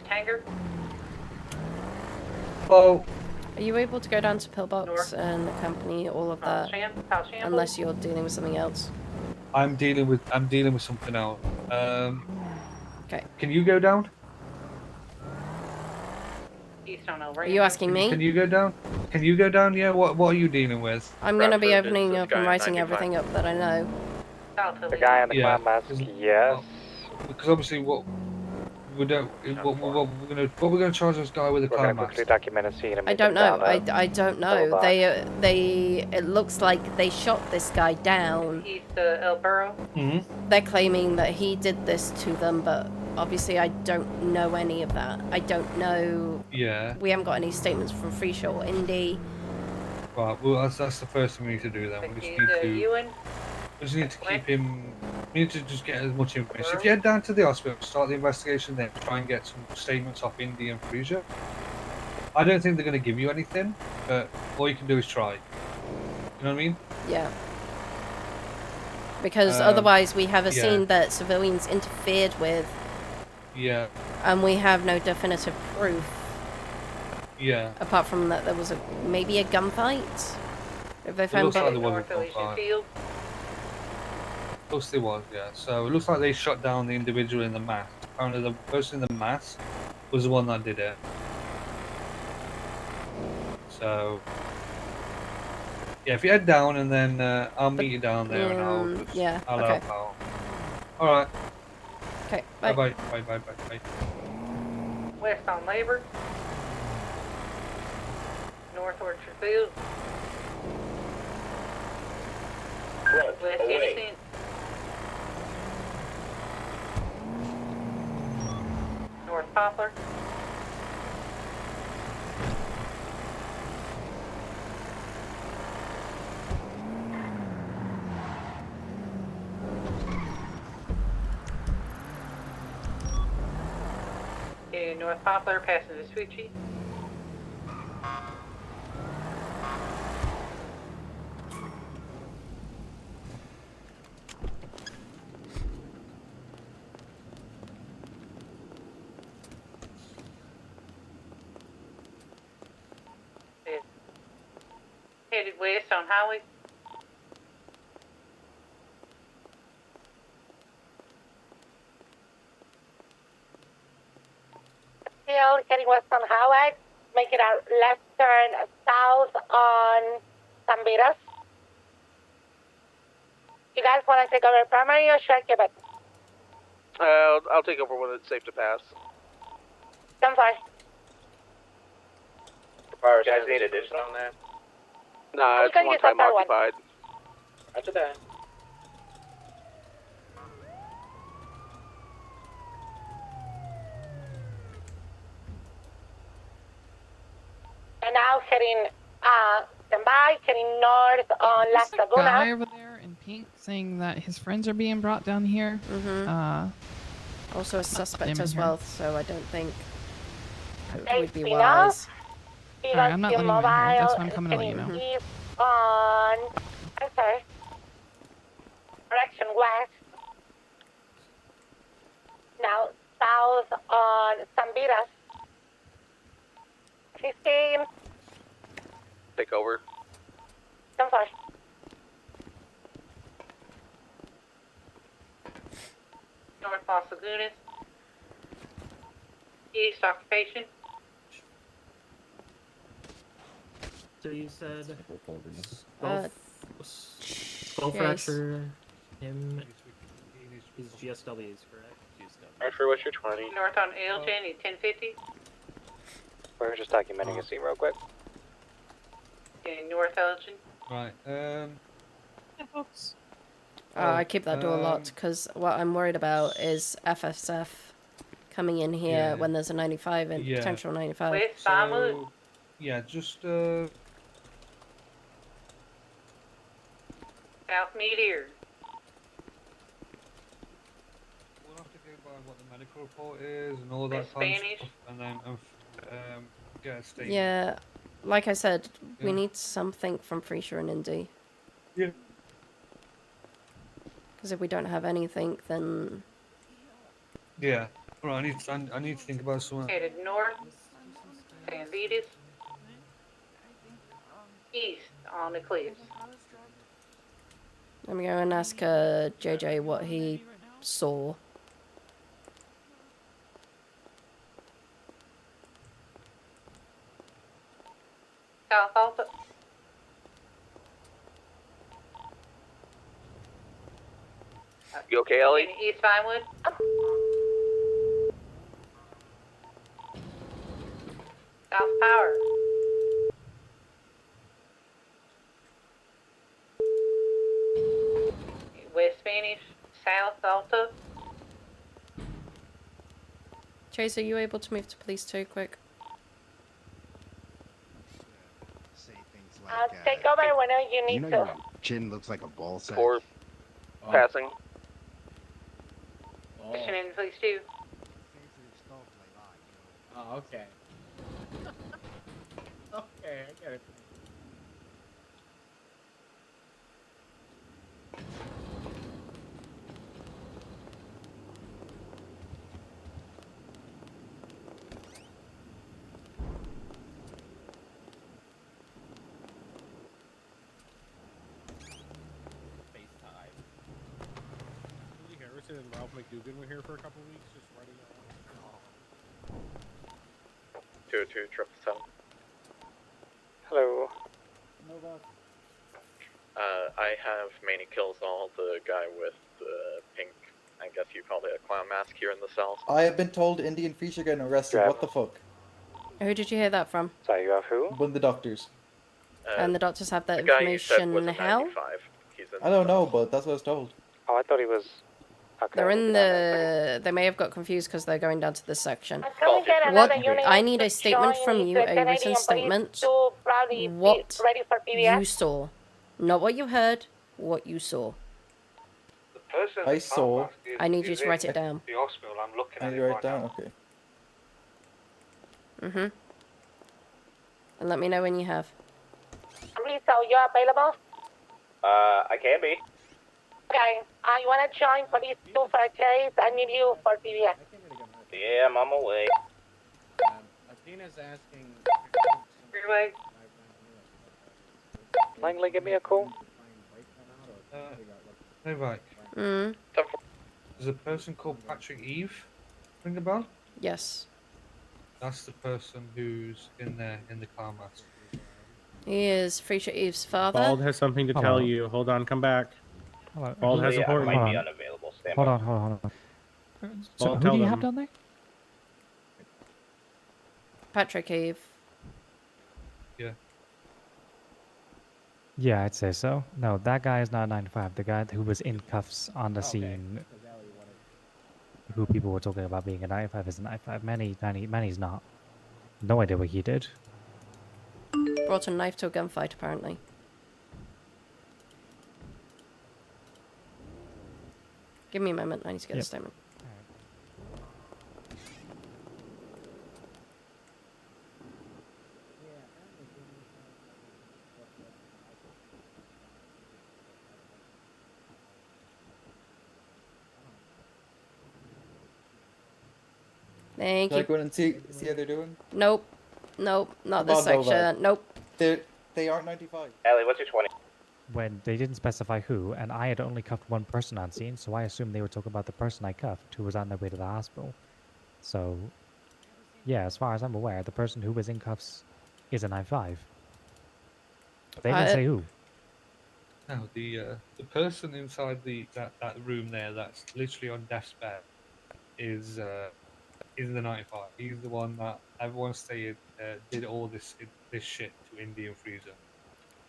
Speaker 12: Tanger.
Speaker 10: Hello.
Speaker 2: Are you able to go down to Pillbox and accompany all of that? Unless you're dealing with something else.
Speaker 15: I'm dealing with something else.
Speaker 2: Okay.
Speaker 15: Can you go down?
Speaker 12: East on El
Speaker 2: Are you asking me?
Speaker 15: Can you go down? Can you go down? Yeah. What are you dealing with?
Speaker 2: I'm going to be opening up and writing everything up that I know.
Speaker 7: The guy in the clown mask, yes.
Speaker 15: Because obviously, what we're gonna charge this guy with a
Speaker 7: We're
Speaker 15: clown
Speaker 7: gonna
Speaker 15: mask?
Speaker 7: quickly document a scene and
Speaker 2: I
Speaker 7: meet
Speaker 2: don't
Speaker 7: them
Speaker 2: know.
Speaker 7: down,
Speaker 2: I don't know.
Speaker 7: Novak.
Speaker 2: It looks like they shot this guy down.
Speaker 12: East El Burro.
Speaker 2: They're claiming that he did this to them, but obviously I don't know any of that. I don't know.
Speaker 15: Yeah.
Speaker 2: We haven't got any statements from Freesia or Indy.
Speaker 15: Right. Well, that's the first thing we need to do then. We just need to.
Speaker 12: Ewan.
Speaker 15: We just need to keep him. We need to just get as much information. If you head down to the hospital, start the investigation, then try and get some statements off Indy and Freesia. I don't think they're going to give you anything, but all you can do is try. You know what I mean?
Speaker 2: Yeah. Because otherwise we have a
Speaker 15: yeah.
Speaker 2: scene that civilians interfered with,
Speaker 15: Yeah.
Speaker 2: and we have no definitive proof.
Speaker 15: Yeah.
Speaker 2: Apart from that there was maybe a gunfight? If they found
Speaker 15: looks like there was a
Speaker 12: North Elysian
Speaker 15: gunfight.
Speaker 12: Field.
Speaker 15: Looks there was, yeah. So it looks like they shot down the individual in the mask. Apparently the person in the mask was the one that did it. So yeah, if you head down and then I'll meet you down there and I'll
Speaker 2: okay.
Speaker 15: help out. Alright.
Speaker 2: Okay,
Speaker 15: Bye
Speaker 2: bye.
Speaker 15: bye. Bye bye bye.
Speaker 12: West on Labor. North Orchard Field. West Innocent. North Poplar. In North Poplar, passing to Switchy. Headed west on highway.
Speaker 3: Still heading west on highway, making a left turn south on San Vitas. You guys want to take over primary or should I keep it?
Speaker 17: I'll take over when it's safe to pass.
Speaker 3: I'm sorry.
Speaker 8: You guys need additional on that?
Speaker 17: Nah, it's
Speaker 3: can
Speaker 17: one
Speaker 3: use that
Speaker 17: time
Speaker 3: third one.
Speaker 17: occupied.
Speaker 8: After that.
Speaker 3: And now heading stand by, heading north on Las
Speaker 1: There's a guy
Speaker 3: Lagunas.
Speaker 1: over there in pink saying that his friends are being brought down here.
Speaker 2: Also a suspect
Speaker 1: him in
Speaker 2: as
Speaker 1: here.
Speaker 2: well, so I don't think it would be
Speaker 3: Safety
Speaker 2: wise.
Speaker 1: Alright, I'm not letting him in here. That's why I'm coming to let you know.
Speaker 3: East on, I'm sorry, direction west. Now south on San Vitas. 15.
Speaker 17: Take over.
Speaker 3: I'm sorry.
Speaker 12: North Las Lagunas. East occupation.
Speaker 6: So you said
Speaker 2: Uh,
Speaker 6: skull
Speaker 2: Chase.
Speaker 6: fracture, him is GSWs, correct?
Speaker 11: Archer, what's your 20?
Speaker 12: North on Elgin, 1050.
Speaker 7: We're just documenting a scene real quick.
Speaker 12: In North Elgin.
Speaker 15: Right.
Speaker 2: I keep that door locked because what I'm worried about is FSF coming in here
Speaker 15: Yeah.
Speaker 2: when there's a 95 and
Speaker 15: Yeah.
Speaker 2: potential 95.
Speaker 12: West Vinewood.
Speaker 15: Yeah, just
Speaker 12: South Meteor.
Speaker 15: we'll have to go by what the medical report is and all that
Speaker 12: It's
Speaker 15: kind of
Speaker 12: Spanish.
Speaker 15: stuff, and then get a statement.
Speaker 2: Yeah, like I said, we
Speaker 15: Yeah.
Speaker 2: need something from Freesia and Indy.
Speaker 15: Yeah.
Speaker 2: Because if we don't have anything, then
Speaker 15: Yeah. Right, I need to think about something.
Speaker 12: Headed north. San Vitas. East on the cliffs.
Speaker 2: let me go and ask JJ what he saw.
Speaker 12: South Alta.
Speaker 17: You okay, Ellie?
Speaker 12: In East Vinewood. South Power. West Spanish. South Alta.
Speaker 2: Chase, are you able to move to police 2 quick?
Speaker 3: Take over whenever you need
Speaker 9: You know
Speaker 3: to.
Speaker 9: your chin looks like a ball sack.
Speaker 17: Or passing.
Speaker 12: Mission in police 2.
Speaker 6: Oh, okay. Okay, I get it.
Speaker 13: Lee Harrison and Ralph McDougan were here for a couple of weeks, just writing out.
Speaker 4: 202 777.
Speaker 7: Hello.
Speaker 6: Novak.
Speaker 4: I have Manny Killsall, the guy with the pink, I guess you call it a clown mask here in the cells.
Speaker 18: I have been told Indy and Freesia are getting arrested.
Speaker 7: Yeah.
Speaker 18: What the fuck?
Speaker 2: Who did you hear that from?
Speaker 7: Sorry, you have who?
Speaker 18: One of the doctors.
Speaker 2: And the doctors have that
Speaker 4: The guy you said was
Speaker 2: information
Speaker 4: a
Speaker 2: how?
Speaker 4: 95. He's in
Speaker 18: I don't know, but that's what I was told.
Speaker 7: Oh, I thought he was. Okay.
Speaker 2: They're in the... They may have got confused because they're going down to this section.
Speaker 3: Can we get
Speaker 2: What?
Speaker 3: another unit
Speaker 2: I need
Speaker 3: to
Speaker 2: a statement
Speaker 3: join
Speaker 2: from
Speaker 3: the
Speaker 2: you, a
Speaker 3: Canadian
Speaker 2: written
Speaker 3: police
Speaker 2: statement.
Speaker 3: to probably be
Speaker 2: What
Speaker 3: ready for PBS?
Speaker 2: you saw. Not what you heard, what you saw.
Speaker 15: The person
Speaker 18: I saw.
Speaker 2: I need you to write it down.
Speaker 15: The hospital. I'm looking
Speaker 18: I
Speaker 15: at
Speaker 18: need
Speaker 15: it
Speaker 18: to write
Speaker 15: right
Speaker 18: down.
Speaker 15: now.
Speaker 18: Okay.
Speaker 2: And let me know when you have.
Speaker 3: so you're available?
Speaker 17: I can be.
Speaker 3: Okay, you wanna join police 2 for a chase? I need you for PBS.
Speaker 17: Yeah, I'm on my way.
Speaker 6: Athena's asking.
Speaker 12: Freeway.
Speaker 7: Langley, give me a call.
Speaker 15: Novak.
Speaker 2: Mm.
Speaker 15: There's a person called Patrick Eve. Ring a bell?
Speaker 2: Yes.
Speaker 15: That's the person who's in there in the car mask.
Speaker 2: He is Freisha Eve's father.
Speaker 11: Bald has something to tell you. Hold on, come back.
Speaker 19: Hello.
Speaker 11: Bald has
Speaker 8: I
Speaker 11: important.
Speaker 8: might be unavailable. Stand
Speaker 19: Hold
Speaker 8: by.
Speaker 19: on, hold on. So
Speaker 11: Bald,
Speaker 19: who
Speaker 11: tell
Speaker 19: do you
Speaker 11: them.
Speaker 19: have down there?
Speaker 2: Patrick Eve.
Speaker 15: Yeah.
Speaker 19: Yeah, I'd say so. No, that guy is not 95. The guy who was in cuffs on the scene, who people were talking about being a 95 is a 95. Manny's not. No idea what he did.
Speaker 2: Brought a knife to a gunfight, apparently. Give me a moment. I need to get the statement. Thank
Speaker 18: Should I
Speaker 2: you.
Speaker 18: go in and see how they're doing?
Speaker 2: Nope. Nope. Not
Speaker 18: Come
Speaker 2: this
Speaker 18: on, Novak.
Speaker 2: section. Nope.
Speaker 18: They aren't 95.
Speaker 8: Ellie, what's your 20?
Speaker 19: When they didn't specify who, and I had only cuffed one person on scene, so I assumed they were talking about the person I cuffed who was on their way to the hospital. So, yeah, as far as I'm aware, the person who was in cuffs is a 95. But they didn't say who.
Speaker 15: No, the person inside that room there that's literally on death's bed is the 95. He's the one that everyone's saying did all this shit to Indian Freezer.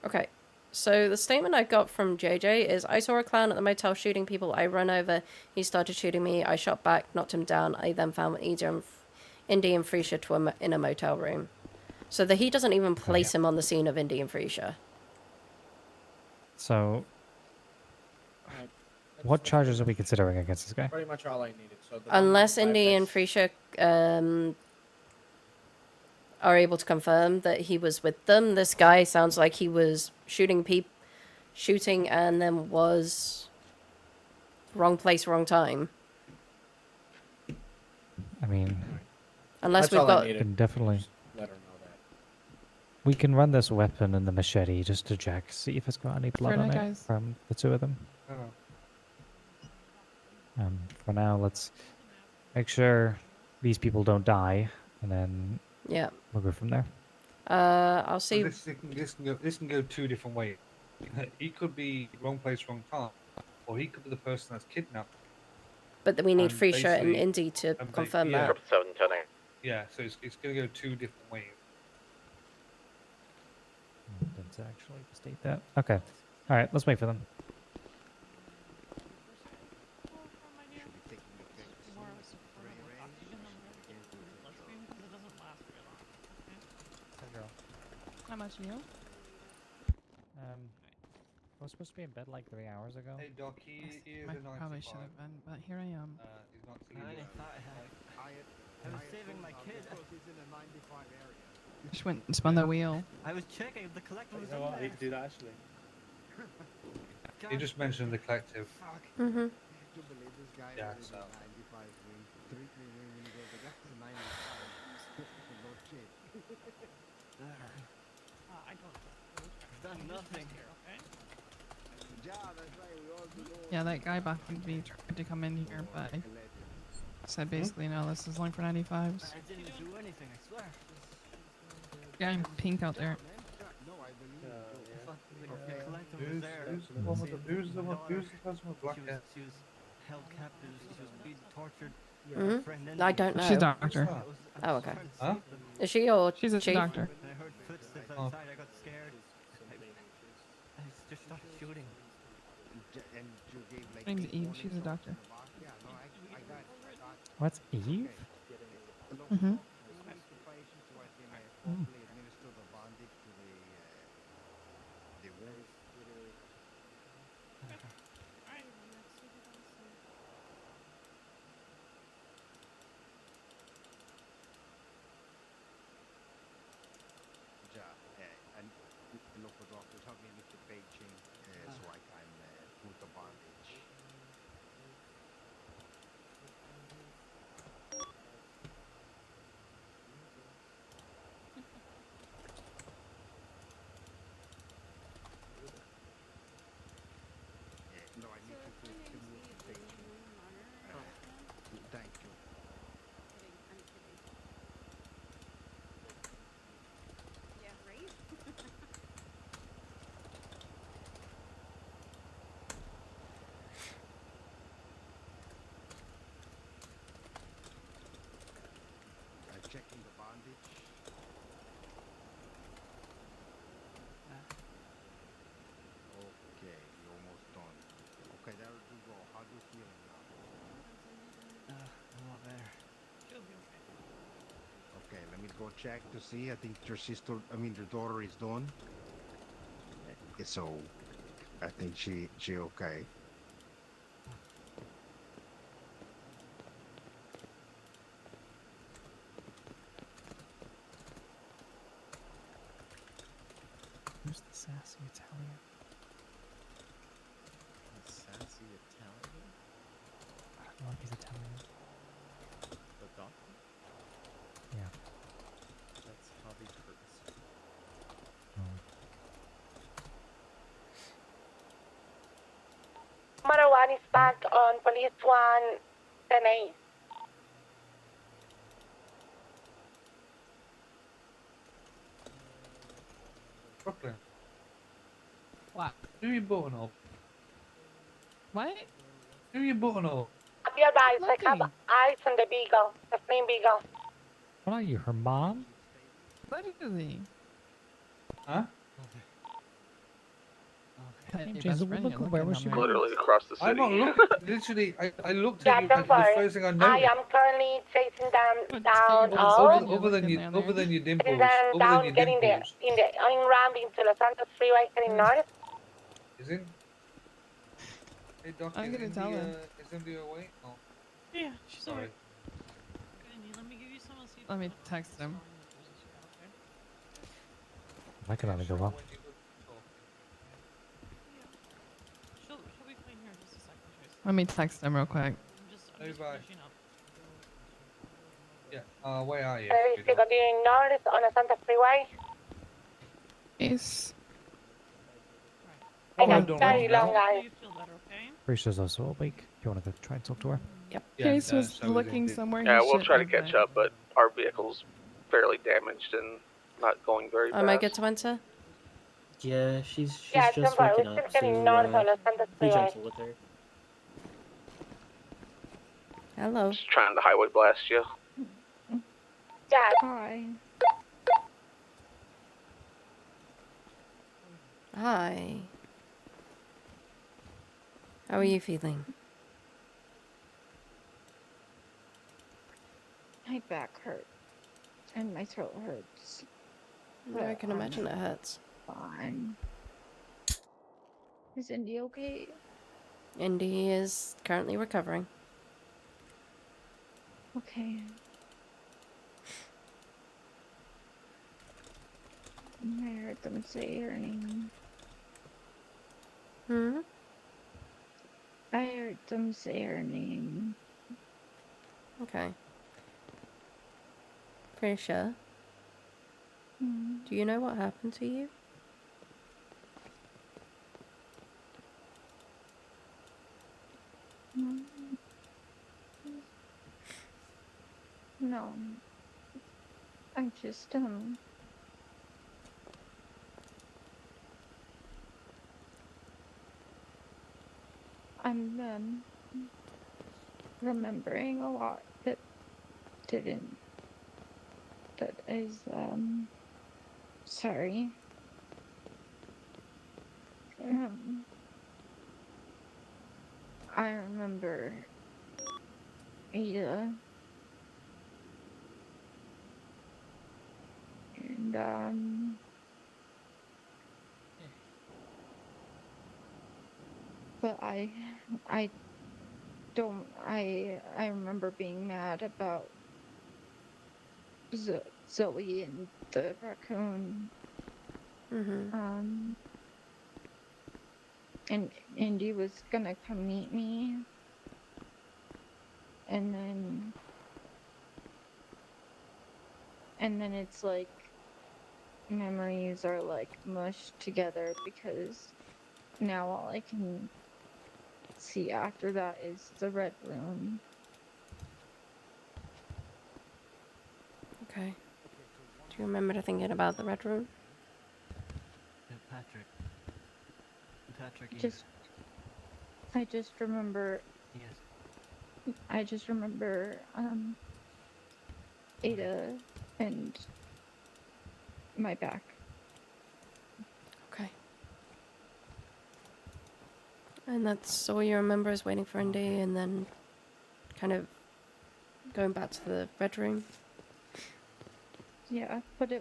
Speaker 2: Okay. So the statement I got from JJ is, I saw a clown at the motel shooting people. I ran over. He started shooting me. I shot back, knocked him down. I then found Indian Freesia in a motel room. So that he doesn't even place him on the scene of Indian Freesia.
Speaker 19: So, what charges are we considering against this guy?
Speaker 6: Pretty much all I needed. So
Speaker 2: Unless Indian Freesia are able to confirm that he was with them, this guy sounds like he was shooting and then was wrong place, wrong time.
Speaker 19: I mean,
Speaker 2: unless we've got
Speaker 19: can definitely.
Speaker 6: Let her know that.
Speaker 19: We can run this weapon and the machete just to check, see if it's got any blood on it from the two of them. For now, let's make sure these people don't die, and then we'll go from there.
Speaker 2: I'll see.
Speaker 15: This can go two different ways. He could be wrong place, wrong time, or he could be the person that's kidnapped.
Speaker 2: But then we need
Speaker 15: And
Speaker 2: Freesia and
Speaker 15: basically-
Speaker 2: Indy to confirm that.
Speaker 15: Yeah, so it's going to go two different ways.
Speaker 19: Didn't actually state that. Okay. All right, let's wait for them.
Speaker 1: How much you?
Speaker 19: I was supposed to be in bed like 3 hours ago.
Speaker 15: Hey Doc, he is
Speaker 1: I
Speaker 15: a 95.
Speaker 1: probably should have been, but here I am.
Speaker 15: He's not
Speaker 13: I was saving my kid. He's in a 95 area.
Speaker 1: Just went and spun the wheel.
Speaker 13: I was checking if the collector was
Speaker 10: You know what? I need to do that actually.
Speaker 15: He just mentioned the collective.
Speaker 2: Mm-hmm.
Speaker 15: Yeah, so.
Speaker 13: I've done nothing.
Speaker 1: Yeah, that guy behind me tried to come in here, but I said basically, no, this is only for 95s.
Speaker 13: I didn't do anything, I swear.
Speaker 1: Guy in pink out there.
Speaker 15: Who's the person with black hair?
Speaker 13: She was held captive, she was being tortured.
Speaker 2: Mm-hmm. I don't know.
Speaker 1: She's a doctor.
Speaker 2: Oh, okay.
Speaker 15: Huh?
Speaker 2: Is she or
Speaker 1: She's a
Speaker 2: chief?
Speaker 1: doctor.
Speaker 13: I heard footsteps outside, I got scared. I just started shooting.
Speaker 1: Her name's Eve. She's a doctor.
Speaker 19: What's Eve?
Speaker 1: Mm-hmm.
Speaker 9: go check to see. I think your your daughter is done. So, I think she okay.
Speaker 19: Who's the sassy Italian?
Speaker 22: Sassy Italian?
Speaker 19: I don't know if he's Italian.
Speaker 22: The doctor?
Speaker 19: Yeah.
Speaker 22: That's Javi Curtis.
Speaker 3: Number 1 is back on police 1, 10-8.
Speaker 15: Brooklyn.
Speaker 1: What?
Speaker 15: Do your buttonhole.
Speaker 1: What?
Speaker 15: Do your buttonhole.
Speaker 3: Be advised, I have eyes on the beagle, the flame beagle.
Speaker 19: What are you, her mom?
Speaker 1: Literally.
Speaker 15: Huh?
Speaker 19: James, where was she?
Speaker 17: Literally across the city.
Speaker 15: I'm not looking. Literally, I looked at you.
Speaker 3: Don't
Speaker 15: And the
Speaker 3: worry.
Speaker 15: first thing I
Speaker 3: I
Speaker 15: noticed.
Speaker 3: am currently chasing them down all.
Speaker 15: Other than your dimples.
Speaker 3: Chasing them
Speaker 15: Other
Speaker 3: down,
Speaker 15: than your
Speaker 3: getting there,
Speaker 15: dimples.
Speaker 3: in the ramp into Los Santos Freeway, heading north.
Speaker 15: Isn't? Hey Doc,
Speaker 1: I'm gonna tell him.
Speaker 15: Is India away? Oh.
Speaker 5: Yeah, she's
Speaker 15: Sorry.
Speaker 5: alright. Let me give you some. See if
Speaker 1: Let me text him.
Speaker 19: I can only go up.
Speaker 5: She'll be fine here in just a second, Trace.
Speaker 1: Let me text him real quick.
Speaker 5: I'm just
Speaker 15: bye.
Speaker 5: finishing up.
Speaker 15: Yeah. Where are you?
Speaker 3: Still continuing north on the Santa Freeway.
Speaker 1: Yes.
Speaker 3: I got very long eyes.
Speaker 19: Risha's also awake. You want to go try and talk to her?
Speaker 2: Yep.
Speaker 1: Case was looking somewhere.
Speaker 17: Yeah,
Speaker 1: he
Speaker 17: we'll try to
Speaker 1: shouldn't
Speaker 17: catch
Speaker 1: have
Speaker 17: up, but our vehicle's fairly damaged and not going very fast.
Speaker 2: Am I good to enter?
Speaker 14: Yeah, she's
Speaker 3: Yeah,
Speaker 14: just
Speaker 3: don't worry,
Speaker 14: waking
Speaker 3: we're
Speaker 14: up,
Speaker 3: still getting
Speaker 14: so
Speaker 3: north on the Santa
Speaker 14: be
Speaker 3: Freeway.
Speaker 14: gentle with her.
Speaker 2: Hello.
Speaker 17: Just trying to highway blast you.
Speaker 3: Yeah.
Speaker 21: Hi.
Speaker 2: Hi. How are you feeling?
Speaker 21: My back hurts. And my throat hurts.
Speaker 2: Yeah, I can imagine it hurts.
Speaker 21: Fine. Is Indy okay?
Speaker 2: Indy is currently recovering.
Speaker 21: Okay. I heard them say her name.
Speaker 2: Hmm?
Speaker 21: I heard them say her name.
Speaker 2: Okay. Pretty sure.
Speaker 21: Hmm.
Speaker 2: Do you know what happened to you?
Speaker 21: No. I just, I'm, remembering a lot that is, sorry. I remember Ada. And, but I don't, I remember being mad about Zoe and the raccoon.
Speaker 2: Mm-hmm.
Speaker 21: And Indy was gonna come meet me. And then it's like memories are like mushed together because now all I can see after that is the red room.
Speaker 2: Okay. Do you remember thinking about the red room?
Speaker 13: Patrick.
Speaker 21: I just remember.
Speaker 13: Yes.
Speaker 21: I just remember Ada and my back.
Speaker 2: Okay. And that's all you remember is waiting for Indy and then kind of going back to the red room?
Speaker 21: Yeah, but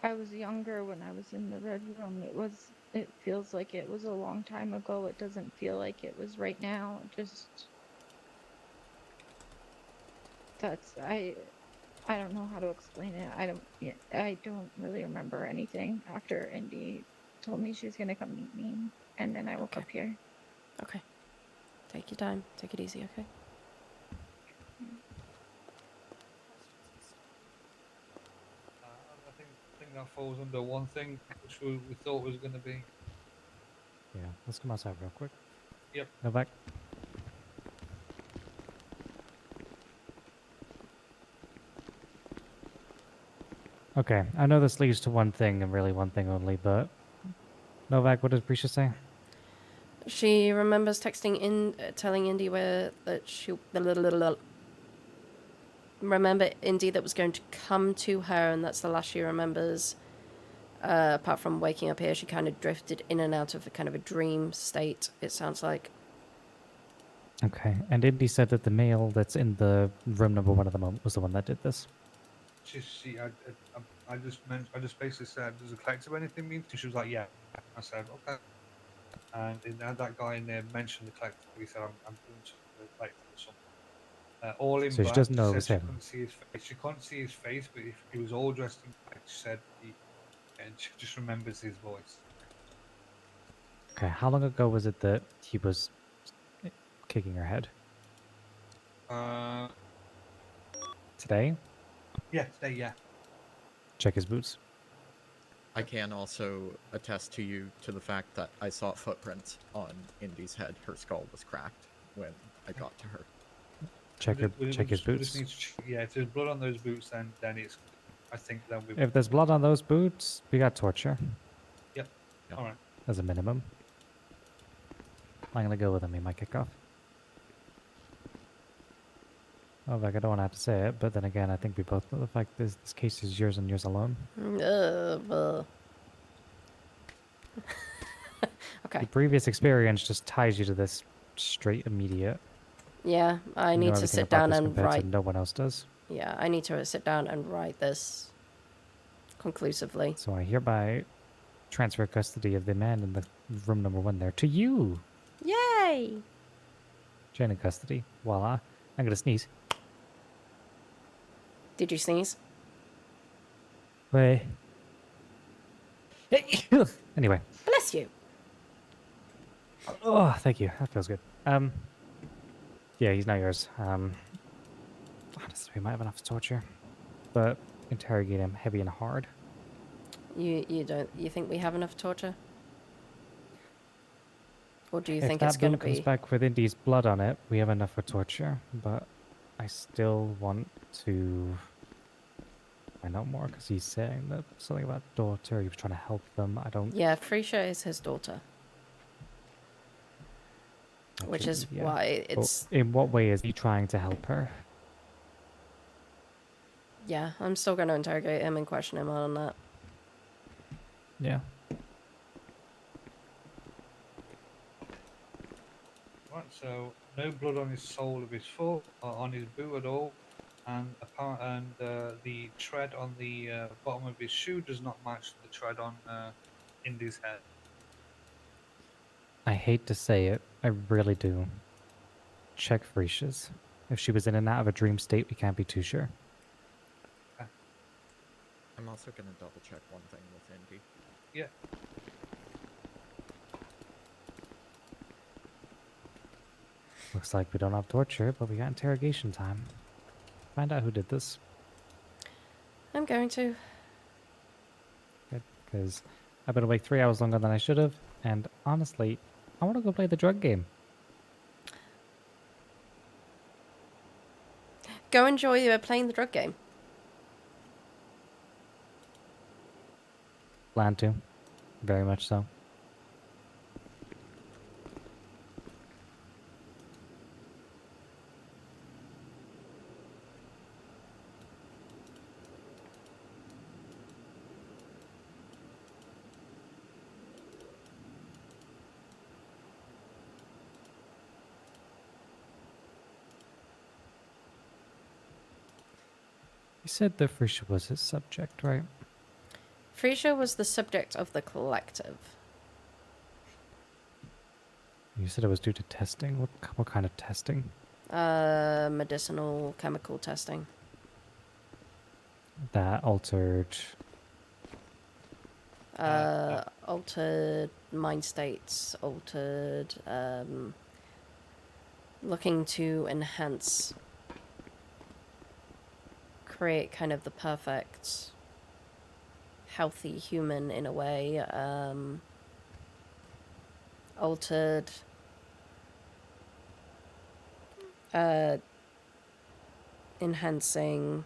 Speaker 21: I was younger when I was in the red room. It feels like it was a long time ago. It doesn't feel like it was right now. That's, I don't know how to explain it. Yeah, I don't really remember anything after Indy told me she was gonna come meet me, and then I woke up here.
Speaker 2: Okay. Take your time. Take it easy, okay?
Speaker 15: I think that falls under one thing, which we thought was going to be.
Speaker 19: Yeah, let's come outside real quick.
Speaker 15: Yep.
Speaker 19: Novak. Okay, I know this leads to one thing and really one thing only, but Novak, what did Prisha say?
Speaker 2: She remembers telling Indy that she remember Indy that was going to come to her, and that's the last she remembers. Apart from waking up here, she kind of drifted in and out of a kind of a dream state, it sounds like.
Speaker 19: Okay, and Indy said that the male that's in the room number 1 at the moment was the one that did this.
Speaker 15: I just basically said, does the collective anything mean? And she was like, yeah. I said, okay. And that guy in there mentioned the collective. He said, I'm doing something with the collective or something. All in
Speaker 19: So she
Speaker 15: black.
Speaker 19: doesn't
Speaker 15: She
Speaker 19: know it
Speaker 15: said
Speaker 19: was
Speaker 15: she
Speaker 19: him.
Speaker 15: couldn't see his face. She couldn't see his face, but if he was all dressed in black, she said, and she just remembers his voice.
Speaker 19: Okay, how long ago was it that he was kicking her head? Today?
Speaker 15: Yeah, today, yeah.
Speaker 19: Check his boots.
Speaker 22: I can also attest to you to the fact that I saw footprints on Indy's head. Her skull was cracked when I got to her.
Speaker 19: Check his boots.
Speaker 15: Yeah, if there's blood on those boots, then it's. I think then we.
Speaker 19: If there's blood on those boots, we got torture.
Speaker 15: Yep. All right.
Speaker 19: As a minimum. I'm gonna go with him. He might kick off. Oh, like I don't want to have to say it, but then again, I think we both know the fact this case is yours and yours alone.
Speaker 2: Okay.
Speaker 19: Your previous experience just ties you to this straight immediate.
Speaker 2: Yeah, I
Speaker 19: You know
Speaker 2: need to
Speaker 19: everything
Speaker 2: sit
Speaker 19: about
Speaker 2: down
Speaker 19: this
Speaker 2: and
Speaker 19: compared to
Speaker 2: write.
Speaker 19: no one else does.
Speaker 2: Yeah, I need to sit down and write this conclusively.
Speaker 19: So I hereby transfer custody of the man in the room number 1 there to you.
Speaker 2: Yay!
Speaker 19: Chain of custody. Voila. I'm gonna sneeze.
Speaker 2: Did you sneeze?
Speaker 19: Wait. Anyway.
Speaker 2: Bless you.
Speaker 19: Oh, thank you. That feels good. Yeah, he's not yours. Honestly, we might have enough torture, but interrogate him heavy and hard.
Speaker 2: You think we have enough torture? Or do you
Speaker 19: If
Speaker 2: think
Speaker 19: that
Speaker 2: it's going
Speaker 19: boot
Speaker 2: to
Speaker 19: comes
Speaker 2: be...
Speaker 19: back with Indy's blood on it, we have enough for torture, but I still want to find out more, because he's saying that something about daughter, he was trying to help them. I don't...
Speaker 2: Yeah, Freesia is his daughter. Which is why it's...
Speaker 19: But in what way is he trying to help her?
Speaker 2: Yeah, I'm still going to interrogate him and question him on that.
Speaker 19: Yeah.
Speaker 15: Right, so no blood on his sole of his foot, or on his boot at all, and the tread on the bottom of his shoe does not match the tread on Indy's head.
Speaker 19: I hate to say it, I really do. Check Frisia's. If she was in and out of a dream state, we can't be too sure.
Speaker 22: I'm also going to double check one thing with Indy.
Speaker 15: Yeah.
Speaker 19: Looks like we don't have torture, but we got interrogation time. Find out who did this.
Speaker 2: I'm going to.
Speaker 19: Good, because I've been awake 3 hours longer than I should have, and honestly, I want to go play the drug game.
Speaker 2: Go enjoy playing the drug game.
Speaker 19: Plan to. Very much so. You said the Frisha was his subject, right?
Speaker 2: Frisha was the subject of the collective.
Speaker 19: You said it was due to testing. What kind of testing?
Speaker 2: Medicinal chemical testing.
Speaker 19: That altered.
Speaker 2: Altered mind states, altered, looking to enhance, create kind of the perfect, healthy human in a way, altered, enhancing,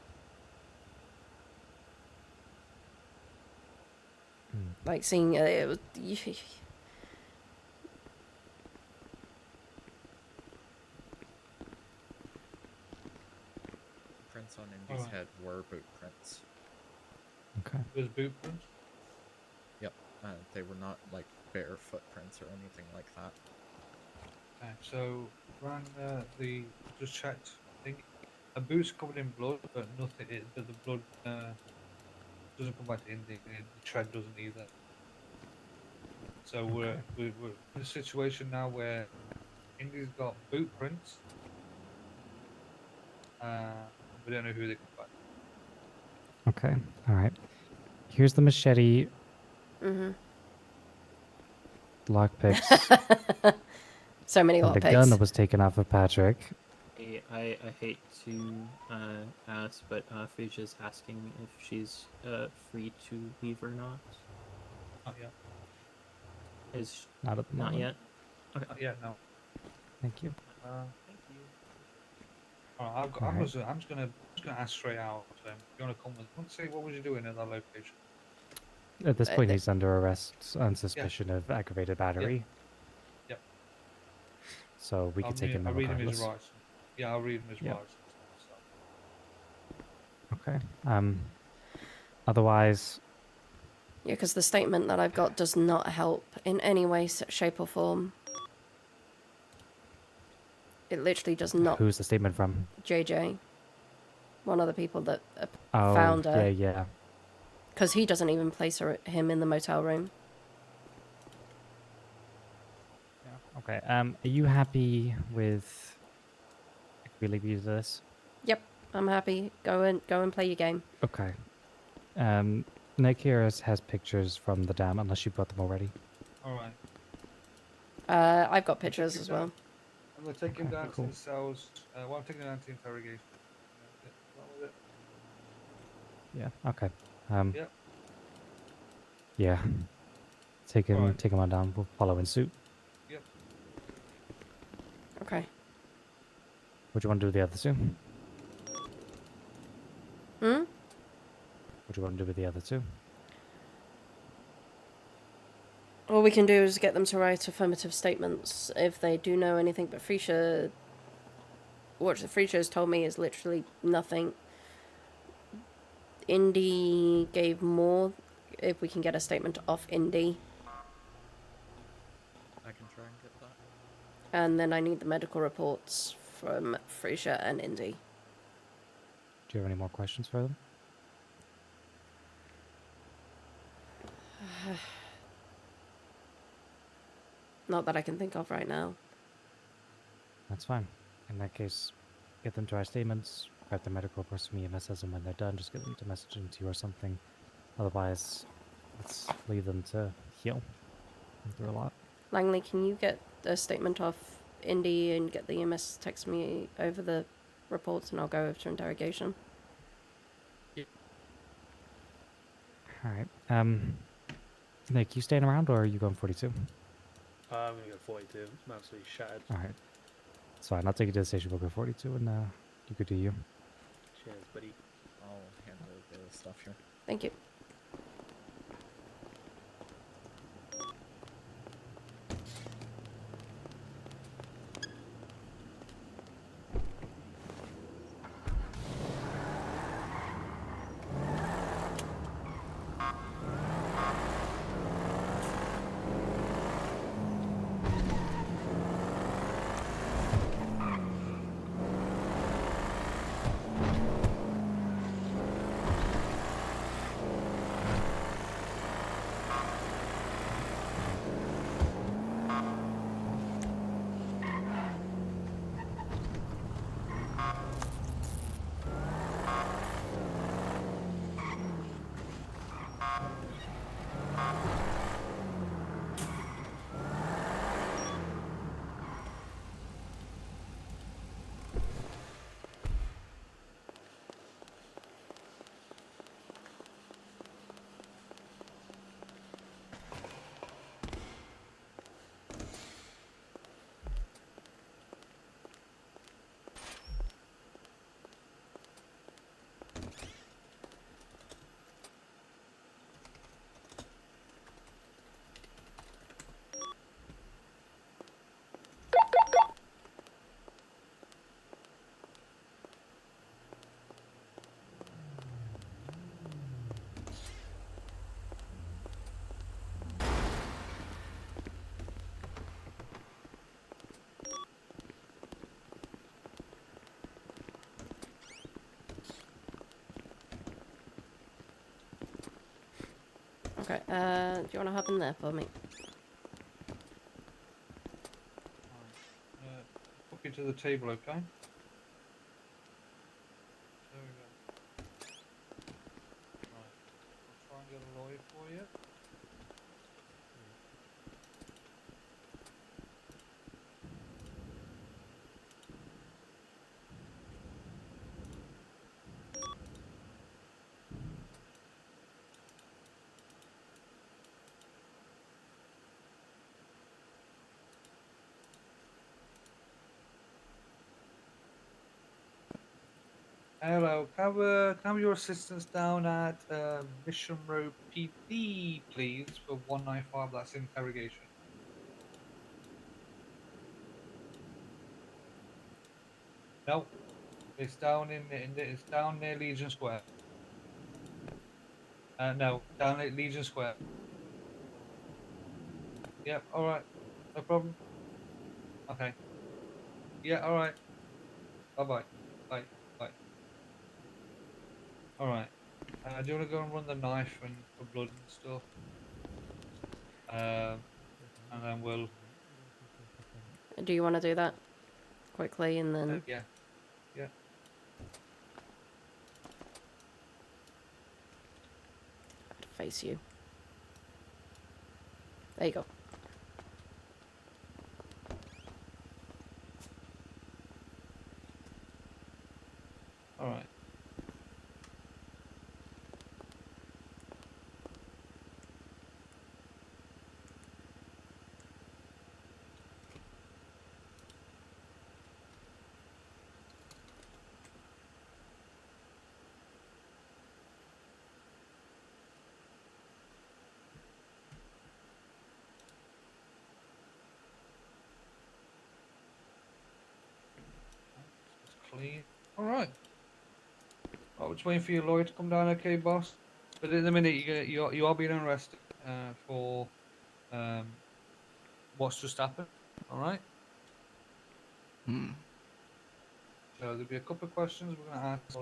Speaker 2: like seeing it was.
Speaker 22: Prints on Indy's
Speaker 15: Alright.
Speaker 22: head were boot prints.
Speaker 19: Okay.
Speaker 15: It was boot prints?
Speaker 22: Yep. They were not like bare footprints or anything like that.
Speaker 15: Okay, so ran just checked. I think a boot's covered in blood, but nothing. But the blood doesn't come back to Indy. The tread doesn't either. So we're in a situation now where Indy's got boot prints. We don't know who they come back.
Speaker 19: Okay. All right. Here's the machete.
Speaker 2: Mm-hmm.
Speaker 19: Lockpicks.
Speaker 2: So many
Speaker 19: and the
Speaker 2: lockpicks.
Speaker 19: gun that was taken off of Patrick.
Speaker 14: I hate to ask, but Frasia's asking if she's free to leave or not.
Speaker 15: Not yet.
Speaker 14: Is
Speaker 19: Not at the
Speaker 14: not
Speaker 19: moment.
Speaker 14: yet. Okay.
Speaker 15: Not yet, no.
Speaker 19: Thank you.
Speaker 14: Thank you.
Speaker 15: Alright,
Speaker 19: All
Speaker 15: I'm
Speaker 19: right.
Speaker 15: just gonna ask straight out. You wanna come with? Let's see, what was you doing at that location?
Speaker 19: At this point, he's under arrest on suspicion of aggravated battery.
Speaker 15: Yep.
Speaker 19: So we could take him
Speaker 15: I'll read him his
Speaker 19: regardless.
Speaker 15: rights. Yeah, I'll read him his
Speaker 19: Yep.
Speaker 15: rights.
Speaker 19: Okay. Otherwise,
Speaker 2: Yeah, because the statement that I've got does not help in any way, shape, or form. It literally does not.
Speaker 19: who's the statement from?
Speaker 2: JJ, one of the people that
Speaker 19: Oh,
Speaker 2: found her.
Speaker 19: yeah.
Speaker 2: Because he doesn't even place him in the motel room.
Speaker 19: Okay. Are you happy with? If we leave you to this?
Speaker 2: Yep, I'm happy. Go and play your game.
Speaker 19: Okay. Nick here has pictures from the dam, unless you brought them already.
Speaker 15: Alright.
Speaker 2: I've got pictures as well.
Speaker 15: I'm gonna take him down
Speaker 19: cool.
Speaker 15: to the cells. I'm taking him down to the interrogation.
Speaker 19: Yeah. Okay.
Speaker 15: Yep.
Speaker 19: Yeah. Take him.
Speaker 15: Alright.
Speaker 19: Take him on down. We'll follow in suit.
Speaker 15: Yep.
Speaker 2: Okay.
Speaker 19: What do you want to do with the other two? What do you want to do with the other two?
Speaker 2: All we can do is get them to write affirmative statements if they do know anything. But Frisha, what Frisha has told me is literally nothing. Indy gave more. If we can get a statement off Indy,
Speaker 22: I can try and get that.
Speaker 2: and then I need the medical reports from Frisha and Indy.
Speaker 19: Do you have any more questions for them?
Speaker 2: Not that I can think of right now.
Speaker 19: That's fine. In that case, get them to our statements. Grab the medical reports from EMS, and when they're done, just get them to message into you or something. Otherwise, let's leave them to heal. Been through a lot.
Speaker 2: Langley, can you get a statement off Indy and get the EMS text me over the reports, and I'll go over to interrogation.
Speaker 19: All right. Nick, you staying around, or are you going 42?
Speaker 10: I'm gonna go 42. I'm absolutely shattered.
Speaker 19: All right. It's fine. I'll take you to the station. We'll go 42, and you could do you.
Speaker 10: Cheers, buddy.
Speaker 22: I'll handle the stuff here.
Speaker 2: Thank you. Okay, do you want to hop in there for me?
Speaker 15: Hook you to the table, okay? There we go. Right. I'll try and get a lawyer for you. Hello, can I have your assistance down at Mission Road PD, please, for 195? That's interrogation. No, it's down it's down near Legion Square. No, down at Legion Square. Yep. All right. No problem. Okay. Yeah. All right. Bye. Bye. Bye. All right. Do you want to go and run the knife and for blood and stuff? And then we'll.
Speaker 2: Do you want to do that quickly and then
Speaker 15: Yeah. Yeah.
Speaker 2: face you? There you go.
Speaker 15: All right. It's clean. All right. Oh, we're just waiting for your lawyer to come down, okay, boss? But in a minute, you are being arrested for what's just happened. All right. So there'll be a couple of questions we're going to ask.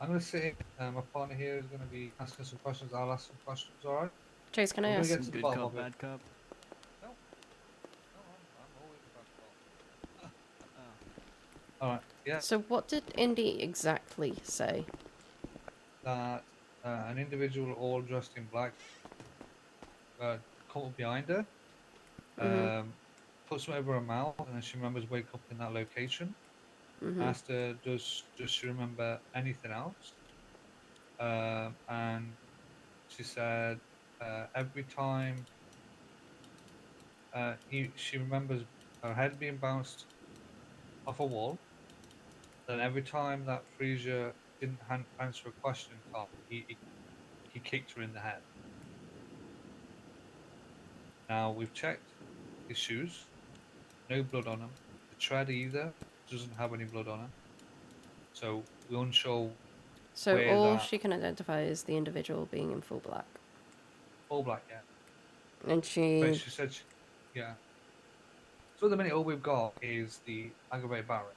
Speaker 15: I'm going to sit in. My partner here is going to be asking some questions. I'll ask some questions. All right.
Speaker 2: Chase, can I
Speaker 15: We're going
Speaker 2: ask?
Speaker 15: to get to the
Speaker 13: Good
Speaker 15: bottom
Speaker 13: cop,
Speaker 15: of it.
Speaker 13: bad cop.
Speaker 15: No, I'm always a bad cop.
Speaker 13: Oh.
Speaker 15: All right. Yeah.
Speaker 2: So what did Indy exactly say?
Speaker 15: That an individual all dressed in black come up behind her, puts something over her mouth, and then she remembers wake up in that location. Asked her, does she remember anything else? And she said every time she remembers her head being bounced off a wall. Then every time that Frasier didn't answer a question in time, he kicked her in the head. Now we've checked his shoes, no blood on them. The tread either doesn't have any blood on him. So we're unsure
Speaker 2: So
Speaker 15: where
Speaker 2: all
Speaker 15: that
Speaker 2: she can identify is the individual being in full black.
Speaker 15: all black, yeah.
Speaker 2: And
Speaker 15: But
Speaker 2: she...
Speaker 15: she said, yeah. So at the minute, all we've got is the aggravated battery.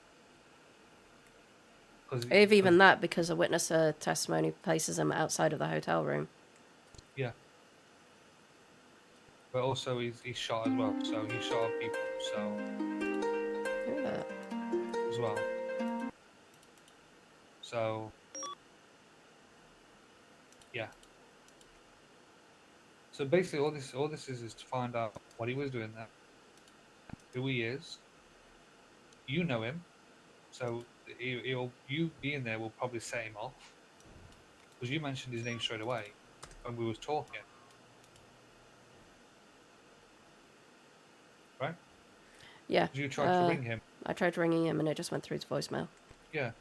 Speaker 2: If even that, because a witness testimony places him outside of the hotel room.
Speaker 15: Yeah. But also he's shot as well. So he shot at people. So
Speaker 2: Who that?
Speaker 15: as well. So yeah. So basically, all this is to find out what he was doing there, who he is. You know him, so you being there will probably set him off because you mentioned his name straight away when we was talking, right?
Speaker 2: Yeah.
Speaker 15: You tried to ring him.
Speaker 2: I tried ringing him and it just went through to voicemail.
Speaker 15: Yeah.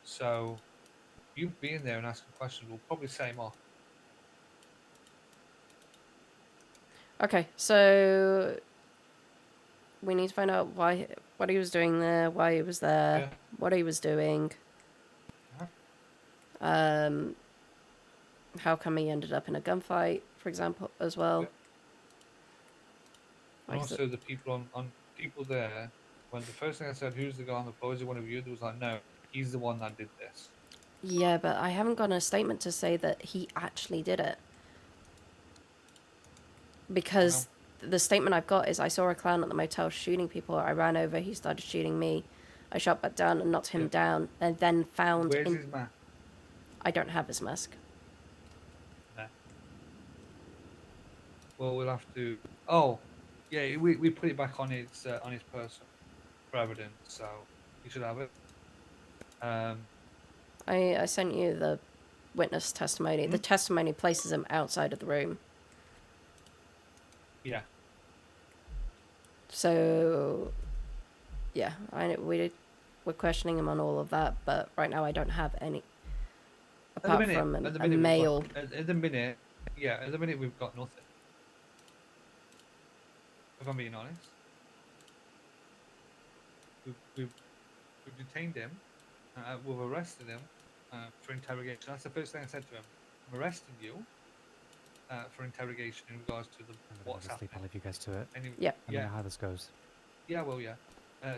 Speaker 15: So you being there and asking questions will probably set him off.
Speaker 2: Okay, so we need to find out what he was doing there, why he was there, what he was doing. How come he ended up in a gunfight, for example, as well.
Speaker 15: And also the people on people there, when the first thing I said, who's the guy on the floor, is it one of you? There was like, no, he's the one that did this.
Speaker 2: Yeah, but I haven't got a statement to say that he actually did it. Because the statement I've got is I saw a clown at the motel shooting people. I ran over, he started shooting me. I shot back down and knocked him down, and then found...
Speaker 15: Where's his mask?
Speaker 2: I don't have his mask.
Speaker 15: No. Well, we'll have to... Oh, yeah, we put it back on his person for evidence, so you should have it.
Speaker 2: I sent you the witness testimony. The testimony places him outside of the room.
Speaker 15: Yeah.
Speaker 2: So, yeah, we're questioning him on all of that, but right now I don't have any, apart from a mail.
Speaker 15: At the minute, we've got nothing. If I'm being honest, we've detained him. We've arrested him for interrogation. That's the first thing I said to him. I'm arresting you for interrogation in regards to what's happening.
Speaker 19: I'll leave you guys to it.
Speaker 15: And
Speaker 2: yeah.
Speaker 19: Let me know how this goes.
Speaker 15: Yeah, well, yeah.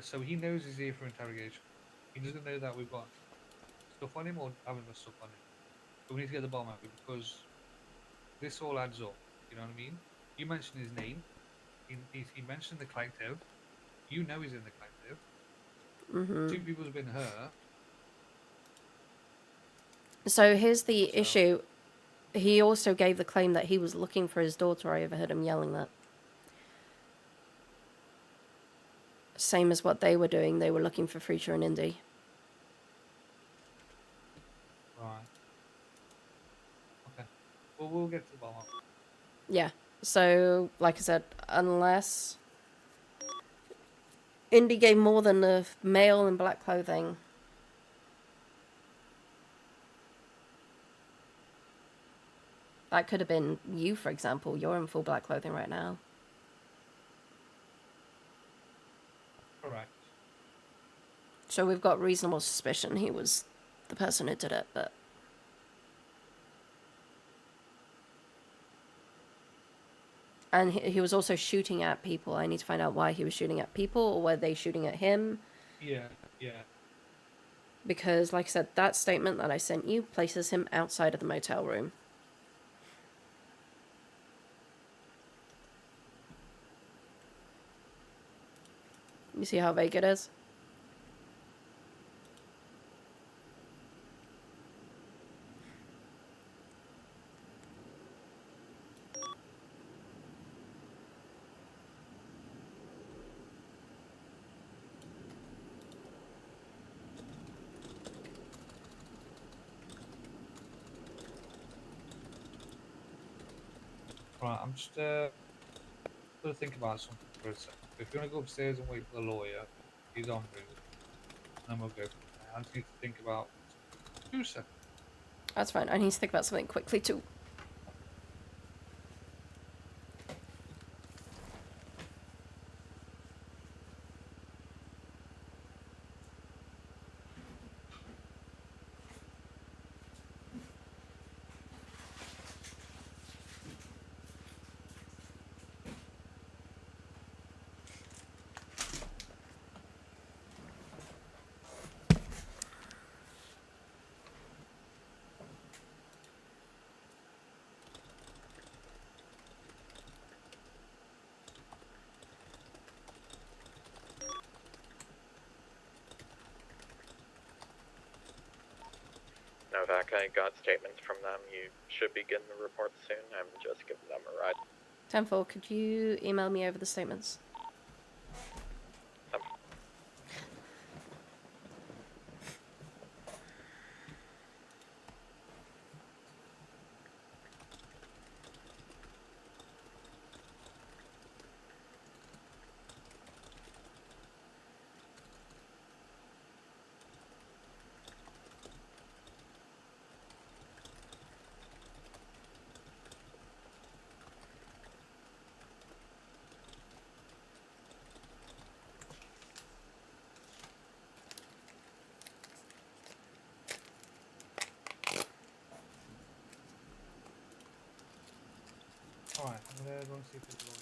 Speaker 15: So he knows he's here for interrogation. He doesn't know that we've got stuff on him or haven't got stuff on him. But we need to get the bottom of it because this all adds up. You know what I mean? You mentioned his name. He mentioned the collective. You know he's in the collective.
Speaker 2: Mm-hmm.
Speaker 15: 2 people have been hurt.
Speaker 2: So here's the issue. He also gave the claim that he was looking for his daughter. I overheard him yelling that. Same as what they were doing. They were looking for Freacher and Indy.
Speaker 15: Right. Okay. Well, we'll get to the bottom of it.
Speaker 2: Yeah. So, like I said, unless Indy gave more than the male in black clothing, that could have been you, for example. You're in full black clothing right now.
Speaker 15: Correct.
Speaker 2: So we've got reasonable suspicion he was the person who did it, but... And he was also shooting at people. I need to find out why he was shooting at people, or were they shooting at him?
Speaker 15: Yeah.
Speaker 2: Because, like I said, that statement that I sent you places him outside of the motel room. You see how vague it is?
Speaker 15: Right, I'm just gonna think about something for a second. If you want to go upstairs and wait for the lawyer, he's on route, and then we'll go from there. I just need to think about 2 seconds.
Speaker 2: That's fine. I need to think about something quickly too.
Speaker 4: Novak, I got statements from them. You should be getting the reports soon. I'm just giving them a ride.
Speaker 2: 10-4, could you email me over the statements?
Speaker 15: Alright, I'm gonna go and see if there's a lawyer.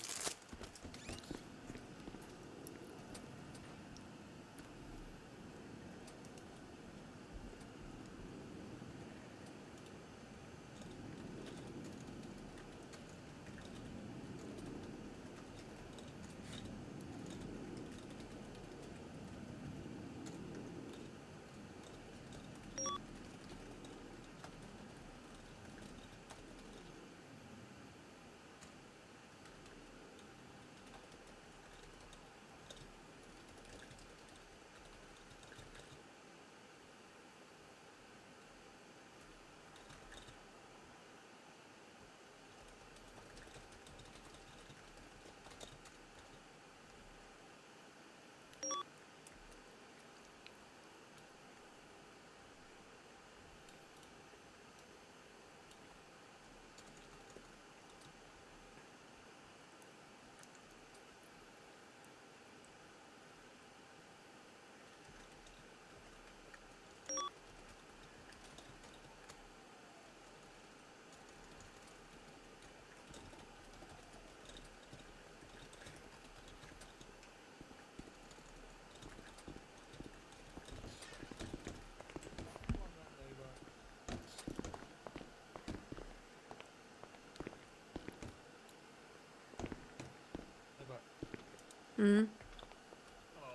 Speaker 2: Hmm.
Speaker 16: Hello,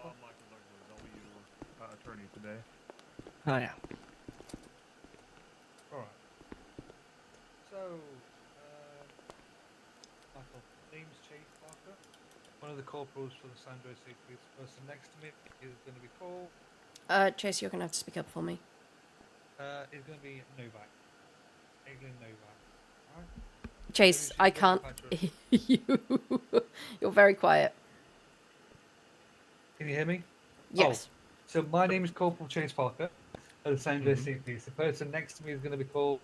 Speaker 16: I'm Michael Douglas. I'll be your attorney today.
Speaker 20: Oh yeah.
Speaker 15: Alright. So, Michael, name's Chase Parker. One of the corporals for the San Jose Police. The person next to me is going to be called.
Speaker 2: Chase, you're gonna have to speak up for me.
Speaker 15: Is going to be Novak. Atalin Novak. Alright?
Speaker 2: Chase, I can't. You're very quiet.
Speaker 15: Can you hear me?
Speaker 2: Yes.
Speaker 15: Oh, so my name is Corporal Chase Parker of the San Jose Police. The person next to me is going to be called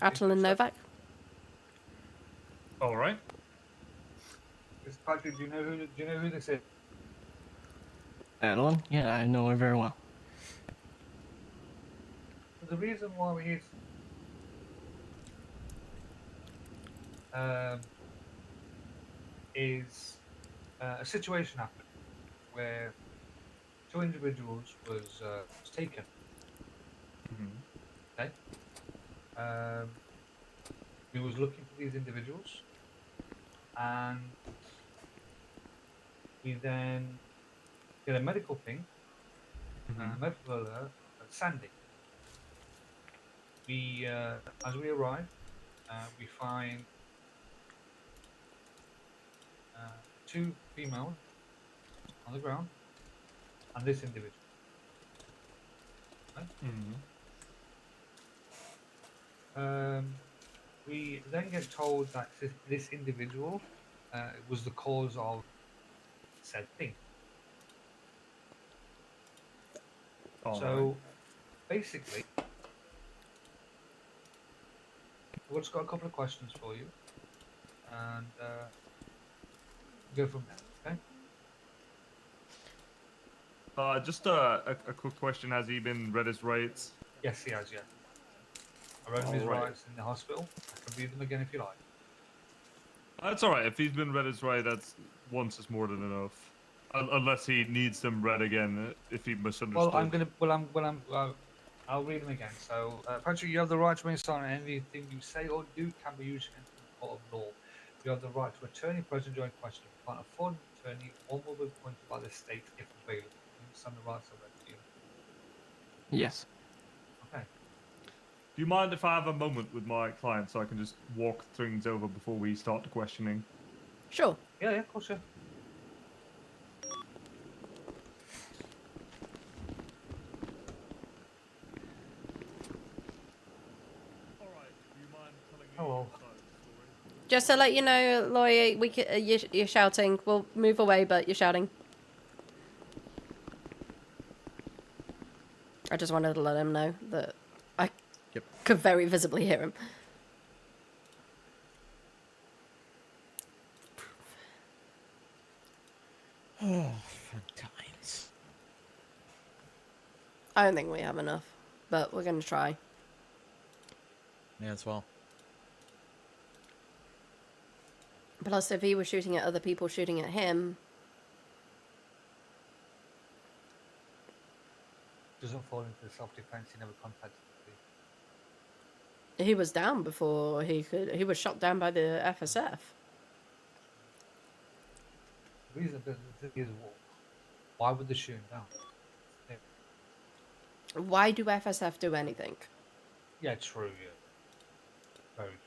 Speaker 2: Atalin Novak.
Speaker 15: All right. Patrick, do you know who this is?
Speaker 20: Atalin? Yeah, I know her very well.
Speaker 15: The reason why we're here is a situation happened where two individuals was taken. Okay. We was looking for these individuals, and we then get a medical thing, medical alert at Sandy. We, as we arrive, we find two females on the ground and this individual. Right? We then get told that this individual was the cause of said thing. So basically, we've just got a couple of questions for you, and go from there. Okay.
Speaker 16: Just a quick question. Has he been read his rights?
Speaker 15: Yes, he has. Yeah. I read him his rights in the hospital. I can read them again if you like.
Speaker 16: That's all right. If he's been read his right, that's once is more than enough. Unless he needs them read again, if he misunderstood.
Speaker 15: I'll read them again. So, Patrick, you have the right to remain silent. Anything you say or do can be used against you in the court of law. You have the right to attorney present during questioning. If you can't afford an attorney, one will be appointed by the state if available. You understand the rights I read to you?
Speaker 20: Yes.
Speaker 15: Okay.
Speaker 16: Do you mind if I have a moment with my client so I can just walk things over before we start the questioning?
Speaker 2: Sure.
Speaker 15: Yeah, of course, yeah. Hello.
Speaker 2: Just to let you know, lawyer, you're shouting. We'll move away, but you're shouting. I just wanted to let him know that I could very visibly hear him.
Speaker 20: Oh, fun times.
Speaker 2: I don't think we have enough, but we're going to try.
Speaker 22: Me as well.
Speaker 2: Plus, if he was shooting at other people shooting at him...
Speaker 15: Doesn't fall into the self-defense. He never contacted the police.
Speaker 2: He was down before he could... He was shot down by the FSF.
Speaker 15: The reason the thing is, why would they shoot him down?
Speaker 2: Why do FSF do anything?
Speaker 15: Yeah, true, yeah. Very true.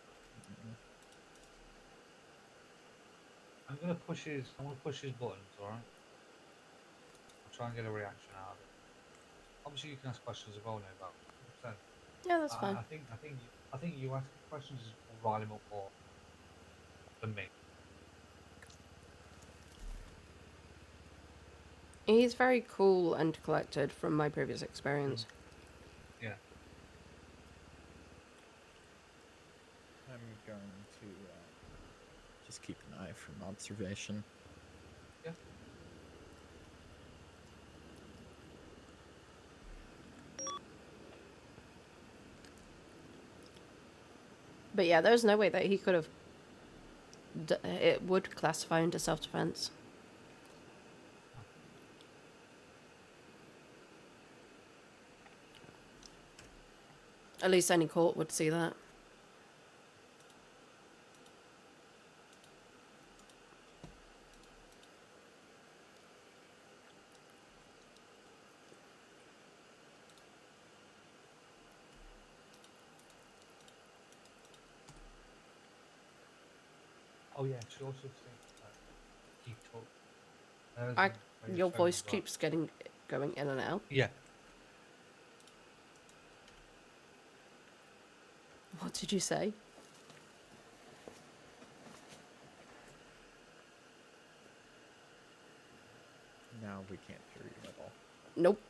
Speaker 15: I'm gonna push his buttons, alright? I'll try and get a reaction out of it. Obviously you can ask questions as well now about 100%.
Speaker 2: Yeah, that's fine.
Speaker 15: I think you asking questions will rile him up more than me.
Speaker 2: He's very cool and collected from my previous experience.
Speaker 15: Yeah.
Speaker 22: I'm going to just keep an eye from observation.
Speaker 15: Yeah.
Speaker 2: But yeah, there's no way that he could have... It would classify into self-defense. At least any court would see that.
Speaker 15: Oh yeah, she also stated that he took hers
Speaker 2: I,
Speaker 15: and Freya's
Speaker 2: your
Speaker 15: phone
Speaker 2: voice
Speaker 15: as well.
Speaker 2: keeps going in and out.
Speaker 15: Yeah.
Speaker 2: What did you say?
Speaker 22: Now we can't hear you at all.
Speaker 2: Nope.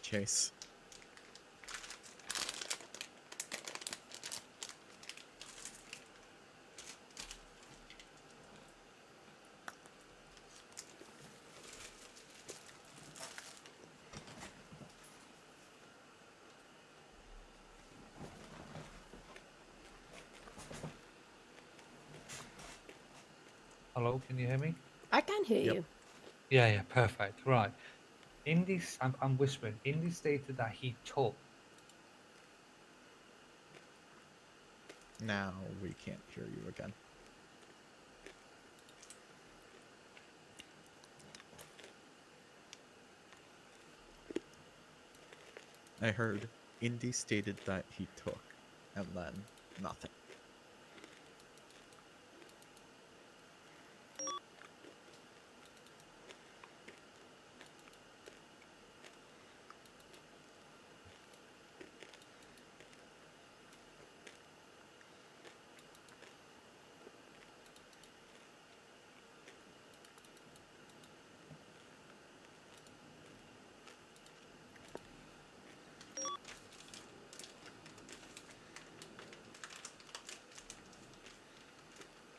Speaker 22: Chase.
Speaker 15: Hello, can you hear me?
Speaker 2: I can hear you.
Speaker 15: Yeah, perfect. Right. Indy, I'm whispering. Indy stated that he took.
Speaker 22: Now we can't hear you again. I heard Indy stated that he took, and then nothing.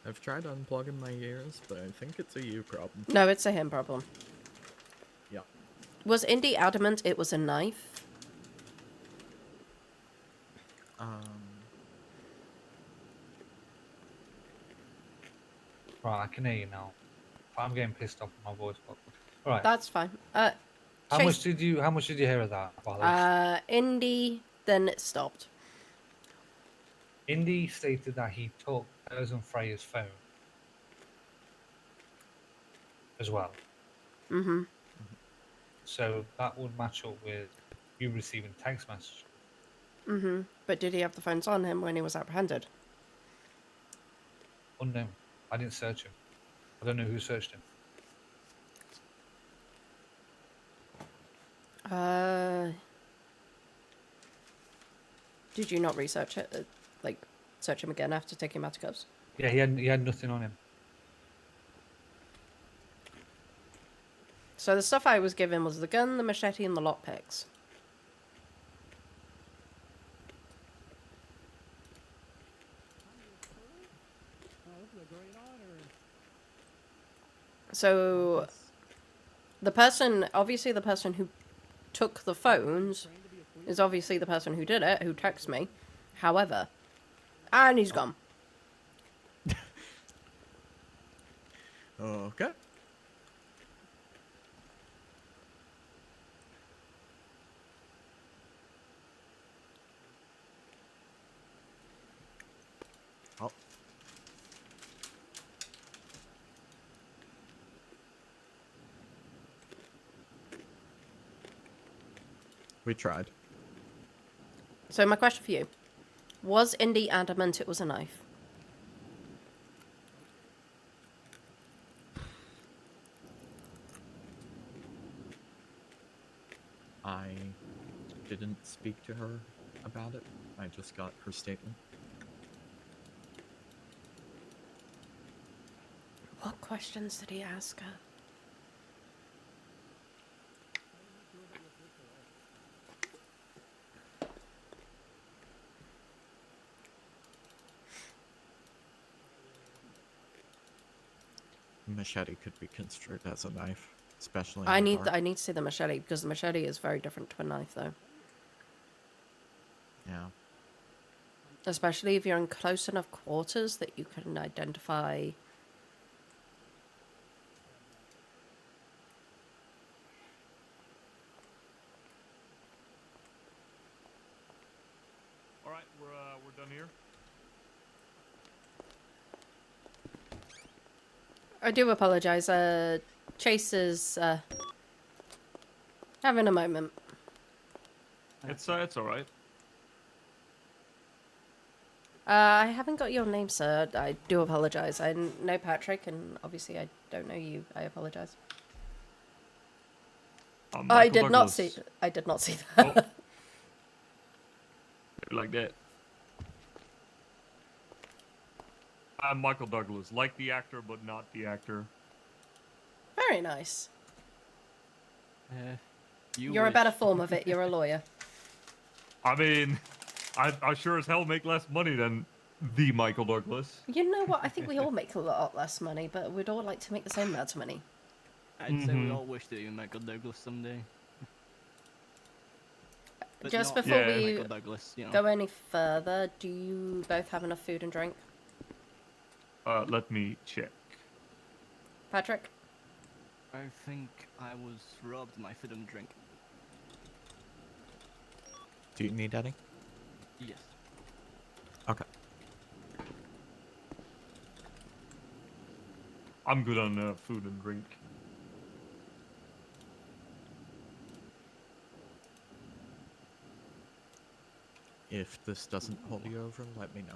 Speaker 22: I've tried unplugging my ears, but I think it's a you problem.
Speaker 2: No, it's a him problem.
Speaker 22: Yeah.
Speaker 2: Was Indy adamant it was a knife?
Speaker 15: Right, I can hear you now. I'm getting pissed off with my voice box. Right.
Speaker 2: That's fine.
Speaker 15: How much did you hear of that?
Speaker 2: Indy, then it stopped.
Speaker 15: Indy stated that he took hers and Freya's phone as well.
Speaker 2: Mm-hmm.
Speaker 15: So that would match up with you receiving text messages.
Speaker 2: Mm-hmm. But did he have the phones on him when he was apprehended?
Speaker 15: Unknown. I didn't search him. I don't know who searched him.
Speaker 2: Did you not research it? Like, search him again after taking him out of cuffs?
Speaker 15: Yeah, he had nothing on him.
Speaker 2: So the stuff I was given was the gun, the machete, and the lockpicks. So the person who took the phones is obviously the person who did it, who texted me. However, and he's gone.
Speaker 22: Okay. Oh. We tried.
Speaker 2: So my question for you. Was Indy adamant it was a knife?
Speaker 22: I didn't speak to her about it. I just got her statement.
Speaker 2: What questions did he ask her?
Speaker 22: Machete could be construed as a knife, especially.
Speaker 2: I
Speaker 22: in
Speaker 2: need
Speaker 22: dark.
Speaker 2: I need to see the machete because the machete is very different to a knife, though.
Speaker 22: Yeah.
Speaker 2: Especially if you're in close enough quarters that you can identify.
Speaker 16: All right, we're done here.
Speaker 2: I do apologize. Chase is having a moment.
Speaker 16: It's all right.
Speaker 2: I haven't got your name, sir. I do apologize. I know Patrick, and obviously I don't know you. I apologize. I did not see. I did not see that.
Speaker 16: Like that. I'm Michael Douglas, like the actor, but not the actor.
Speaker 2: Very nice.
Speaker 20: You
Speaker 2: are a better form of it. You're a lawyer.
Speaker 16: I mean, I sure as hell make less money than the Michael Douglas.
Speaker 2: You know what? I think we all make a lot less money, but we'd all like to make the same amount of money.
Speaker 20: I'd say we all wish to be Michael Douglas someday. But
Speaker 2: Just
Speaker 20: not
Speaker 2: before we
Speaker 20: Michael Douglas, you know.
Speaker 2: go any further, do you both have enough food and drink?
Speaker 16: Let me check.
Speaker 2: Patrick?
Speaker 20: I think I was robbed my food and drink.
Speaker 22: Do you need any?
Speaker 20: Yes.
Speaker 22: Okay.
Speaker 16: I'm good on food and drink.
Speaker 22: If this doesn't hold you over, let me know.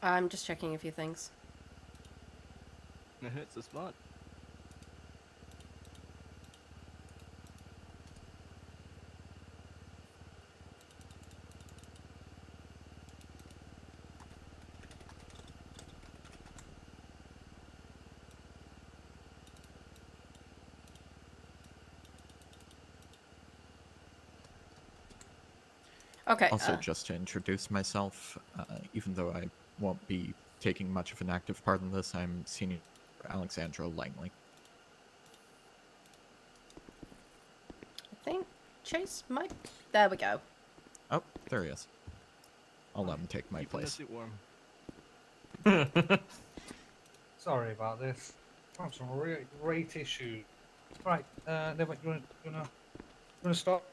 Speaker 2: I'm just checking a few things.
Speaker 20: It hurts the spot.
Speaker 2: Okay.
Speaker 22: Also, just to introduce myself, even though I won't be taking much of an active part in this, I'm Senior Alexandra Langley.
Speaker 2: I think Chase might. There we go.
Speaker 22: Oh, there he is. I'll let him take my
Speaker 20: Keeping the
Speaker 22: place.
Speaker 20: suit warm.
Speaker 15: Sorry about this. I have some great issues. Right, Novak, you wanna start?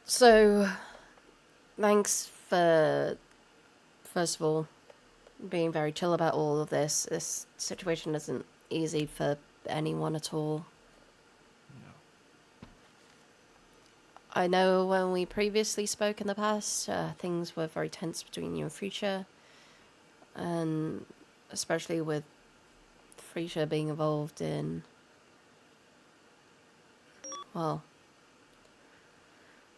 Speaker 2: So, thanks for, first of all, being very chill about all of this. This situation isn't easy for anyone at all.
Speaker 20: No.
Speaker 2: I know when we previously spoke in the past, things were very tense between you and Freesia. And especially with Freesia being involved in, well,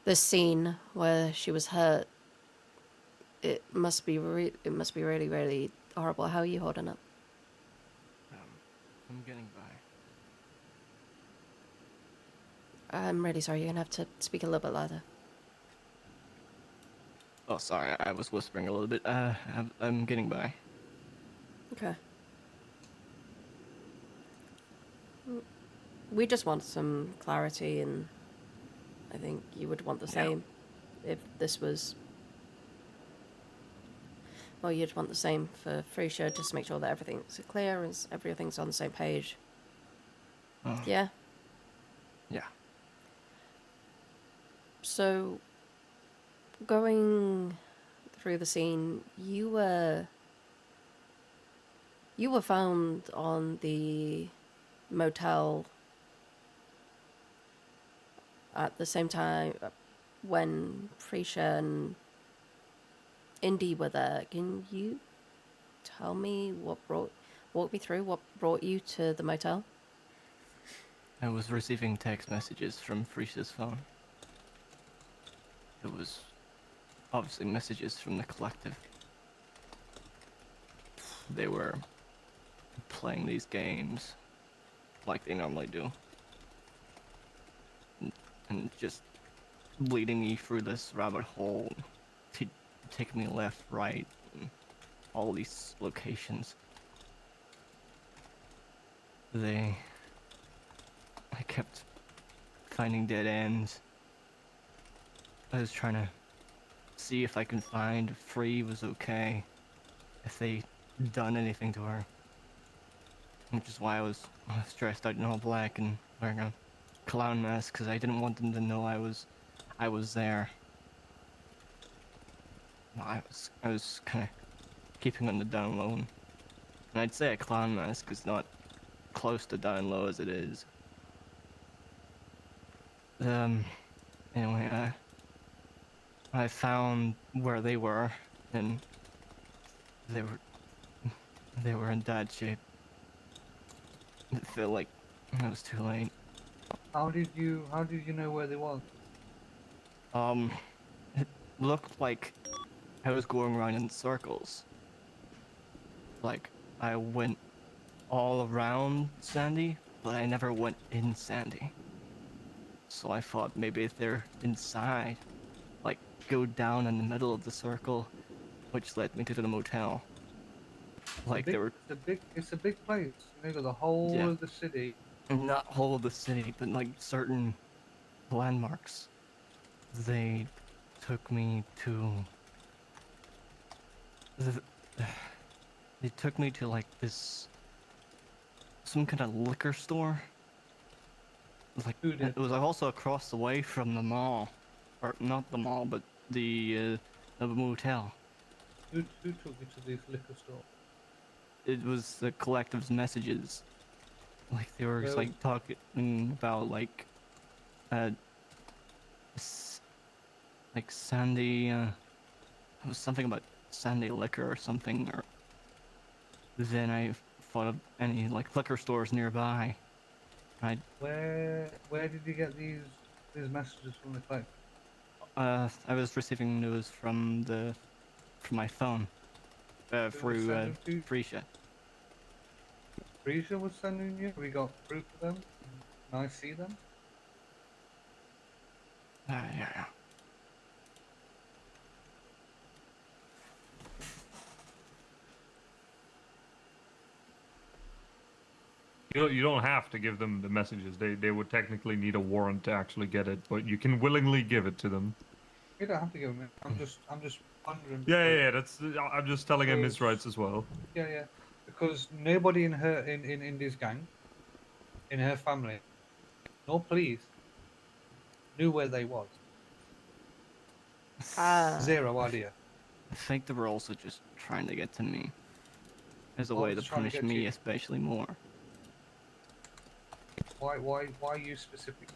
Speaker 2: this scene where she was hurt. It must be really, really horrible. How are you holding up?
Speaker 20: I'm getting by.
Speaker 2: I'm really sorry. You're gonna have to speak a little bit louder.
Speaker 20: Oh, sorry, I was whispering a little bit. I'm getting by.
Speaker 2: Okay. We just want some clarity, and I think you would want the same if this was. Well, you'd want the same for Freesia, just to make sure that everything's clear and everything's on the same page.
Speaker 20: Oh.
Speaker 2: Yeah?
Speaker 20: Yeah.
Speaker 2: So, going through the scene, you were found on the motel at the same time when Freesia and Indy were there. Can you tell me walk me through what brought you to the motel?
Speaker 20: I was receiving text messages from Freesia's phone. It was obviously messages from the collective. They were playing these games like they normally do. And just leading me through this rabbit hole to take me left, right, and all these locations. I kept finding dead ends. I was trying to see if I could find if Free was okay, if they done anything to her. Which is why I was stressed out in all black and wearing a clown mask, because I didn't want them to know I was there. I was kind of keeping on the down low, and I'd say a clown mask is not close to down low as it is. Anyway, I found where they were, and they were in bad shape. It felt like it was too late.
Speaker 15: How did you know where they was?
Speaker 20: It looked like I was going around in circles. Like, I went all around Sandy, but I never went in Sandy. So I thought maybe if they're inside, like, go down in the middle of the circle, which led me to the motel. Like, they were...
Speaker 15: It's a big place. You got the whole of the city.
Speaker 20: Not whole of the city, but, like, certain landmarks. They took me to... They took me to, like, this... some kind of liquor store. Like, it was also across the way from the mall. Or, not the mall, but the motel.
Speaker 15: Who took you to this liquor store?
Speaker 20: It was the collective's messages. Like, they were,
Speaker 15: Well-
Speaker 20: like, talking about, like, like Sandy, it was something about Sandy liquor or something, or... Then I thought of any, like, liquor stores nearby.
Speaker 15: Where did you get these messages from the collective?
Speaker 20: I was receiving news from my phone, through,
Speaker 15: sending to you?
Speaker 20: Freesha.
Speaker 15: Freesia was sending you? We got proof of them? Can I see them?
Speaker 20: Yeah.
Speaker 16: You don't have to give them the messages. They would technically need a warrant to actually get it, but you can willingly give it to them.
Speaker 15: You don't have to give them. I'm just wondering.
Speaker 16: Yeah. That's. I'm just telling him his rights as well.
Speaker 15: Yeah. Because nobody in her in this gang, in her family, no police, knew where they was. Zero idea.
Speaker 20: I think they were also just trying to get to me. As a
Speaker 15: Oh,
Speaker 20: way to
Speaker 15: just trying to
Speaker 20: punish
Speaker 15: get
Speaker 20: me
Speaker 15: you.
Speaker 20: especially more.
Speaker 15: Why you specifically?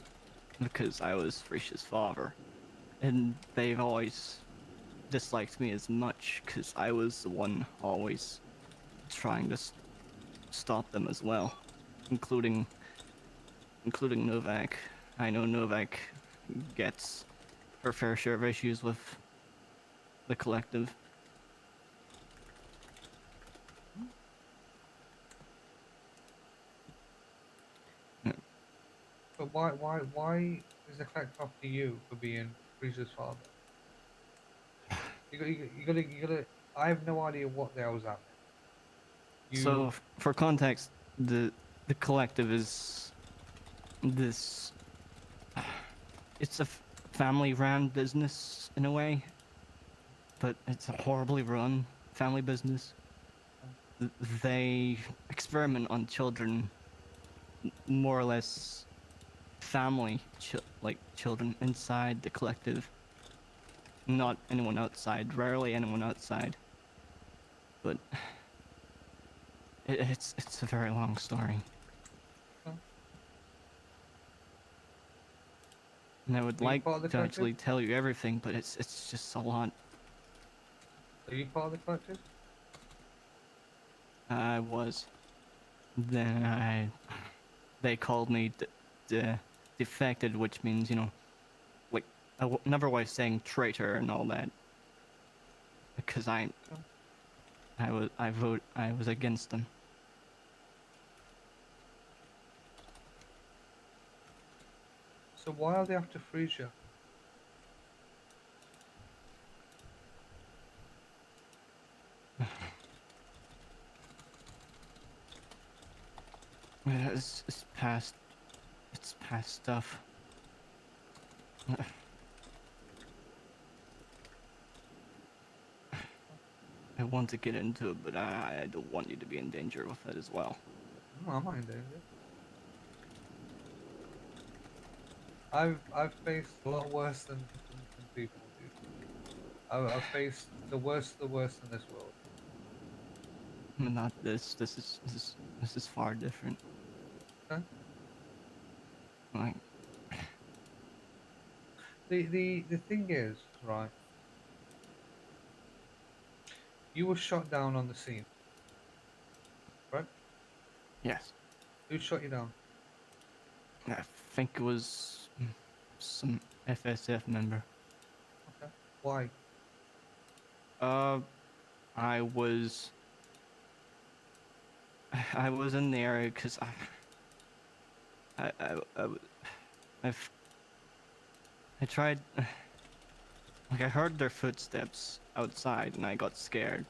Speaker 20: Because I was Risha's father. And they've always disliked me as much because I was the one always trying to stop them as well. Including Novak. I know Novak gets her fair share of issues with the collective.
Speaker 15: But why is the collective after you for being Freesia's father? You gotta. I have no idea what the hell's happening.
Speaker 20: So, for context, the collective is this. It's a family-run business in a way, but it's a horribly run family business. They experiment on children, more or less family, like children inside the collective. Not anyone outside, rarely anyone outside. But it's a very long story. And I would like to actually tell you everything, but it's just a lot.
Speaker 15: Are you part of the collective?
Speaker 20: I was. Then they called me defected, which means, you know, like another way of saying traitor and all that. Because I was against them.
Speaker 15: So why are they after Freesia?
Speaker 20: It's past stuff. I want to get into it, but I don't want you to be in danger with it as well.
Speaker 15: No, I'm not in danger. I've faced a lot worse than people do. I've faced the worst in this world.
Speaker 20: Not this. This is far different.
Speaker 15: Okay.
Speaker 20: Like,
Speaker 15: The thing is, right? You were shot down on the scene, right?
Speaker 20: yes.
Speaker 15: Who shot you down?
Speaker 20: I think it was some FSF member.
Speaker 15: Okay. Why?
Speaker 20: I was in the area because I've I tried like I heard their footsteps outside and I got scared.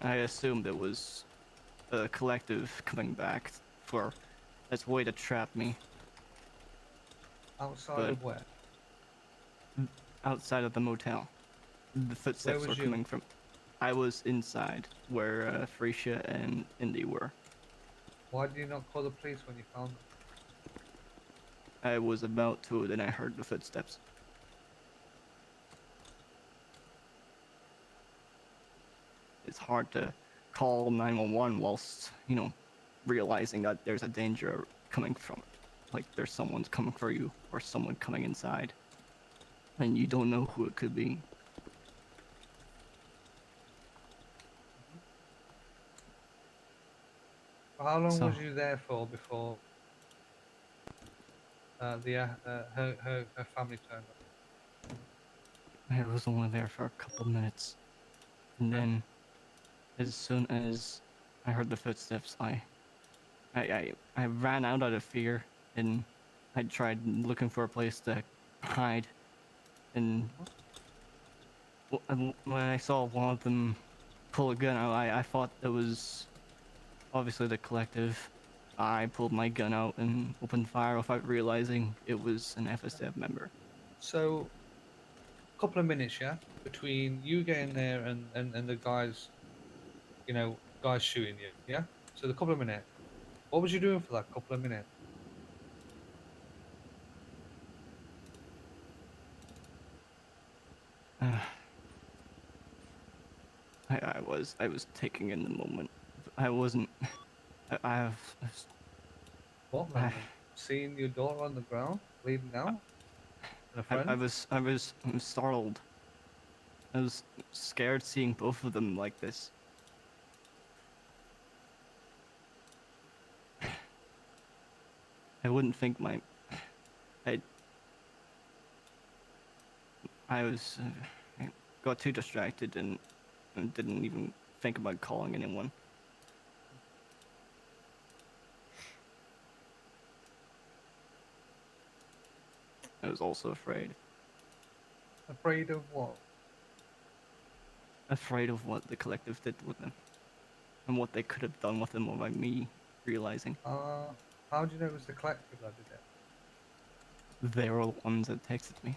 Speaker 20: I assumed it was a collective coming back for its way to trap me.
Speaker 15: Outside
Speaker 20: But
Speaker 15: of where?
Speaker 20: outside of the motel, the footsteps
Speaker 15: was
Speaker 20: were
Speaker 15: you?
Speaker 20: coming from. I was inside where Freesia and Indy were.
Speaker 15: Why did you not call the police when you found them?
Speaker 20: I was about to, then I heard the footsteps. It's hard to call 911 whilst, realizing that there's a danger coming from it. Like there's someone's coming for you or someone coming inside. And you don't know who it could be.
Speaker 15: How long
Speaker 20: So-
Speaker 15: was you there for before her family turned up?
Speaker 20: I was only there for a couple minutes. And then as soon as I heard the footsteps, I ran out of fear and I tried looking for a place to hide. And when I saw one of them pull a gun out, I thought it was obviously the collective. I pulled my gun out and opened fire without realizing it was an FSF member.
Speaker 15: So, a couple of minutes, yeah, between you getting there and the guys, guys shooting you, yeah. So the couple of minutes. What was you doing for that couple of minutes?
Speaker 20: I was taking in the moment. I wasn't. I have.
Speaker 15: What moment? Seeing your daughter on the ground, bleeding out, and a friend.
Speaker 20: I was startled. I was scared seeing both of them like this. I wouldn't think I was I got too distracted and didn't even think about calling anyone. I was also afraid.
Speaker 15: Afraid of what?
Speaker 20: Afraid of what the collective did with them. And what they could have done with them without me realizing.
Speaker 15: How do you know it was the collective that did it?
Speaker 20: They were the ones that texted me.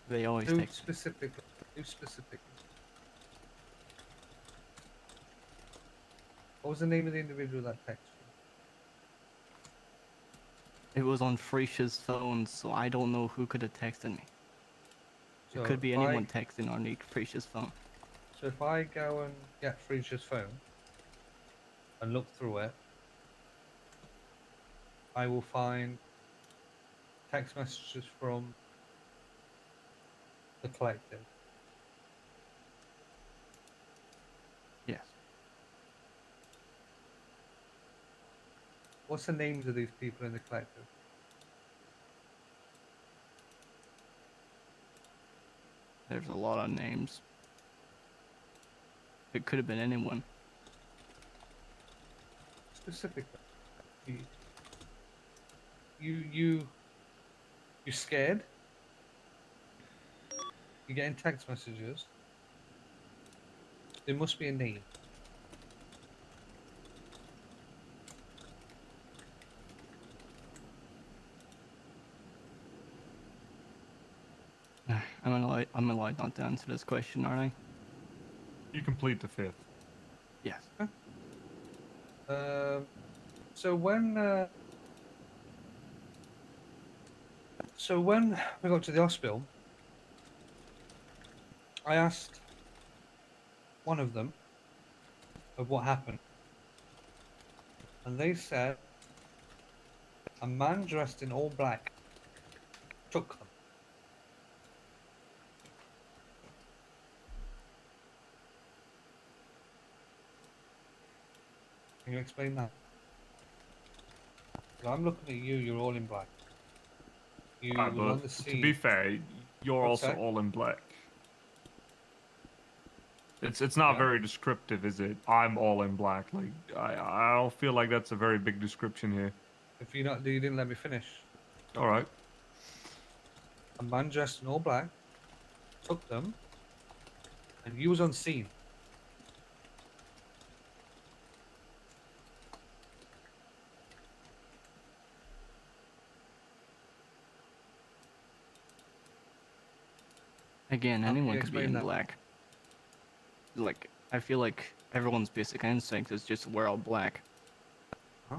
Speaker 20: They always
Speaker 15: Who
Speaker 20: text me.
Speaker 15: specifically? Who specifically? What was the name of the individual that texted you?
Speaker 20: It was on Fresia's phone, so I don't know who could have texted me.
Speaker 15: So
Speaker 20: it could be
Speaker 15: if
Speaker 20: anyone texting on Fresia's phone.
Speaker 15: So if I go and get Fresia's phone and look through it, I will find text messages from the collective.
Speaker 20: Yes.
Speaker 15: What's the names of these people in the collective?
Speaker 20: There's a lot of names. It could have been anyone.
Speaker 15: Specifically, you scared? You're getting text messages. There must be a name.
Speaker 20: I'm allowed not to answer this question, aren't I?
Speaker 16: You complete the fifth.
Speaker 20: Yes.
Speaker 15: So when we got to the hospital, I asked one of them of what happened, and they said a man dressed in all black took them. Can you explain that? 'Cause I'm looking at you. You're all in black. You
Speaker 16: Alright,
Speaker 15: was on the
Speaker 16: but to be
Speaker 15: scene.
Speaker 16: fair, you're
Speaker 15: One
Speaker 16: also
Speaker 15: sec.
Speaker 16: all in black. It's not
Speaker 15: Yeah.
Speaker 16: very descriptive, is it? I'm all in black. Like I don't feel like that's a very big description here.
Speaker 15: If you didn't let me finish.
Speaker 16: All right.
Speaker 15: A man dressed in all black took them, and you was on scene.
Speaker 20: Again,
Speaker 15: How can
Speaker 20: anyone
Speaker 15: you
Speaker 20: could be
Speaker 15: explain
Speaker 20: in
Speaker 15: that?
Speaker 20: black. Like, I feel like everyone's basic instinct is just to wear all black.
Speaker 15: Huh?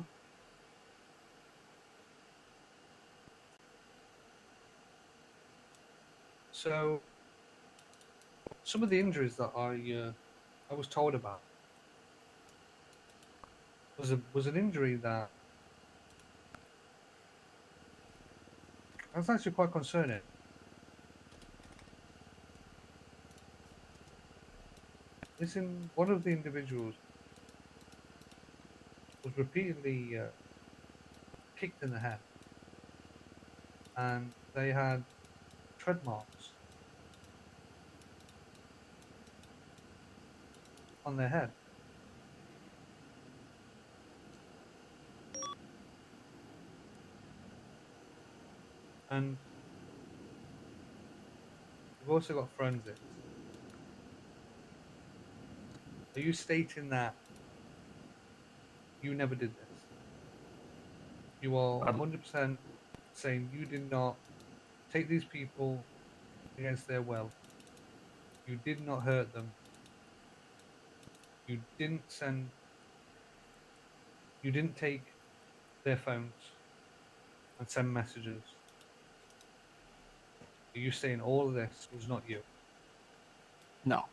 Speaker 15: So, some of the injuries that I was told about was an injury that was actually quite concerning. Listen, one of the individuals was repeatedly kicked in the head, and they had tread marks on their head. And we've also got forensics. Are you stating that you never did this? You are 100% saying you did not take these people against their will. You did not hurt them. You didn't take their phones and send messages. Are you saying all of this was not you?
Speaker 20: No.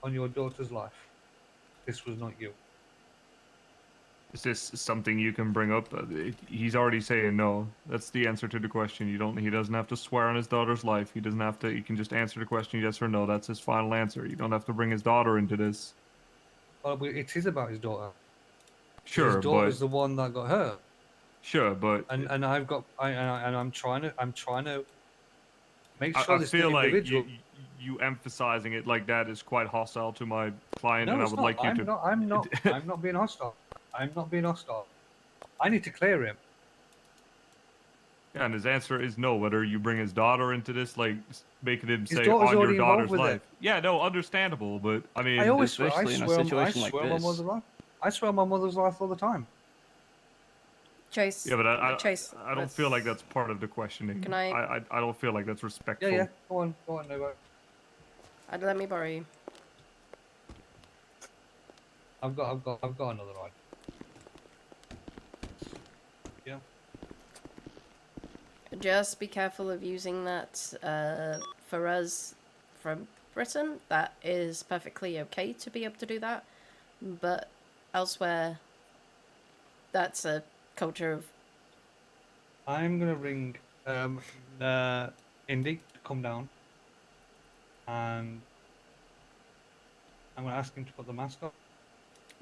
Speaker 15: On your daughter's life, this was not you.
Speaker 16: Is this something you can bring up? He's already saying no. That's the answer to the question. He doesn't have to swear on his daughter's life. He doesn't have to. He can just answer the question yes or no. That's his final answer. You don't have to bring his daughter into this.
Speaker 15: Well, it is about his daughter.
Speaker 16: Sure,
Speaker 15: his daughter's
Speaker 16: but
Speaker 15: the one that got hurt.
Speaker 16: Sure, but
Speaker 15: and I'm trying to make sure
Speaker 16: I
Speaker 15: this
Speaker 16: feel like
Speaker 15: individual.
Speaker 16: you emphasizing it like that is quite hostile to my client,
Speaker 15: No,
Speaker 16: and I
Speaker 15: it's
Speaker 16: would
Speaker 15: not.
Speaker 16: like you to.
Speaker 15: I'm not being hostile. I'm not being hostile. I need to clear him.
Speaker 16: Yeah, and his answer is no. Whether you bring his daughter into this, like making him
Speaker 15: His
Speaker 16: say
Speaker 15: daughter's
Speaker 16: on your
Speaker 15: already involved
Speaker 16: daughter's
Speaker 15: with
Speaker 16: life.
Speaker 15: it.
Speaker 16: Yeah, no, understandable, but I mean,
Speaker 15: I always swear. I
Speaker 20: Especially in a
Speaker 15: swear. I
Speaker 20: situation like
Speaker 15: swear on my
Speaker 20: this.
Speaker 15: mother's life. I swear on my mother's life all the time.
Speaker 2: Chase.
Speaker 16: Yeah, but
Speaker 2: Chase,
Speaker 16: I don't feel like that's part of the questioning.
Speaker 2: Can I-
Speaker 16: I don't feel like that's respectful.
Speaker 15: Yeah. Go on, Novak.
Speaker 2: Let me borrow you.
Speaker 15: I've got another ride. Yeah.
Speaker 2: Just be careful of using that for us from Britain. That is perfectly okay to be able to do that, but elsewhere, that's a culture of.
Speaker 15: I'm gonna ring Indy to come down, and I'm gonna ask him to put the mask on.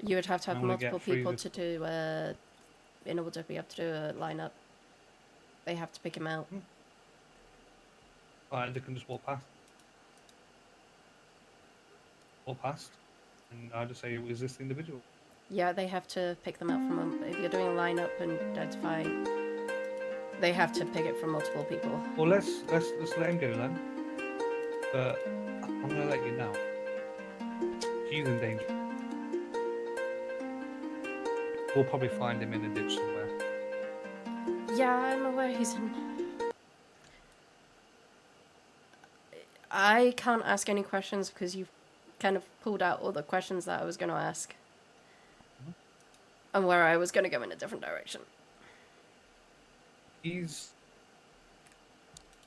Speaker 2: You would have to have
Speaker 15: I'm gonna
Speaker 2: multiple
Speaker 15: get
Speaker 2: people
Speaker 15: Freeze
Speaker 2: to do in order to be able to do a lineup. They have to pick him out.
Speaker 15: Alright, they can just walk past. Walk past, and I just say, "Is this the individual?"
Speaker 2: Yeah, they have to pick them out from. If you're doing a lineup and identifying, they have to pick it from multiple people.
Speaker 15: Well, let's let him go then. But I'm gonna let you know. He's in danger. We'll probably find him in a ditch somewhere.
Speaker 2: Yeah, I'm aware he's in. I can't ask any questions because you've kind of pulled out all the questions that I was going to ask. And where I was going to go in a different direction.
Speaker 15: He's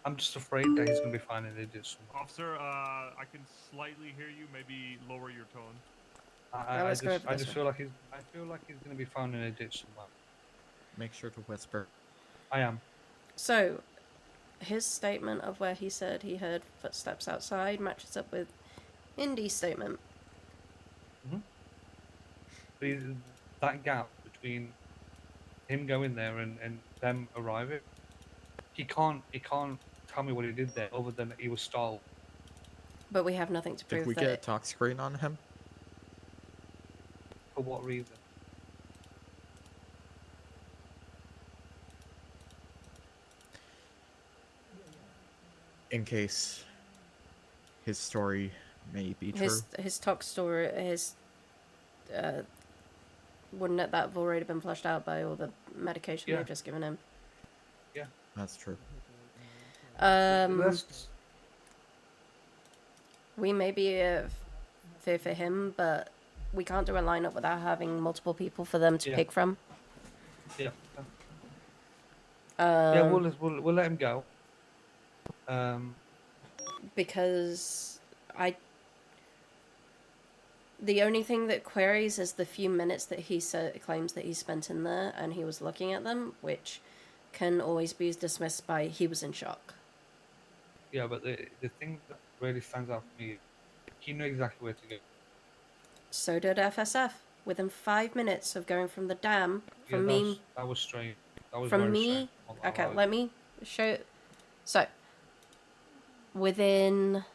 Speaker 15: I'm just afraid that he's going to be finding idiots somewhere.
Speaker 16: Officer, I can slightly hear you. Maybe lower your tone.
Speaker 15: I just feel like he's going to be found in a ditch somewhere.
Speaker 22: Make sure to whisper.
Speaker 15: I am.
Speaker 2: So, his statement of where he said he heard footsteps outside matches up with Indy's statement.
Speaker 15: That gap between him going there and them arriving, he can't tell me what he did there other than that he was stalled.
Speaker 2: But we have nothing to
Speaker 22: Did
Speaker 2: prove
Speaker 22: we
Speaker 2: that.
Speaker 22: get a talk screen on him?
Speaker 15: For what reason?
Speaker 22: In case his story may be true.
Speaker 2: His talk story, wouldn't it that have already been flushed out by all the medication they've just given him?
Speaker 15: Yeah,
Speaker 22: that's true.
Speaker 2: We may be a fear for him, but we can't do a lineup without having multiple people for them to pick from.
Speaker 15: Yeah.
Speaker 2: Um,
Speaker 15: we'll let him go.
Speaker 2: Because the only thing that queries is the few minutes that he claims that he spent in there and he was looking at them, which can always be dismissed by he was in shock.
Speaker 15: Yeah, but the thing that really stands out for me, he knew exactly where to go.
Speaker 2: So did FSF. Within 5 minutes of going from the dam, from me...
Speaker 15: That was strange. That was
Speaker 2: from
Speaker 15: very
Speaker 2: me...
Speaker 15: strange.
Speaker 2: Okay, let me show... So, within...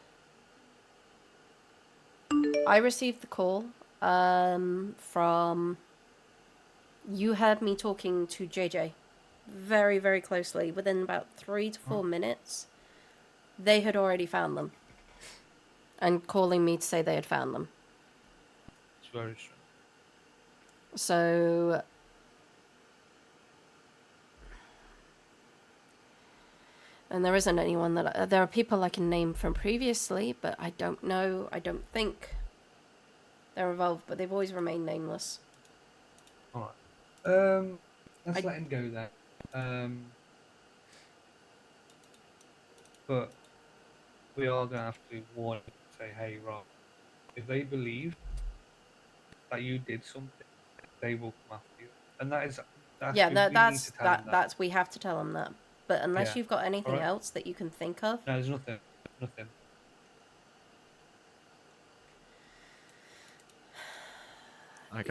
Speaker 2: I received the call from... You heard me talking to JJ very, very closely. Within about 3 to 4 minutes, they had already found them. And calling me to say they had found them.
Speaker 15: It's very strange.
Speaker 2: So... And there isn't anyone that... there are people I can name from previously, but I don't know. I don't think they're involved, but they've always remained nameless.
Speaker 15: Alright. Let's let him go there. But we are going to have to warn him, say, hey, Rob, if they believe that you did something, they will come after you. And that is...
Speaker 2: That's we have to tell them that. But unless you've got anything else that you can think of...
Speaker 15: No, there's nothing. Nothing.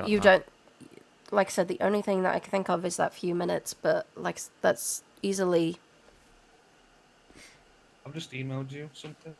Speaker 2: You don't... Like I said, the only thing that I can think of is that few minutes, but like that's easily...
Speaker 15: I've just emailed you something.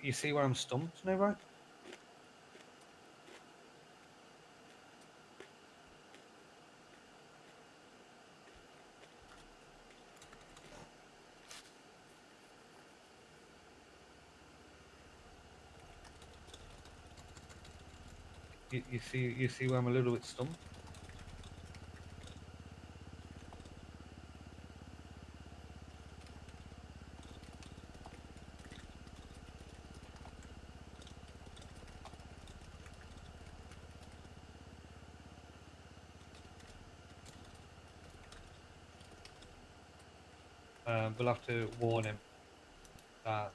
Speaker 15: You see where I'm stumped, Novak? You see where I'm a little bit stumped? We'll have to warn him that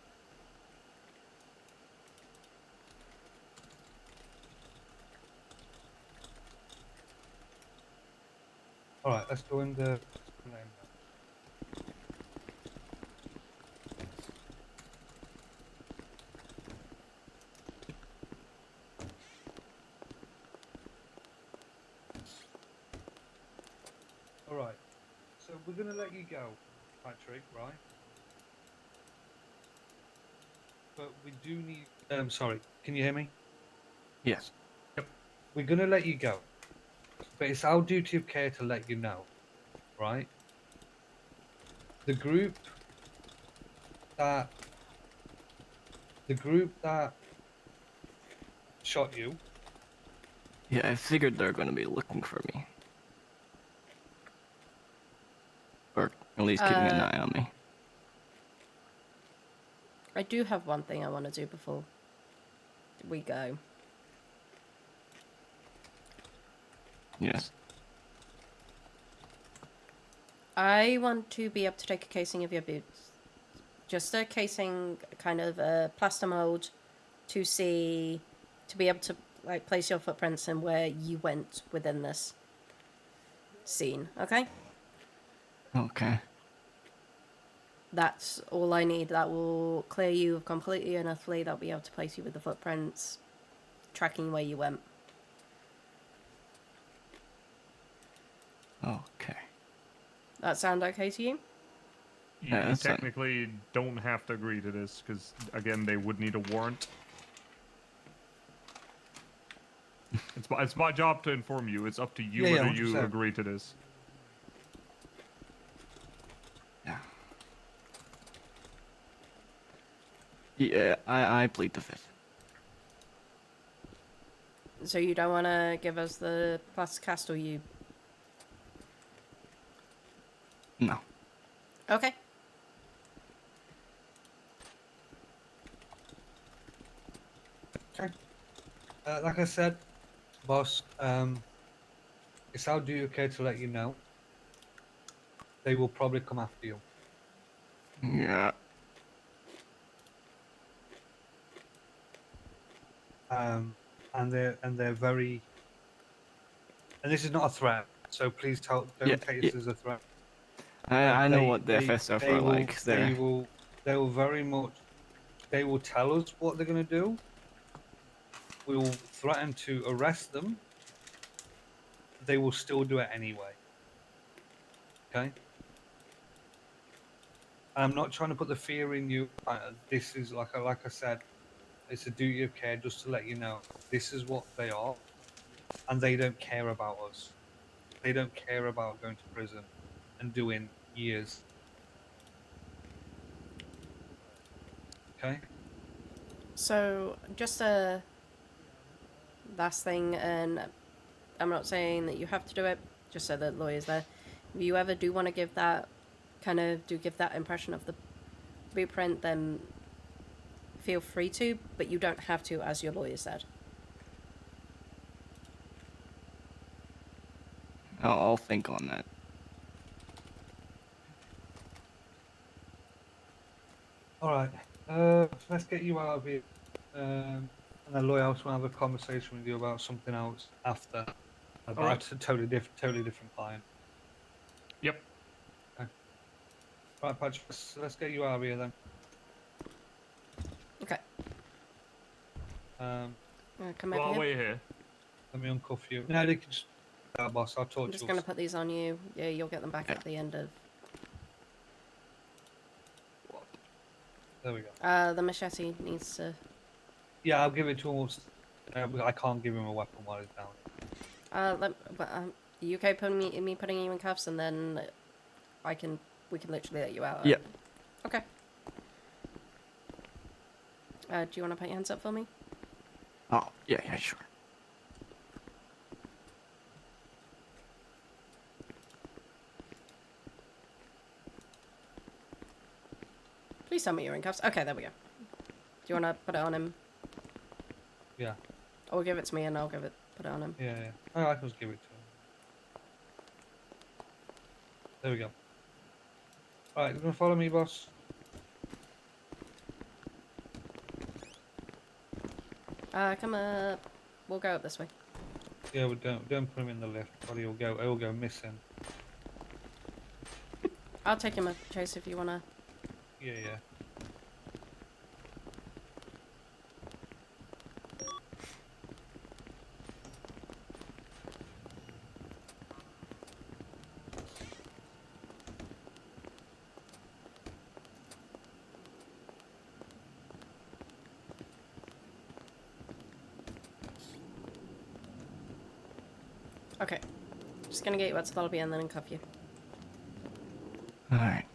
Speaker 15: alright, let's go in the alright. So we're gonna let you go, Patrick, right? but we do need. Sorry, can you hear me?
Speaker 20: Yes.
Speaker 15: We're gonna let you go, but it's our duty of care to let you know, right? The group that shot you.
Speaker 20: Yeah, I figured they're gonna be looking for me. Or at least keeping an eye on me.
Speaker 2: I do have one thing I want to do before we go.
Speaker 20: Yes.
Speaker 2: I want to be able to take a casing of your boots. Just a casing, kind of a plaster mold, to be able to like place your footprints and where you went within this scene, okay?
Speaker 20: Okay.
Speaker 2: That's all I need. That will clear you completely and utterly. That'll be able to place you with the footprints, tracking where you went.
Speaker 20: Okay.
Speaker 2: That sound okay to you?
Speaker 16: You technically don't have to agree to this, because, again, they would need a warrant. It's my job to inform you. It's up to you
Speaker 15: Yeah,
Speaker 16: whether
Speaker 15: 100%.
Speaker 16: you agree to this.
Speaker 20: Yeah, I plead the fifth.
Speaker 2: So you don't want to give us the plaster cast, or you?
Speaker 20: No.
Speaker 2: Okay.
Speaker 15: Okay. Like I said, boss, it's our duty of care to let you know. They will probably come after you.
Speaker 20: Yeah.
Speaker 15: And they're very. And this is not a threat, so please don't take this as a threat.
Speaker 20: I know what the FSF are like.
Speaker 15: They will very much. They will tell us what they're going to do. We will threaten to arrest them. They will still do it anyway. Okay. I'm not trying to put the fear in you. This is like I said, it's a duty of care just to let you know this is what they are, and they don't care about us. They don't care about going to prison and doing years. Okay.
Speaker 2: So just a last thing, and I'm not saying that you have to do it, just so that lawyers there. If you ever do want to give that give that impression of the blueprint, then feel free to, but you don't have to, as your lawyer said.
Speaker 20: I'll think on that.
Speaker 15: All right. Let's get you out of here. And then lawyer also want to have a conversation with you about something else after. About
Speaker 16: right.
Speaker 15: a totally different client.
Speaker 16: Yep.
Speaker 15: Okay. Right, Patch. Let's get you out of here then.
Speaker 2: Okay. Come
Speaker 16: Well,
Speaker 2: over
Speaker 16: I'll
Speaker 2: here.
Speaker 16: wait here.
Speaker 15: Let me uncuff you. No, they can just. Boss, I'll talk
Speaker 2: I'm
Speaker 15: to
Speaker 2: just
Speaker 15: you.
Speaker 2: going to put these on you. Yeah, you'll get them back at the end of...
Speaker 15: There we go.
Speaker 2: The machete needs to...
Speaker 15: Yeah, I'll give it to him. I can't give him a weapon while he's down.
Speaker 2: you okay putting me putting you in cuffs, and then we can literally let you out.
Speaker 20: Yeah.
Speaker 2: Okay. Do you want to put your hands up for me?
Speaker 20: Oh, yeah, sure.
Speaker 2: Please tell me you're in cuffs. Okay, there we go. Do you want to put it on him?
Speaker 15: Yeah.
Speaker 2: Or give it to me and I'll put it on him.
Speaker 15: Yeah. Oh, I can just give it to him. There we go. Alright, you gonna follow me, boss?
Speaker 2: Come up. We'll go up this way.
Speaker 15: Yeah, but don't put him in the lift, or he'll go missing.
Speaker 2: I'll take him up, Chase, if you wanna.
Speaker 15: Yeah.
Speaker 2: Okay. Just gonna get you out to the lobby and then cuff you.
Speaker 20: Alright.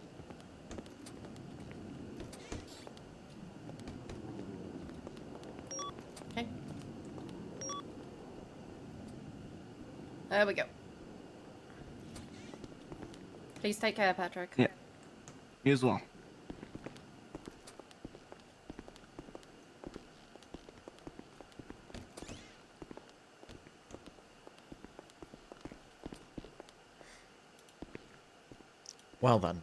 Speaker 2: Okay. There we go. Please take care, Patrick.
Speaker 20: Yeah. You as well.
Speaker 22: Well then.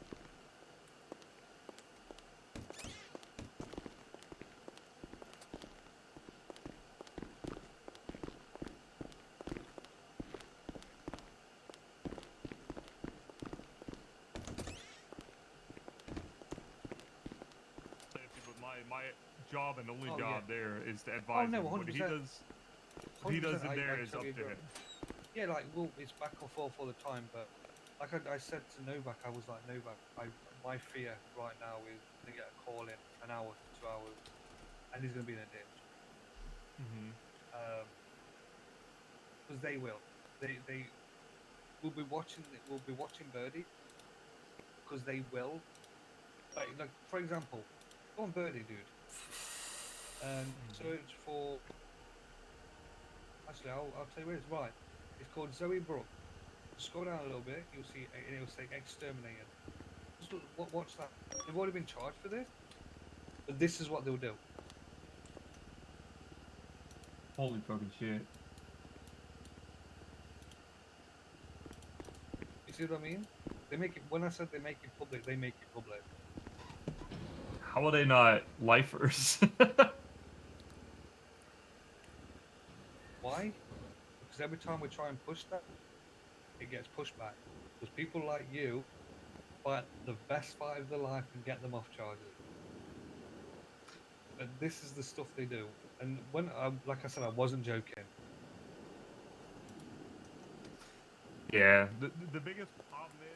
Speaker 16: But my job and only
Speaker 15: Oh,
Speaker 16: job
Speaker 15: yeah.
Speaker 16: there is to
Speaker 15: Oh
Speaker 16: advise
Speaker 15: no,
Speaker 16: him. What
Speaker 15: 100%.
Speaker 16: he does
Speaker 15: 100%,
Speaker 16: in there
Speaker 15: I
Speaker 16: is up
Speaker 15: totally
Speaker 16: to
Speaker 15: agree.
Speaker 16: him.
Speaker 15: Yeah, like, well, it's back and forth all the time, but like I said to Novak, I was like, Novak, my fear right now is to get a call in an hour to 2 hours, and he's going to be in a ditch. Because they will. They will be watching. We'll be watching Birdie. Because they will. Like for example, go on Birdie, dude, and search for. Actually, I'll tell you where it's right. It's called Zoe Brooke. Scroll down a little bit, you'll see, and it'll say exterminated. Just watch that. They've already been charged for this, but this is what they'll do.
Speaker 16: Holy fucking shit.
Speaker 15: You see what I mean? They make it. When I said they make it public, they make it public.
Speaker 16: How are they not lifers?
Speaker 15: Why? Because every time we try and push that, it gets pushed back. Because people like you fight the best fight of their life and get them off charges. And this is the stuff they do. And when, like I said, I wasn't joking.
Speaker 16: Yeah, the biggest problem is.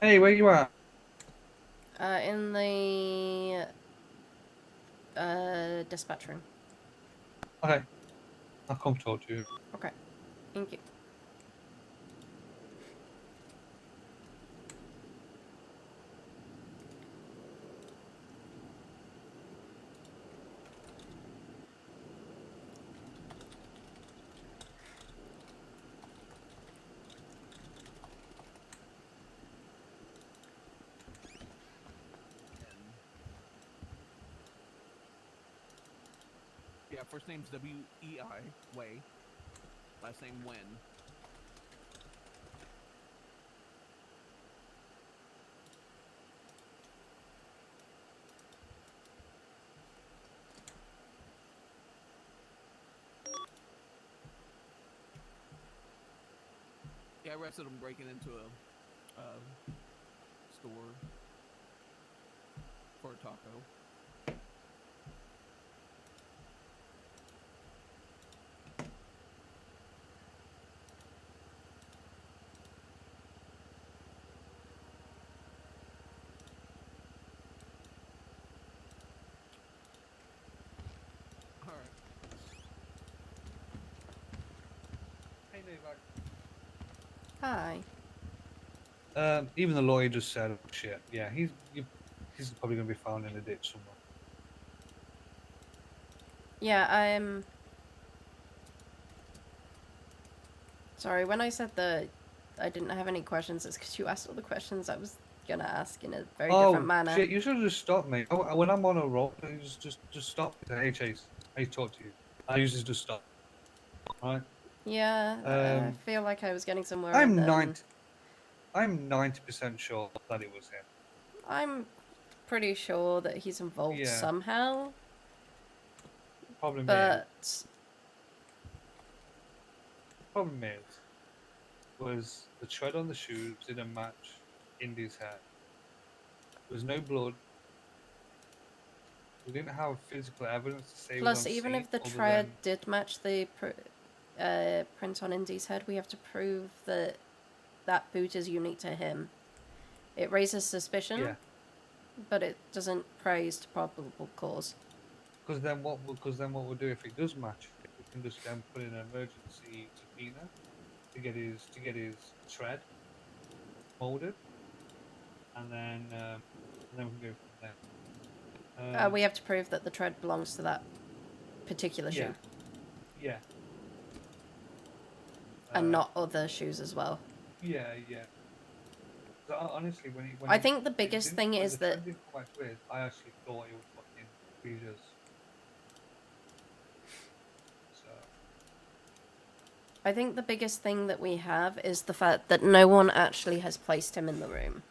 Speaker 15: Hey, where you at?
Speaker 2: In the dispatch room.
Speaker 15: Okay. I'll come talk to you.
Speaker 2: Okay. Thank you.
Speaker 13: Yeah, first name's W-E-I, Way. Last name Wen. Yeah, I arrested him breaking into a store for a taco. All right.
Speaker 15: Hey, Novak.
Speaker 2: Hi.
Speaker 15: Even the lawyer just said, oh, shit. Yeah, he's probably gonna be found in a ditch somewhere.
Speaker 2: Yeah, I'm... Sorry, when I said that I didn't have any questions, it's because you asked all the questions I was gonna ask in a very different manner.
Speaker 15: Shit! You should have just stopped me. When I'm on a roll, you just stop me. Hey, Chase. I talk to you. I usually just stop. Right.
Speaker 2: Yeah, I feel like I was getting somewhere and
Speaker 15: I'm
Speaker 2: then...
Speaker 15: I'm 90% sure that it was him.
Speaker 2: I'm pretty sure that he's involved
Speaker 15: Yeah.
Speaker 2: somehow.
Speaker 15: Problem
Speaker 2: But...
Speaker 15: was the tread on the shoes didn't match Indy's hair. There was no blood. We didn't have physical evidence to say he was
Speaker 2: Plus,
Speaker 15: on
Speaker 2: even
Speaker 15: scene.
Speaker 2: if the
Speaker 15: other
Speaker 2: tread
Speaker 15: than...
Speaker 2: did match the print on Indy's head, we have to prove that that boot is unique to him. It raises suspicion,
Speaker 15: Yeah.
Speaker 2: but it doesn't praise to probable cause.
Speaker 15: Because then what we'll do if it does match, we can just then put in an emergency subpoena to get his tread molded, and then we can go from there.
Speaker 2: We have to prove that the tread belongs to that particular
Speaker 15: Yeah.
Speaker 2: shoe.
Speaker 15: Yeah.
Speaker 2: And not other shoes as well.
Speaker 15: Yeah. So, honestly,
Speaker 2: I think the biggest thing is that...
Speaker 15: tread didn't come out weird, I actually thought it was fucking Frasia's. So.
Speaker 2: I think the biggest thing that we have is the fact that no one actually has placed him in the room.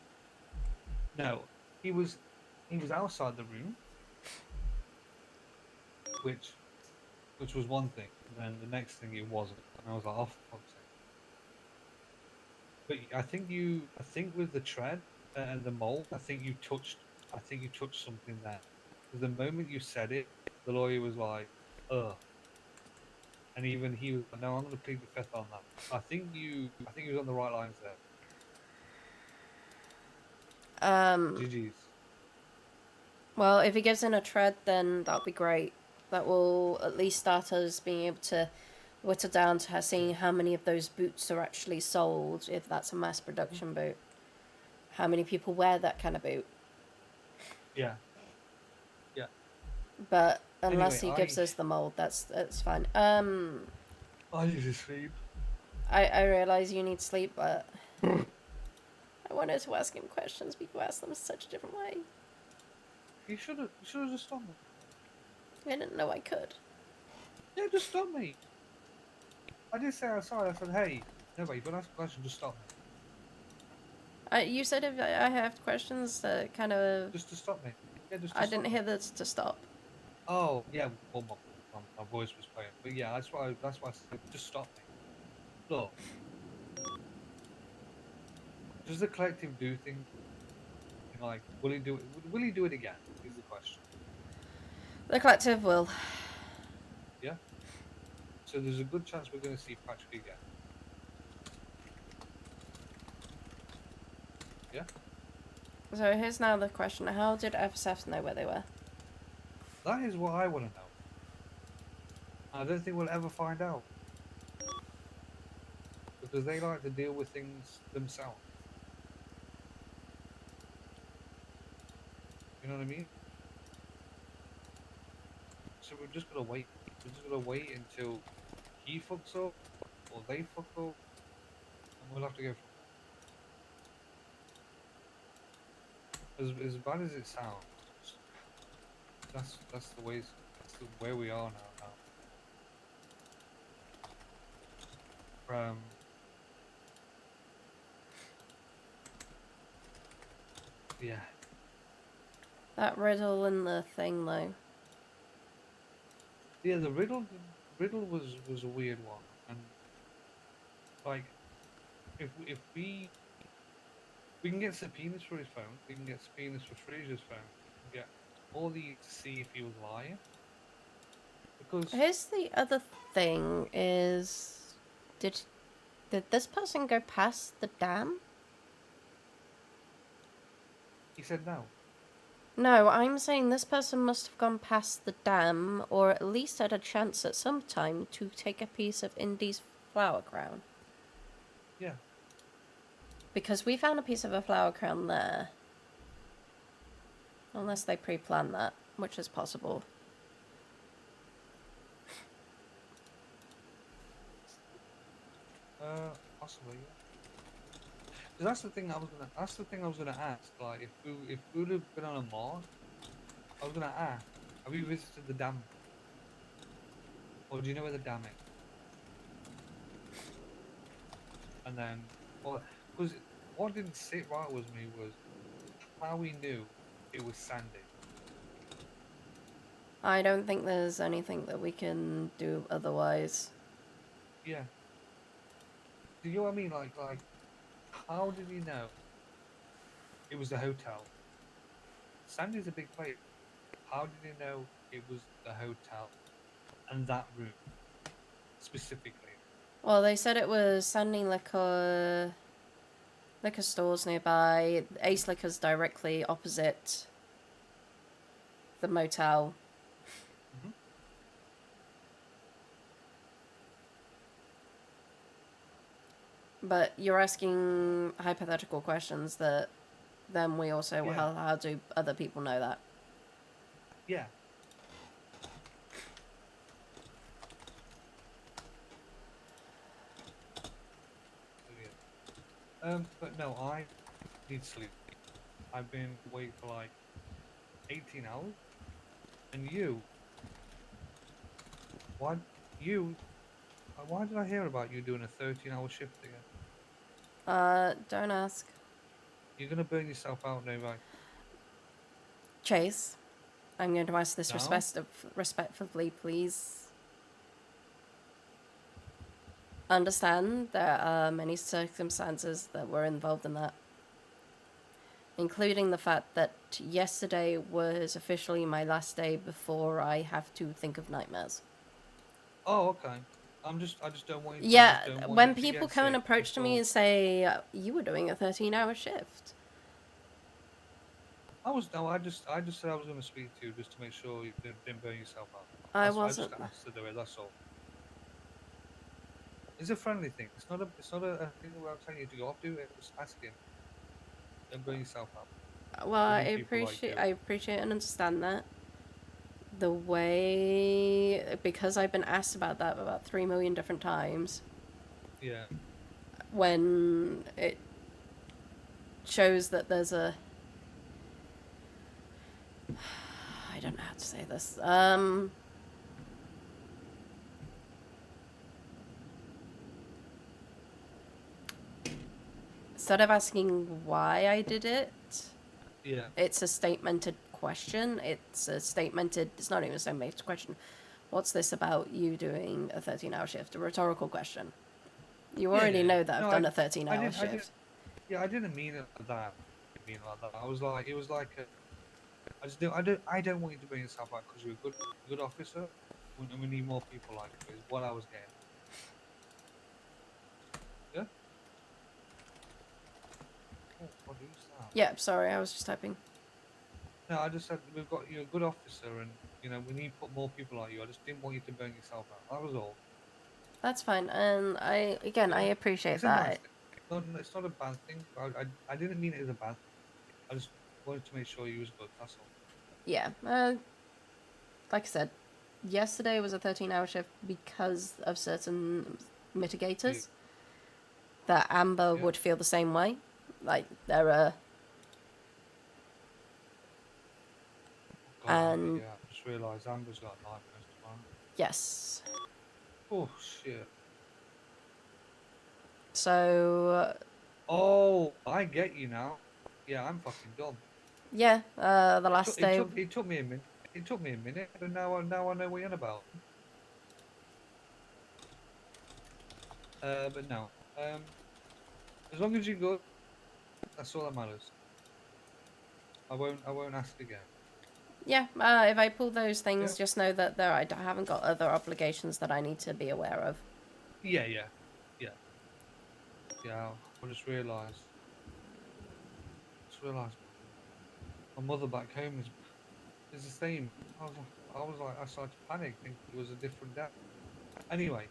Speaker 15: No, he was outside the room, which was one thing. And then the next thing it wasn't, and I was like, oh, for fuck's sake. But I think with the tread and the mold, I think you touched something there. Because the moment you said it, the lawyer was like, ugh. And even he was like, no, I'm going to plead the fifth on that. I think he was on the right lines there. GG's.
Speaker 2: Well, if he gives in a tread, then that'll be great. That will at least start us being able to whittle down to seeing how many of those boots are actually sold, if that's a mass production boot. How many people wear that kind of boot.
Speaker 15: Yeah.
Speaker 2: But unless
Speaker 15: Anyway,
Speaker 2: he gives us the mold, that's fine.
Speaker 15: I need to sleep.
Speaker 2: I realize you need sleep, but I wanted to ask him questions, but you asked them such a different way.
Speaker 15: You should have just stopped me.
Speaker 2: I didn't know I could.
Speaker 15: Yeah, just stop me. I did say outside. I said, hey, nobody, but ask a question, just stop me.
Speaker 2: You said if I have questions, kind of...
Speaker 15: Just to stop me. Yeah, just to
Speaker 2: I
Speaker 15: stop
Speaker 2: didn't
Speaker 15: me.
Speaker 2: hear that to stop.
Speaker 15: Oh, yeah, well, my voice was playing. But yeah, that's why I said, just stop me. Look. Does the collective do things? Like, will he do it? Will he do it again? Is the question.
Speaker 2: The collective will.
Speaker 15: Yeah. So there's a good chance we're going to see Patrick again. Yeah.
Speaker 2: So here's now the question: how did FSF know where they were?
Speaker 15: That is what I want to know. I don't think we'll ever find out. Because they like to deal with things themselves. You know what I mean? So we're just gonna wait. We're just gonna wait until he fucks up or they fuck up, and we'll have to go from there. As bad as it sounds, that's the way where we are now. Yeah.
Speaker 2: That riddle and the thing, though.
Speaker 15: Yeah, the riddle was a weird one, and like if we can get subpoenas for his phone, we can get subpoenas for Fraser's phone, we can get all these to see if he was lying. Because
Speaker 2: Here's the other thing: is did this person go past the dam?
Speaker 15: He said no.
Speaker 2: No, I'm saying this person must have gone past the dam, or at least had a chance at some time to take a piece of Indy's flower crown.
Speaker 15: Yeah.
Speaker 2: Because we found a piece of a flower crown there. Unless they pre-planned that, which is possible.
Speaker 15: Possibly. Yeah. 'Cause that's the thing I was gonna ask. Like, if we would have been on a march, I was gonna ask, have you visited the dam? Or do you know where the dam is? And then, well, because what didn't sit right with me was how we knew it was sandy.
Speaker 2: I don't think there's anything that we can do otherwise.
Speaker 15: Yeah. Do you know what I mean? Like, how did he know it was the hotel? Sandy's a big place. How did he know it was the hotel and that room specifically?
Speaker 2: Well, they said it was Sandy liquor stores nearby. Ace Liquor's directly opposite the motel. But you're asking hypothetical questions that then we also,
Speaker 15: Yeah.
Speaker 2: how do other people know that?
Speaker 15: Yeah. But no, I need sleep. I've been awake for like 18 hours. And why did I hear about you doing a 13-hour shift again?
Speaker 2: Don't ask.
Speaker 15: You're gonna burn yourself out, Novak.
Speaker 2: Chase, I'm going to ask this
Speaker 15: No?
Speaker 2: respectfully, please. Understand there are many circumstances that were involved in that. Including the fact that yesterday was officially my last day before I have to think of nightmares.
Speaker 15: Oh, okay. I just don't want you.
Speaker 2: Yeah, when people come and approach to me and say, you were doing a 13-hour shift.
Speaker 15: I just said I was going to speak to you just to make sure you didn't burn yourself out.
Speaker 2: I
Speaker 15: I
Speaker 2: wasn't.
Speaker 15: just asked to do it. That's all. It's a friendly thing. It's not a thing where I'm telling you to go off. Do it. Just ask him. Don't burn yourself out.
Speaker 2: Well, I
Speaker 15: We need people like you.
Speaker 2: appreciate and understand that. The way, because I've been asked about that about 3 million different times.
Speaker 15: Yeah.
Speaker 2: When it shows that there's a, I don't know how to say this. Instead of asking why I did it,
Speaker 15: yeah,
Speaker 2: it's a statemented question. It's not even a statemented question. What's this about you doing a 13-hour shift? A rhetorical question. You already know that I've done a 13-hour shift.
Speaker 15: I didn't mean it like that. I was like, it was like I don't want you to bring yourself out because you're a good officer. We need more people like you. Is what I was getting. Yeah. Oh, what is that?
Speaker 2: Yeah, sorry, I was just typing.
Speaker 15: No, I just said we've got you a good officer, and you know we need to put more people like you. I just didn't want you to burn yourself out. That was all.
Speaker 2: That's fine, and I appreciate
Speaker 15: It's a nice
Speaker 2: that.
Speaker 15: thing. It's not a bad thing. I didn't mean it as a bad thing. I just wanted to make sure you was good. That's all.
Speaker 2: Yeah, like I said, yesterday was a 13-hour shift because of certain mitigators. That Amber would feel the same way. Like, there are... And...
Speaker 15: Yeah, I just realised Amber's got nightmares tomorrow.
Speaker 2: Yes.
Speaker 15: Oh, shit.
Speaker 2: So...
Speaker 15: Oh, I get you now. Yeah, I'm fucking dumb.
Speaker 2: Yeah, the last day...
Speaker 15: It took me a minute. It took me a minute, but now I know what you're on about. But no. As long as you're good, that's all that matters. I won't ask again.
Speaker 2: Yeah, if I pull those things, just know that I haven't got other obligations that I need to be aware of.
Speaker 15: Yeah. I just realised. My mother back home is the same. I started to panic, thinking it was a different day. Anyway,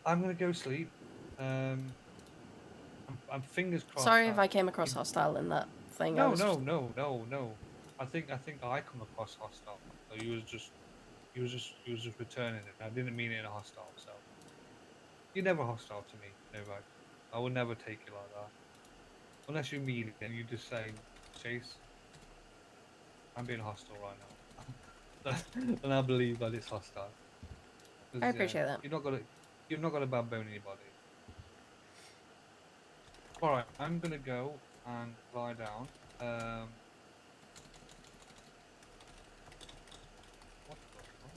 Speaker 15: I'm gonna go sleep. I'm fingers crossed.
Speaker 2: Sorry if I came across hostile in that thing.
Speaker 15: No. I think I come across hostile. So you was just returning it. I didn't mean it in a hostile. So you're never hostile to me, Novak. I would never take you like that. Unless you mean it and you just say, Chase, I'm being hostile right now. And I believe that it's hostile.
Speaker 2: I appreciate that.
Speaker 15: You've not got to bad bone anybody. Alright, I'm gonna go and lie down. What the fuck?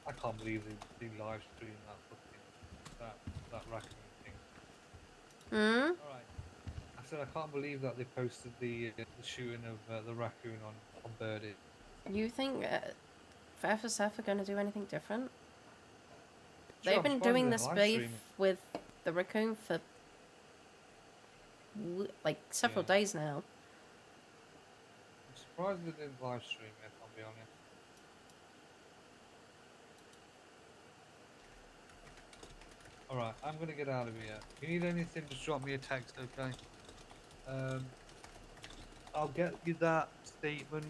Speaker 15: I can't believe they live stream that raccoon thing.
Speaker 2: Hmm?
Speaker 15: Alright. I said I can't believe that they posted the shooting of the raccoon on Birdie.
Speaker 2: You think FSF are going to do anything different?
Speaker 15: Sure,
Speaker 2: They've
Speaker 15: I'm
Speaker 2: been
Speaker 15: surprised
Speaker 2: doing
Speaker 15: they
Speaker 2: this
Speaker 15: didn't live
Speaker 2: beef
Speaker 15: stream it.
Speaker 2: with the raccoon for like several days now.
Speaker 15: I'm surprised they didn't live stream it, I'll be honest. Alright, I'm gonna get out of here. If you need anything, just drop me a text, okay? I'll get you that statement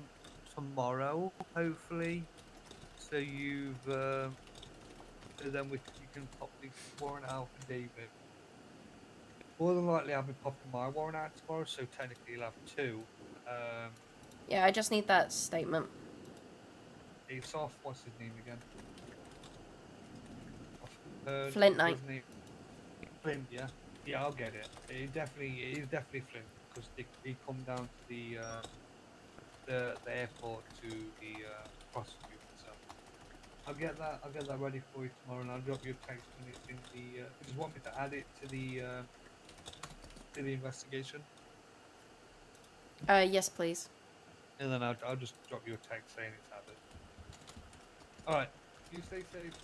Speaker 15: tomorrow, hopefully. So then you can pop the warrant out for David. More than likely, I'll be popping my warrant out tomorrow, so technically you'll have two.
Speaker 2: Yeah, I just need that statement.
Speaker 15: It's off. What's his name again?
Speaker 2: Flint Knight.
Speaker 15: His name. Flint, yeah. Yeah, I'll get it. It is definitely Flint because he come down to the airport to the prosecutor. So I'll get that ready for you tomorrow, and I'll drop you a text when it's in the. You just want me to add it to the investigation.
Speaker 2: Yes, please.
Speaker 15: And then I'll just drop you a text saying it's added. Alright, you stay safe.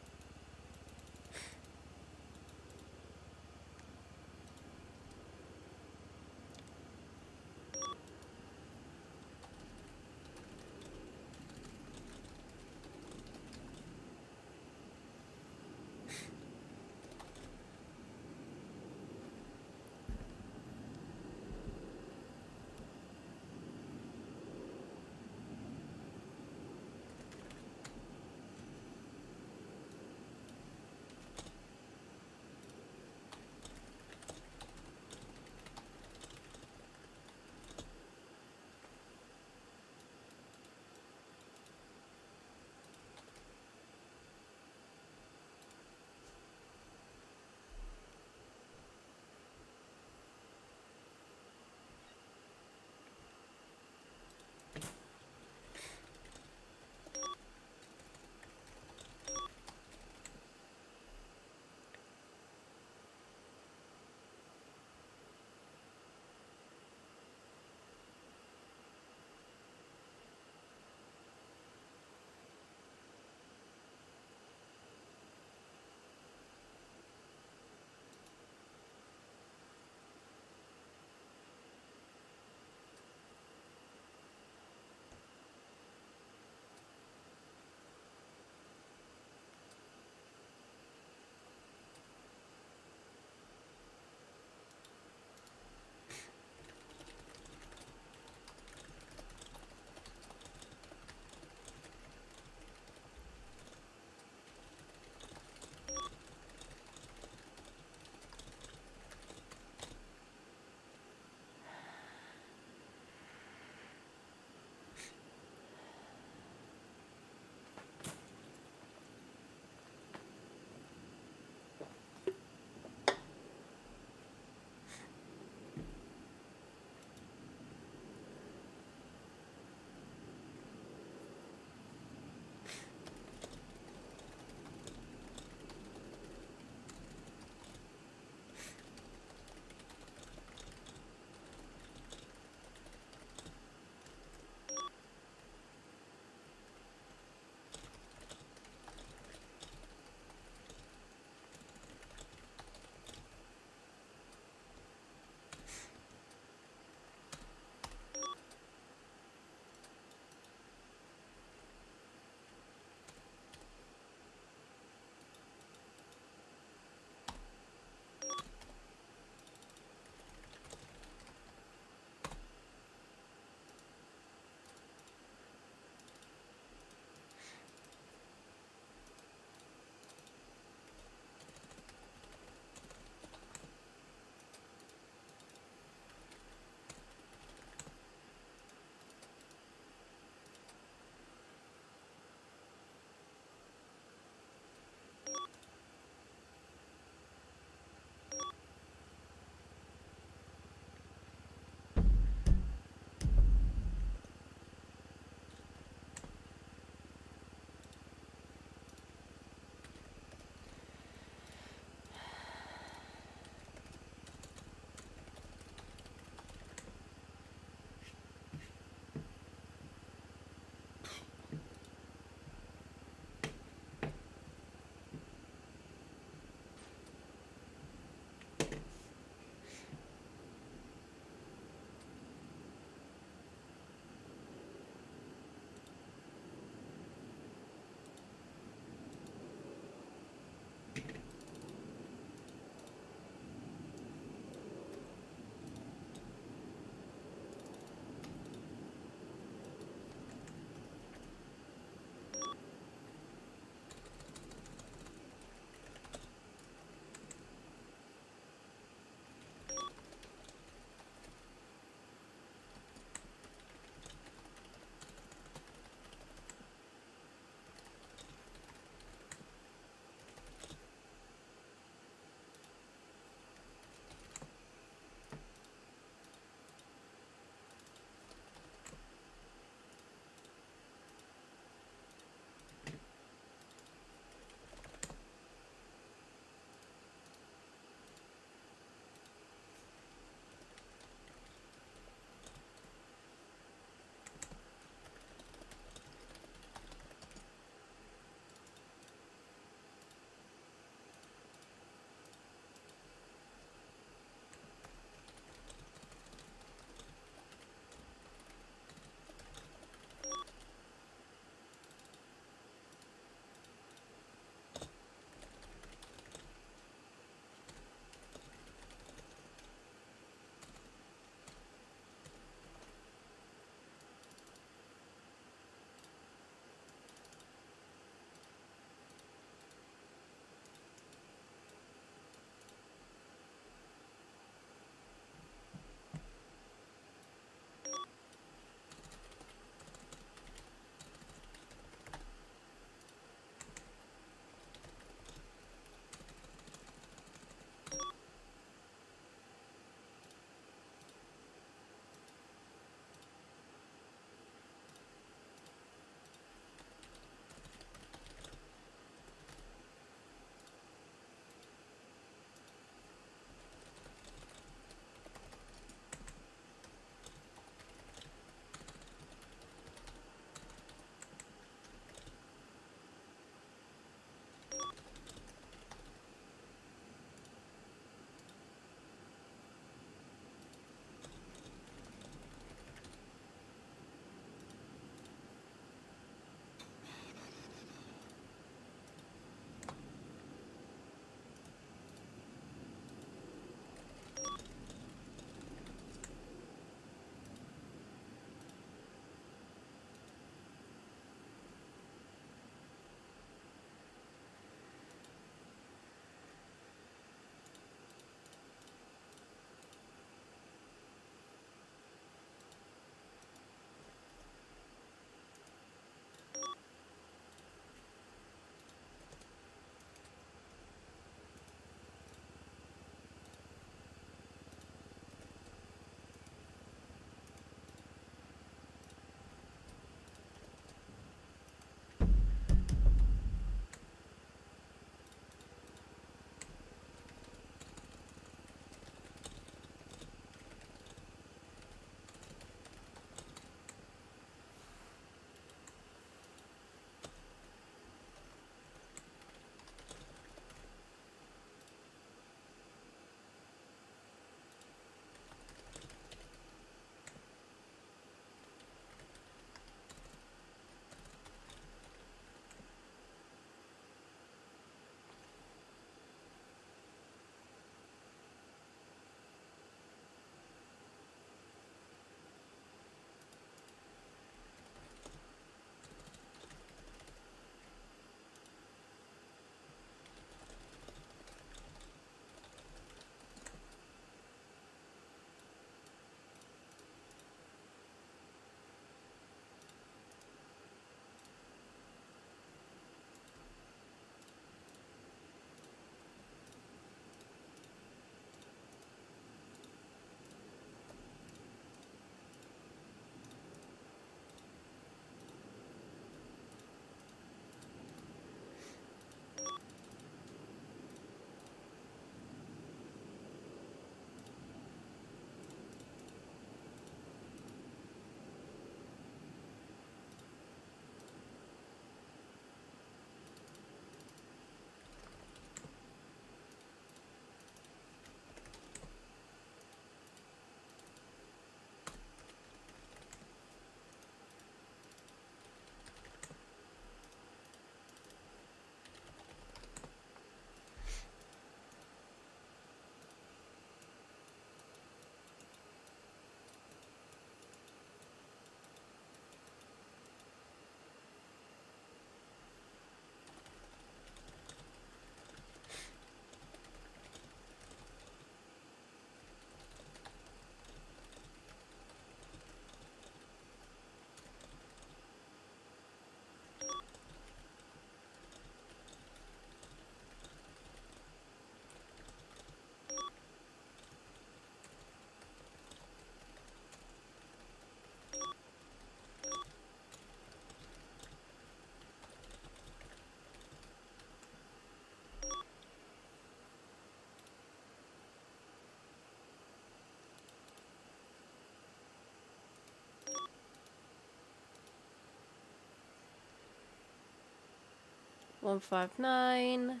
Speaker 2: 159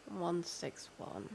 Speaker 2: 161.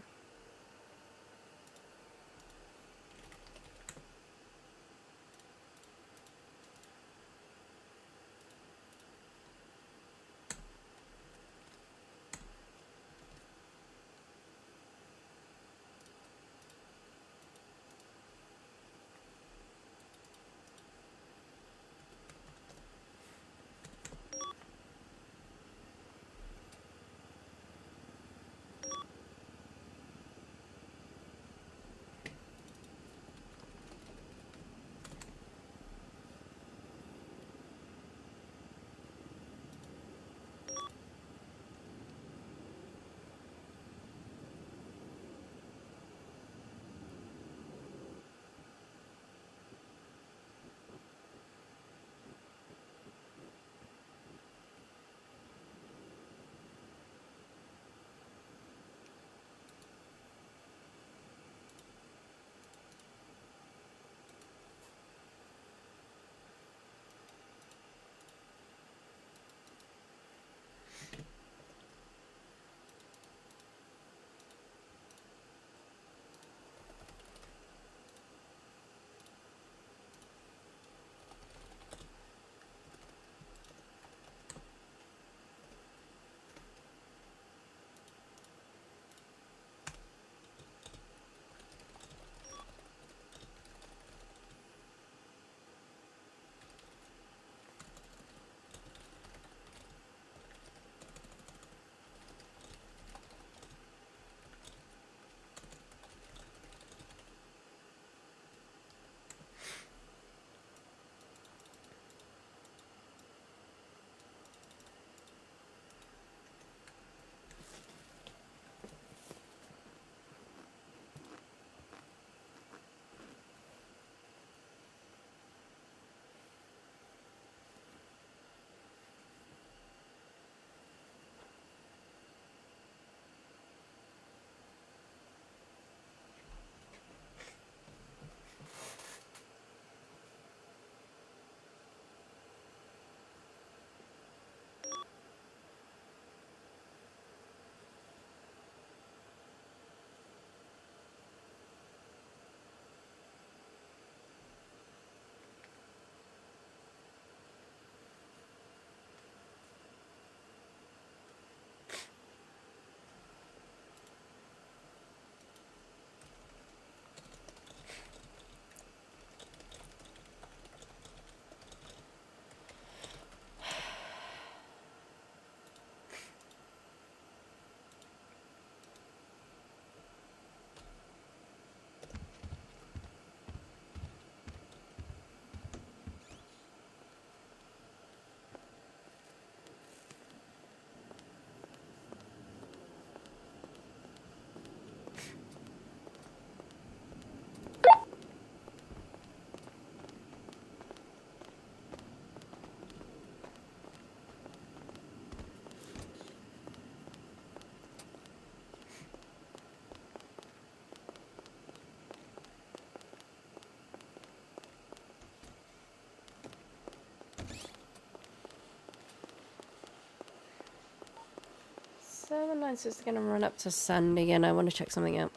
Speaker 2: Is going to run up to Sandy again. I want to check something out.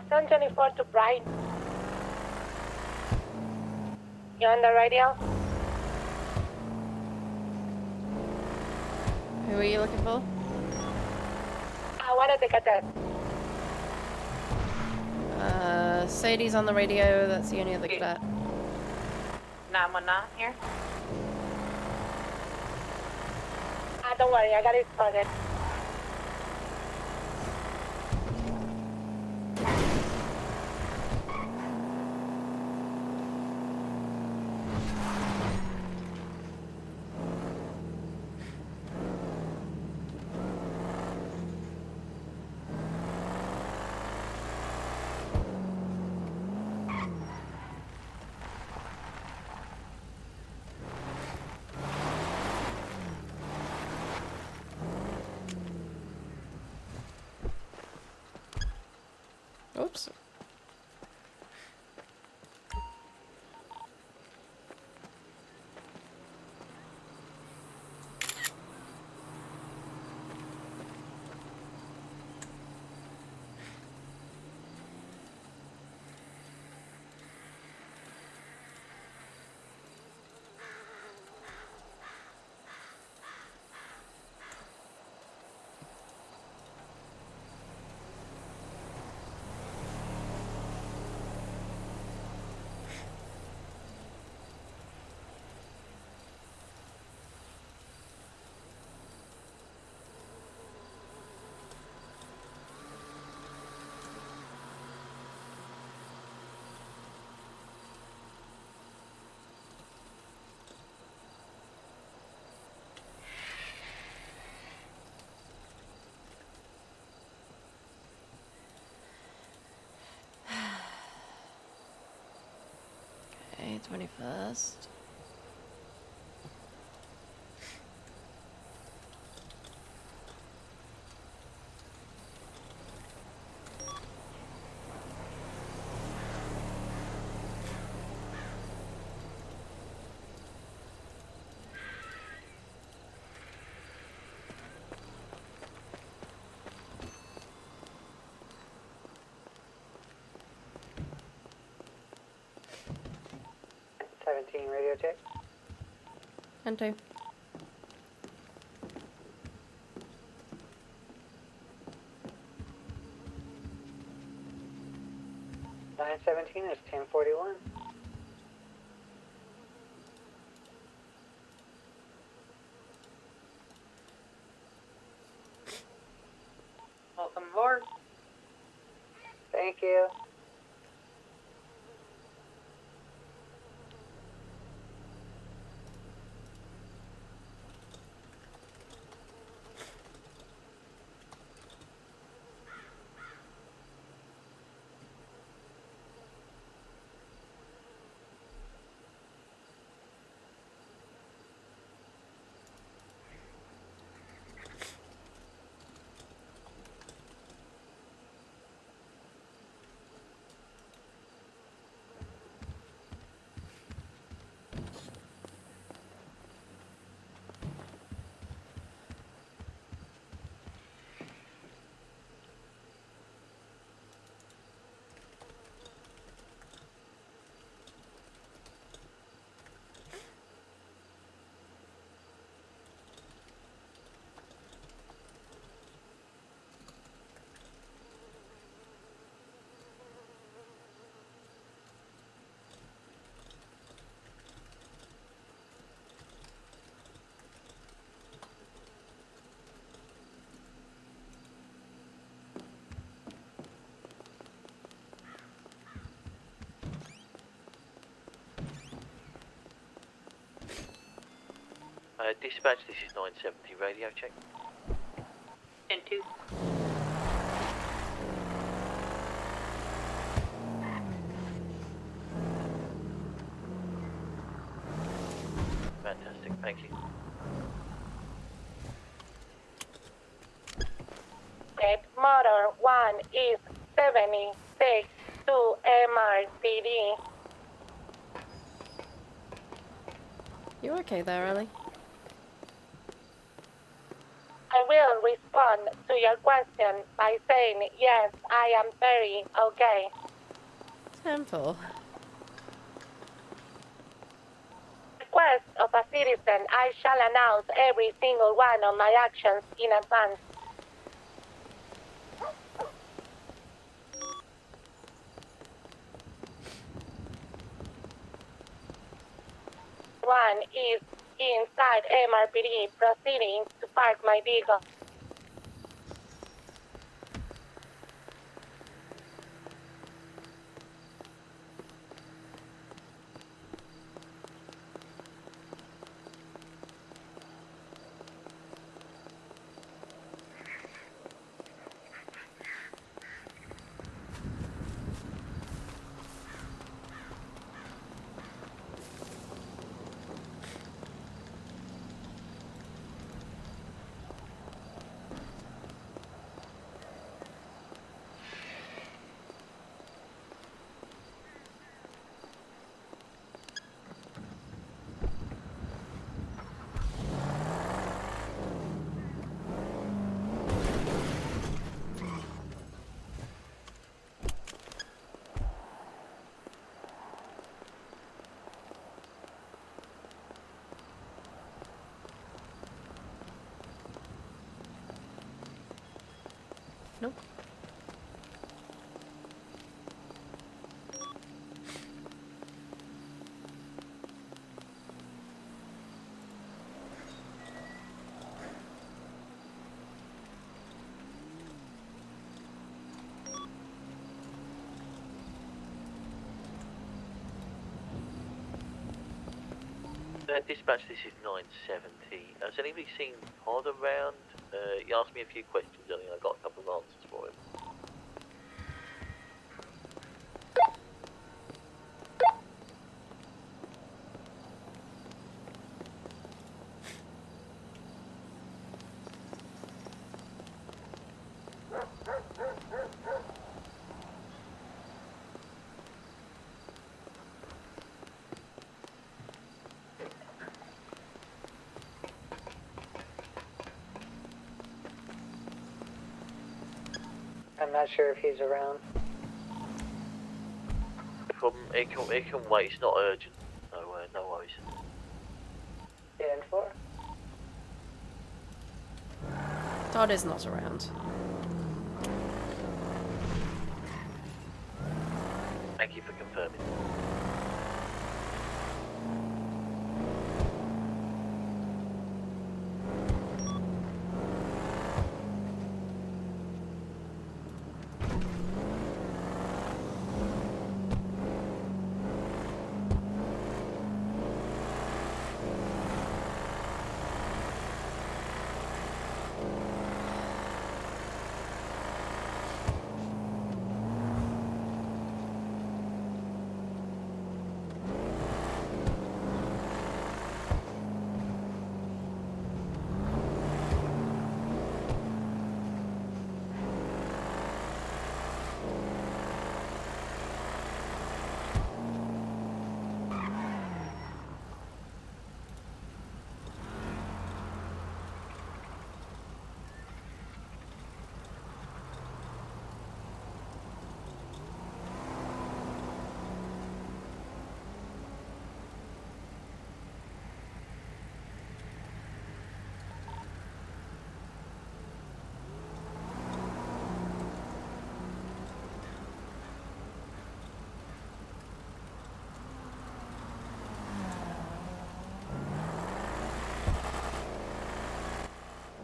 Speaker 3: Sun 24 to Bright. You on the radio?
Speaker 2: Who are you looking for?
Speaker 3: I wanted to get that.
Speaker 2: Sadie's on the radio. That's the only other cadet.
Speaker 3: 919 here. Don't worry, I got it sorted.
Speaker 2: Oops. Okay, 21st.
Speaker 7: Radio check.
Speaker 2: 10-2.
Speaker 7: Line 17 is 1041.
Speaker 3: Welcome aboard.
Speaker 7: Thank you.
Speaker 12: Dispatch, this is 970 radio check.
Speaker 3: 10-2.
Speaker 12: Fantastic, thank you.
Speaker 3: Dead motor 1 is 76 to MRCD.
Speaker 2: You okay there, Ellie?
Speaker 3: I will respond to your question by saying, yes, I am very okay.
Speaker 2: Temple.
Speaker 3: Request of a citizen, I shall announce every single one of my actions in advance. One is inside MRPD proceeding to park my vehicle.
Speaker 2: Nope.
Speaker 12: Dispatch, this is 970. Has anybody seen Pod around? He asked me a few questions earlier. I got a couple of answers for him.
Speaker 7: I'm not sure if he's around.
Speaker 12: It can wait. It's not urgent. No worries.
Speaker 7: 10-4.
Speaker 2: Todd is not around.
Speaker 12: Thank you for confirming.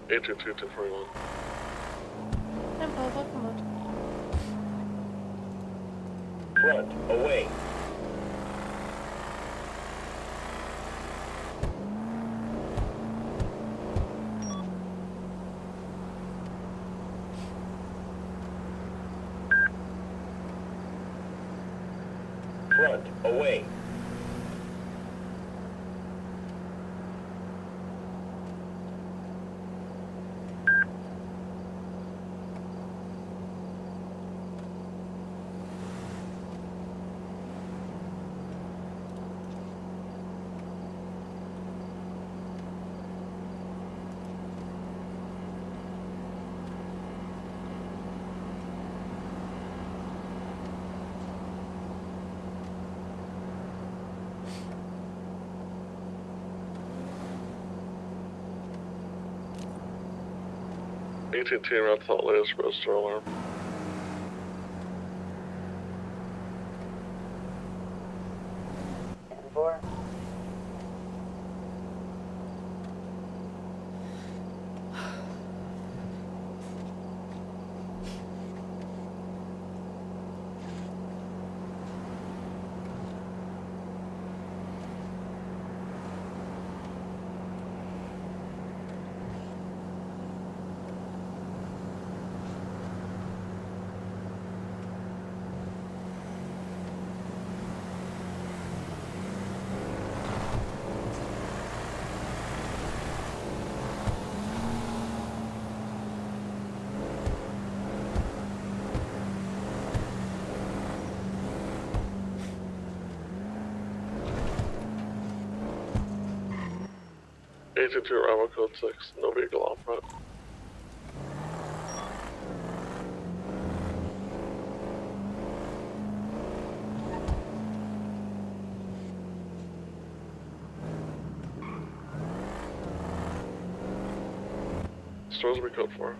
Speaker 11: Agent 241.
Speaker 2: Temple, welcome on.
Speaker 11: Front, away. Front, away. AT&T Red Salt latest register alarm.
Speaker 7: And 4.
Speaker 11: AT&T Arrival Code 6, no vehicle off route. Strollsbury Code 4.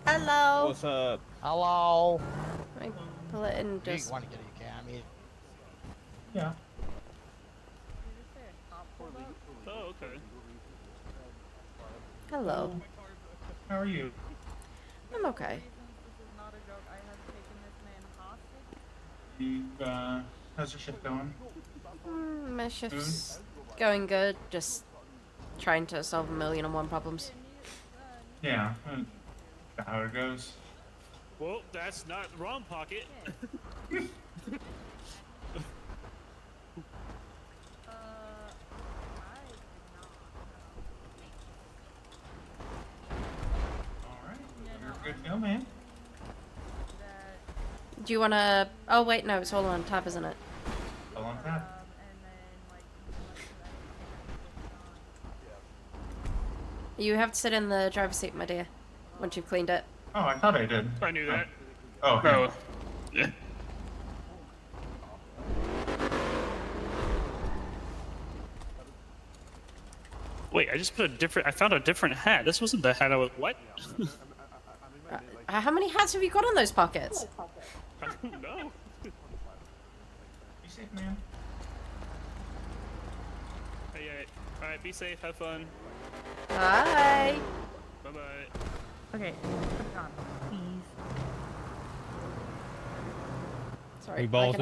Speaker 2: Hello.
Speaker 8: What's up?
Speaker 18: Hello.
Speaker 2: Let me pull it in
Speaker 18: You
Speaker 2: just.
Speaker 18: want to get a cam?
Speaker 8: Yeah.
Speaker 13: Oh, okay.
Speaker 2: Hello.
Speaker 8: How are you?
Speaker 2: I'm okay.
Speaker 8: You, how's your shift going?
Speaker 2: My shift's going good. Just trying to solve 1,000,001 problems.
Speaker 8: Yeah, how it goes.
Speaker 13: Well, that's not the wrong pocket.
Speaker 8: Alright, you're good to go, man.
Speaker 2: Do you wanna? Oh wait, no, it's all on tab, isn't it?
Speaker 8: All on tap.
Speaker 2: You have to sit in the driver's seat, my dear, once you've cleaned it.
Speaker 8: Oh, I thought I did.
Speaker 13: I knew that.
Speaker 8: Oh, okay.
Speaker 13: No. Yeah. Wait, I found a different hat. This wasn't the hat I was. What?
Speaker 2: How many hats have you got in those pockets?
Speaker 13: I don't know.
Speaker 8: Be safe, man.
Speaker 13: Hey, alright, be safe, have fun.
Speaker 2: Bye.
Speaker 13: Bye bye.
Speaker 5: Okay, put it on, please.
Speaker 2: Sorry.
Speaker 18: We both.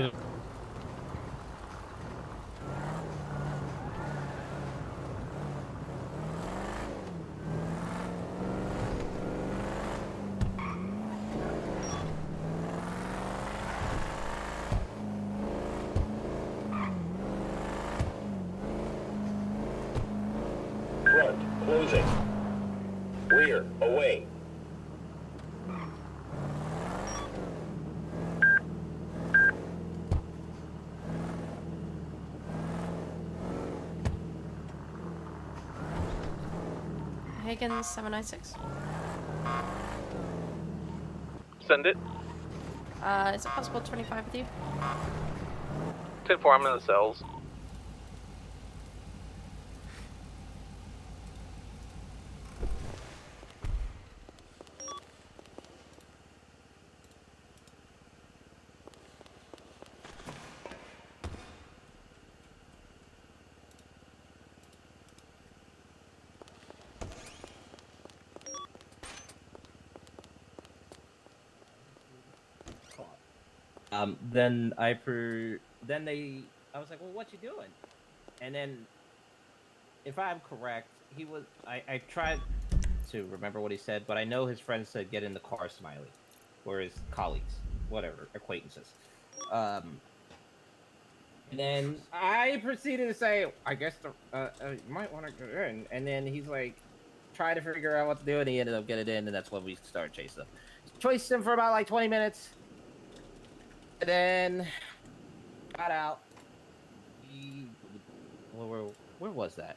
Speaker 11: Front, closing. Rear, away.
Speaker 2: Higgins 796.
Speaker 10: Send it.
Speaker 2: Is it possible 25 with you?
Speaker 17: 10-4, I'm in the cells.
Speaker 6: Then I was like, well, what you doing? And then, if I'm correct, I tried to remember what he said, but I know his friend said get in the car, Smiley, or his colleagues, whatever, acquaintances. And then I proceeded to say, I guess you might want to get in. And then he's like, try to figure out what to do, and he ended up getting in, and that's when we started chasing him. Chased him for about like 20 minutes. And then got out. Where was that?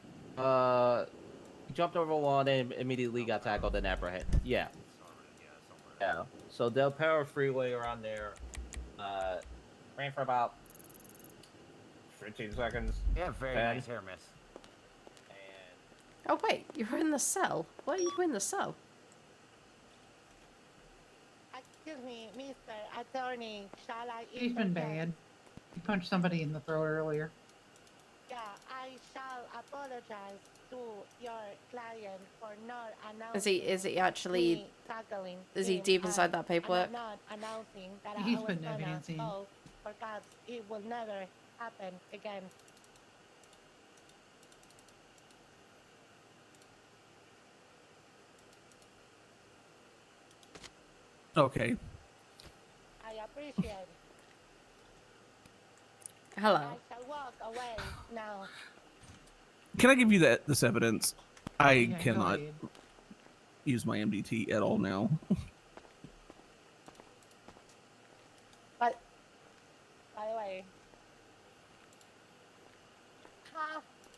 Speaker 6: He jumped over one and immediately got tackled and apprehended. Yeah. Yeah. So Del Perro Freeway around there. Ran for about 15 seconds.
Speaker 18: Yeah, very nice hair, miss.
Speaker 2: Oh wait, you were in the cell. Why are you in the cell?
Speaker 3: Excuse me, Mr. Attorney, shall I
Speaker 23: He's been bad. He punched somebody in the throat earlier.
Speaker 3: Yeah, I shall apologize to your client for not announcing.
Speaker 2: Is he actually?
Speaker 3: me tackling
Speaker 2: Is he
Speaker 3: him,
Speaker 2: deep inside
Speaker 3: and
Speaker 2: that paperwork?
Speaker 3: I'm not announcing that
Speaker 23: He's
Speaker 3: I was
Speaker 23: putting
Speaker 3: gonna
Speaker 23: evidence in.
Speaker 3: go for cops. It will never happen again.
Speaker 13: Okay.
Speaker 3: I appreciate it.
Speaker 2: Hello.
Speaker 3: I shall walk away now.
Speaker 13: Can I give you this evidence? I
Speaker 3: Yeah, go
Speaker 13: cannot
Speaker 3: ahead.
Speaker 13: use my MDT at all now.
Speaker 3: But, by the way,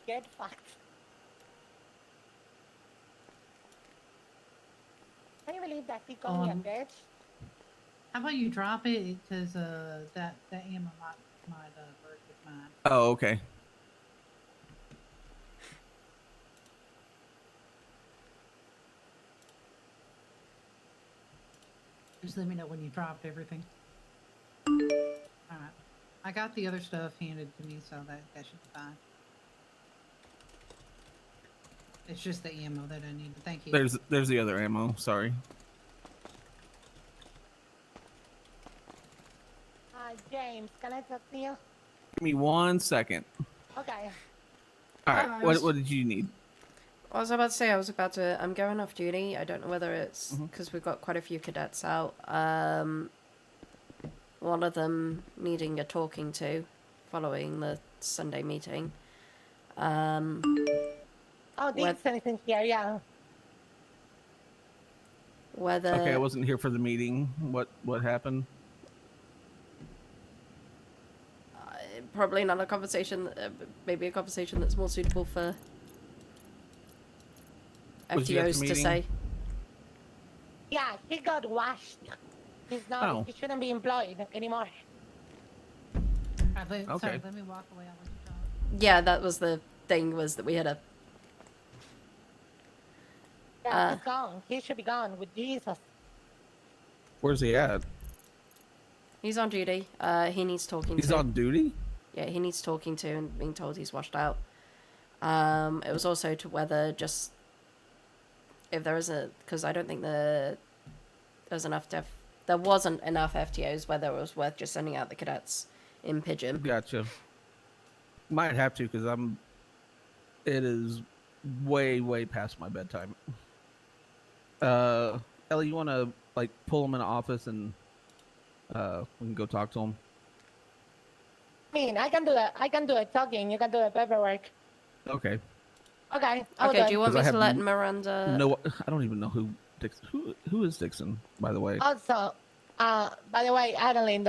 Speaker 3: get fucked. Can you believe that he called me a bitch?
Speaker 23: How about you drop it? Because that ammo might work with mine.
Speaker 13: Oh, okay.
Speaker 23: Just let me know when you dropped everything. Alright. I got the other stuff handed to me, so that should be fine. It's just the ammo that I need. Thank you.
Speaker 13: There's the other ammo. Sorry.
Speaker 3: James, can I talk to you?
Speaker 13: Give me 1 second.
Speaker 3: Okay.
Speaker 13: All right. What did you need?
Speaker 2: I was about to say I'm going off duty. I don't know whether it's because we've got quite a few cadets out. One of them needing a talking to following the Sunday meeting.
Speaker 3: Oh, Dixon is in here, yeah.
Speaker 2: Whether
Speaker 13: Okay, I wasn't here for the meeting. What happened?
Speaker 2: probably not a conversation, maybe a conversation that's more suitable for
Speaker 13: Was you at the
Speaker 2: FTOs to
Speaker 13: meeting?
Speaker 2: say.
Speaker 3: Yeah, he got washed. He's not,
Speaker 13: Oh.
Speaker 3: he shouldn't be employed anymore.
Speaker 23: Sorry,
Speaker 13: Okay.
Speaker 23: let me walk away. I'll let you talk.
Speaker 2: Yeah, that was the thing, was that we had a
Speaker 3: Yeah, he's gone. He should be gone with Jesus.
Speaker 13: Where's he at?
Speaker 2: he's on duty. He needs talking
Speaker 13: He's
Speaker 2: to.
Speaker 13: on duty?
Speaker 2: Yeah, he needs talking to and being told he's washed out. It was also to whether just if there isn't, because I don't think there wasn't enough FTOs, whether it was worth just sending out the cadets in Pigeon.
Speaker 13: Gotcha. Might have to because it is way past my bedtime. Ellie, you want to like pull him in the office and we can go talk to him?
Speaker 3: I mean, I can do it talking. You can do the paperwork.
Speaker 13: Okay.
Speaker 3: Okay.
Speaker 2: Okay, do you want me
Speaker 13: 'Cause I
Speaker 2: to
Speaker 13: have
Speaker 2: let Miranda?
Speaker 13: No, I don't even know who Dixon. Who is Dixon, by the way?
Speaker 3: Also, by the way, Atalin,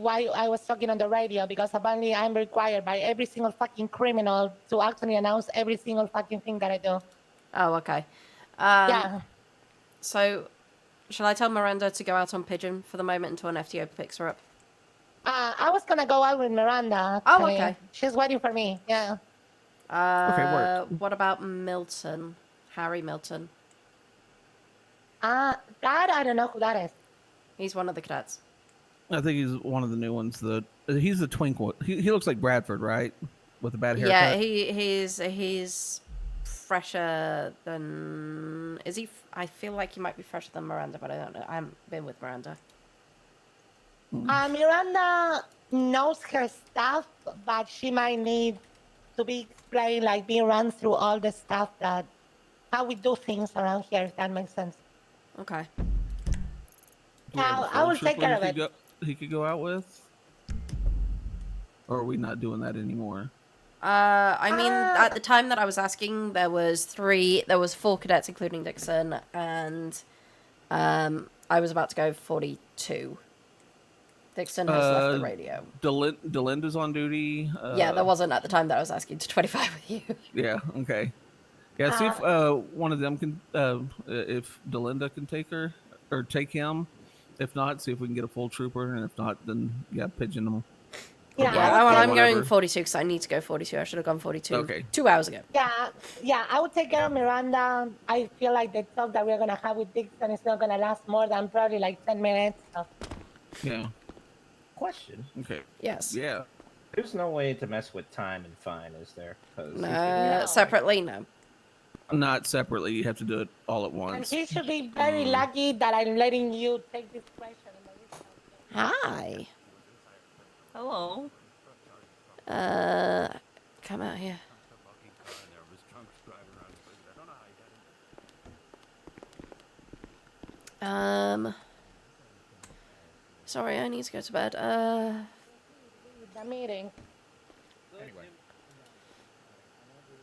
Speaker 3: why I was talking on the radio, because apparently I'm required by every single fucking criminal to actually announce every single fucking thing that I do.
Speaker 2: Oh, okay.
Speaker 3: Yeah.
Speaker 2: So, shall I tell Miranda to go out on Pigeon for the moment until an FTO picks her up?
Speaker 3: I was gonna go out with Miranda.
Speaker 2: Oh,
Speaker 3: Actually.
Speaker 2: okay.
Speaker 3: She's waiting for me. Yeah.
Speaker 2: What about Milton? Harry Milton.
Speaker 3: That I don't know who that is.
Speaker 2: He's one of the cadets.
Speaker 13: I think he's one of the new ones. He's the twink one. He looks like Bradford, right? With a bad haircut.
Speaker 2: Yeah, he's fresher than. Is he? I feel like he might be fresher than Miranda, but I don't know. I haven't been with Miranda.
Speaker 3: Miranda knows her stuff, but she might need to be explained, like being run through all the stuff that how we do things around here. If that makes sense.
Speaker 2: Okay.
Speaker 13: Do we have a
Speaker 3: I will
Speaker 13: full
Speaker 3: take care of
Speaker 13: trooper
Speaker 3: it.
Speaker 13: he could go out with, or are we not doing that anymore?
Speaker 2: I mean, at the time that I was asking, there was 4 cadets, including Dixon, and I was about to go 42. Dixon has left the radio.
Speaker 13: Delinda's on duty.
Speaker 2: Yeah, there wasn't at the time that I was asking to 25 with you.
Speaker 13: Yeah. Okay. Yeah. See if one of them can, if Delinda can take her or take him. If not, see if we can get a full trooper, and if not, then yeah, pigeon them.
Speaker 2: Yeah, well, I'm going 42 because I need to go 42. I should have gone 42 2 hours ago.
Speaker 3: Yeah, I would take care of Miranda. I feel like the talk that we're gonna have with Dixon is not gonna last more than probably like 10 minutes. So.
Speaker 13: Yeah.
Speaker 6: Question.
Speaker 13: Okay.
Speaker 2: Yes.
Speaker 13: Yeah.
Speaker 6: There's no way to mess with time and fine, is there? 'Cause
Speaker 2: Separately, no.
Speaker 13: Not separately. You have to do it all at
Speaker 3: And
Speaker 13: once.
Speaker 3: he should be very lucky that I'm letting you take this question.
Speaker 2: Hi.
Speaker 5: Hello.
Speaker 2: Come out here. Sorry, I need to go to bed.
Speaker 3: The meeting.
Speaker 6: Anyway.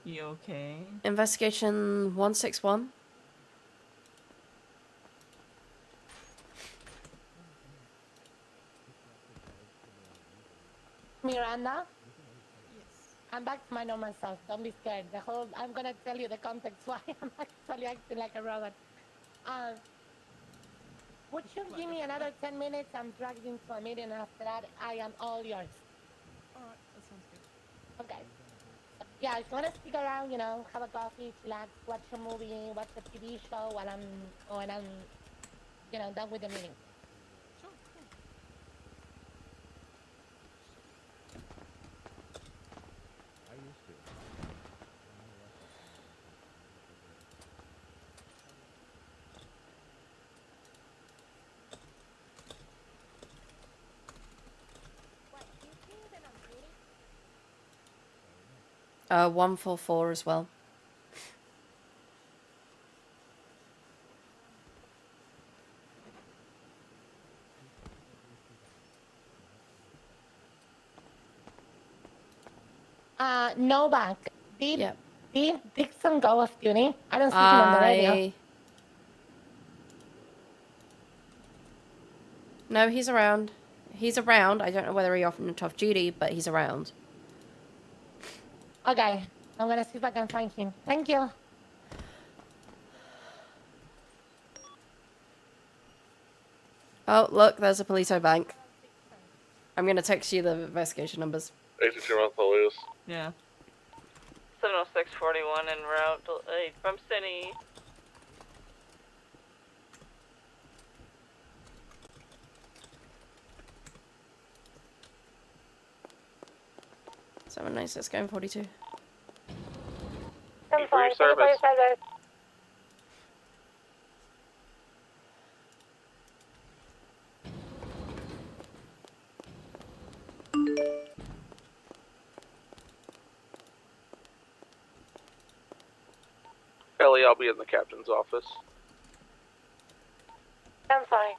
Speaker 5: You okay?
Speaker 2: Investigation 161.
Speaker 3: Miranda? Yes. I'm back to my normal self. Don't be scared. I'm gonna tell you the context why I'm actually acting like a robot. Would you give me another 10 minutes? I'm dragged into a meeting, and after that, I am all yours.
Speaker 5: Alright, that sounds good.
Speaker 3: Okay. Yeah, if you wanna stick around, have a coffee, chillax, watch a movie, watch a TV show when I'm done with the meeting.
Speaker 5: Sure, cool.
Speaker 3: What, do you see that I'm beauty?
Speaker 2: 144 as well.
Speaker 3: Novak. Did Dixon go off duty? I don't see him on the radio.
Speaker 2: No, he's around. He's around. I don't know whether he went off duty, but he's around.
Speaker 3: Okay, I'm gonna see if I can find him. Thank you.
Speaker 2: Oh, look, there's a police bank. I'm gonna text you the investigation numbers.
Speaker 11: 82 Montholius.
Speaker 5: Yeah. 70641 en route from City.
Speaker 2: Someone nice, let's go in 42.
Speaker 3: I'm
Speaker 11: for your service. Ellie, I'll be in the captain's office.
Speaker 3: I'm fine.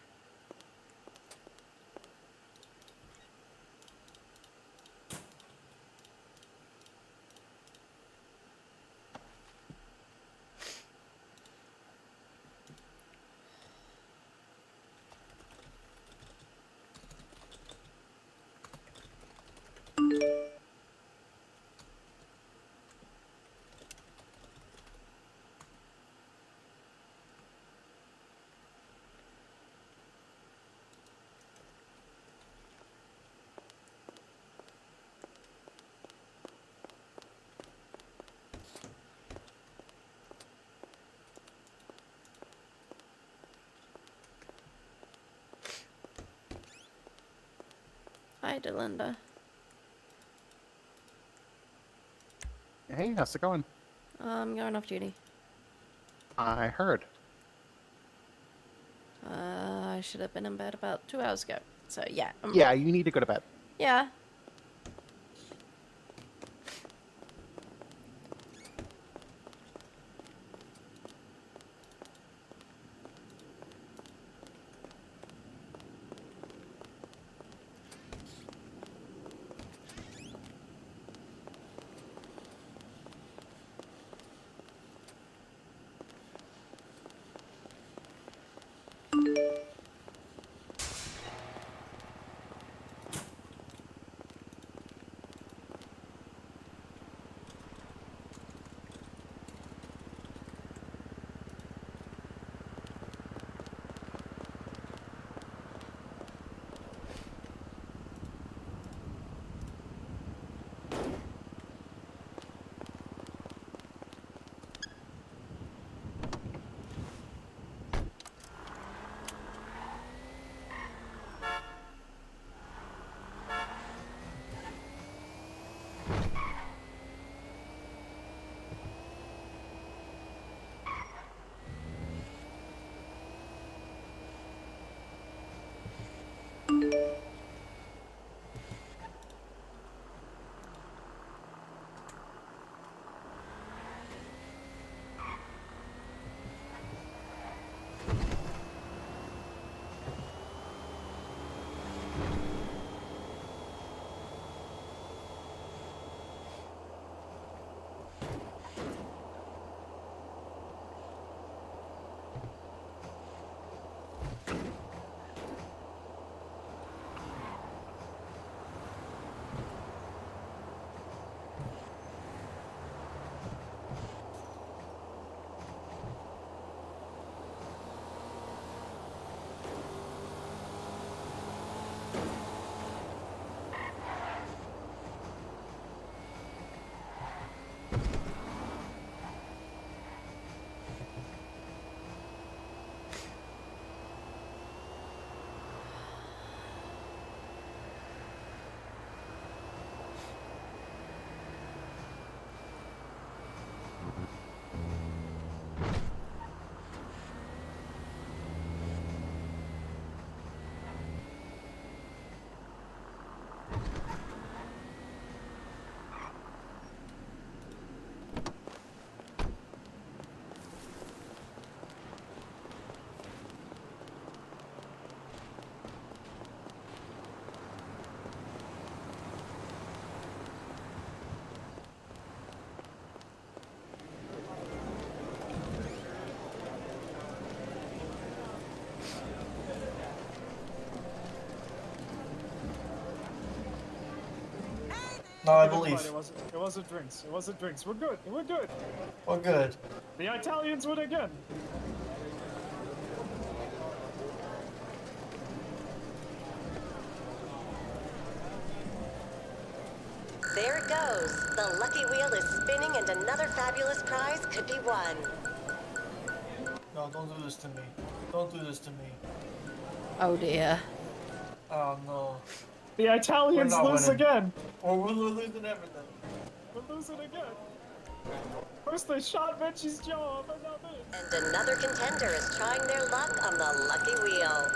Speaker 2: Hi, Delinda.
Speaker 1: Hey, how's it going?
Speaker 2: I'm going off duty.
Speaker 1: I heard.
Speaker 2: I should have been in bed about 2 hours ago. So yeah.
Speaker 1: Yeah, you need to go to bed.
Speaker 2: Yeah.
Speaker 9: No, I believe.
Speaker 18: It wasn't drinks. It wasn't drinks. We're good. We're good.
Speaker 9: We're good.
Speaker 18: The Italians win again.
Speaker 24: There it goes. The lucky wheel is spinning and another fabulous prize could be won.
Speaker 9: No, don't do this to me. Don't do this to me.
Speaker 2: Oh dear.
Speaker 9: Oh no.
Speaker 18: The Italians
Speaker 9: We're not
Speaker 18: lose
Speaker 9: winning.
Speaker 18: again.
Speaker 9: Or we're losing everything.
Speaker 18: We're losing again. First they shot Mitchie's jaw, but now this.
Speaker 24: And another contender is trying their luck on the lucky wheel.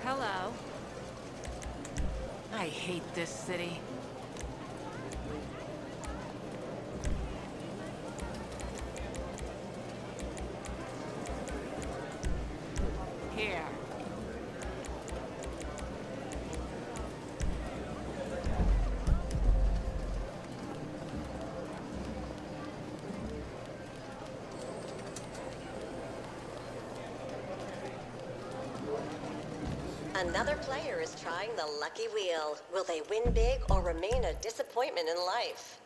Speaker 25: Hello. I hate this city. Here.
Speaker 24: Another player is trying the lucky wheel. Will they win big or remain a disappointment in life?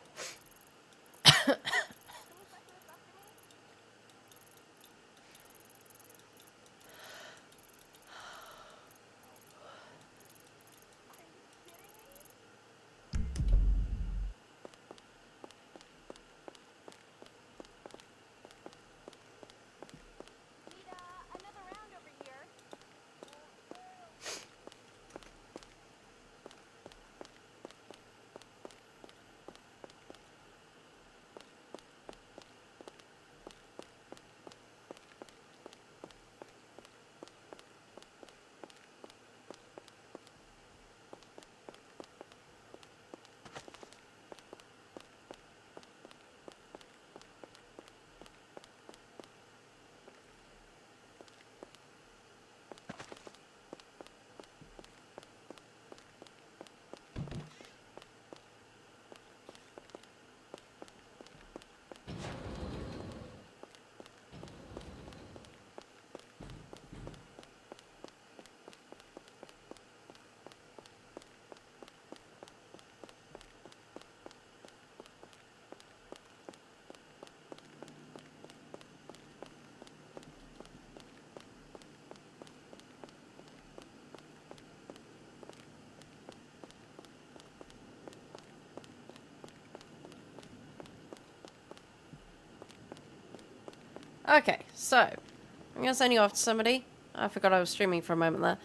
Speaker 2: Okay, so I'm gonna send you off to somebody. I forgot I was streaming for a moment there,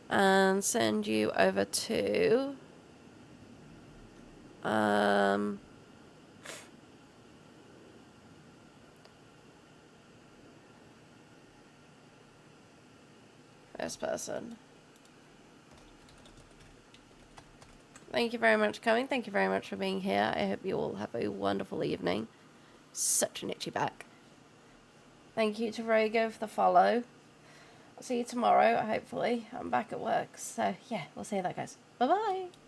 Speaker 2: and send you over to this person. Thank you very much for coming. Thank you very much for being here. I hope you all have a wonderful evening. Such an itchy back. Thank you to Rogo for the follow. I'll see you tomorrow, hopefully. I'm back at work. So, yeah, we'll see how that goes. Bye-bye.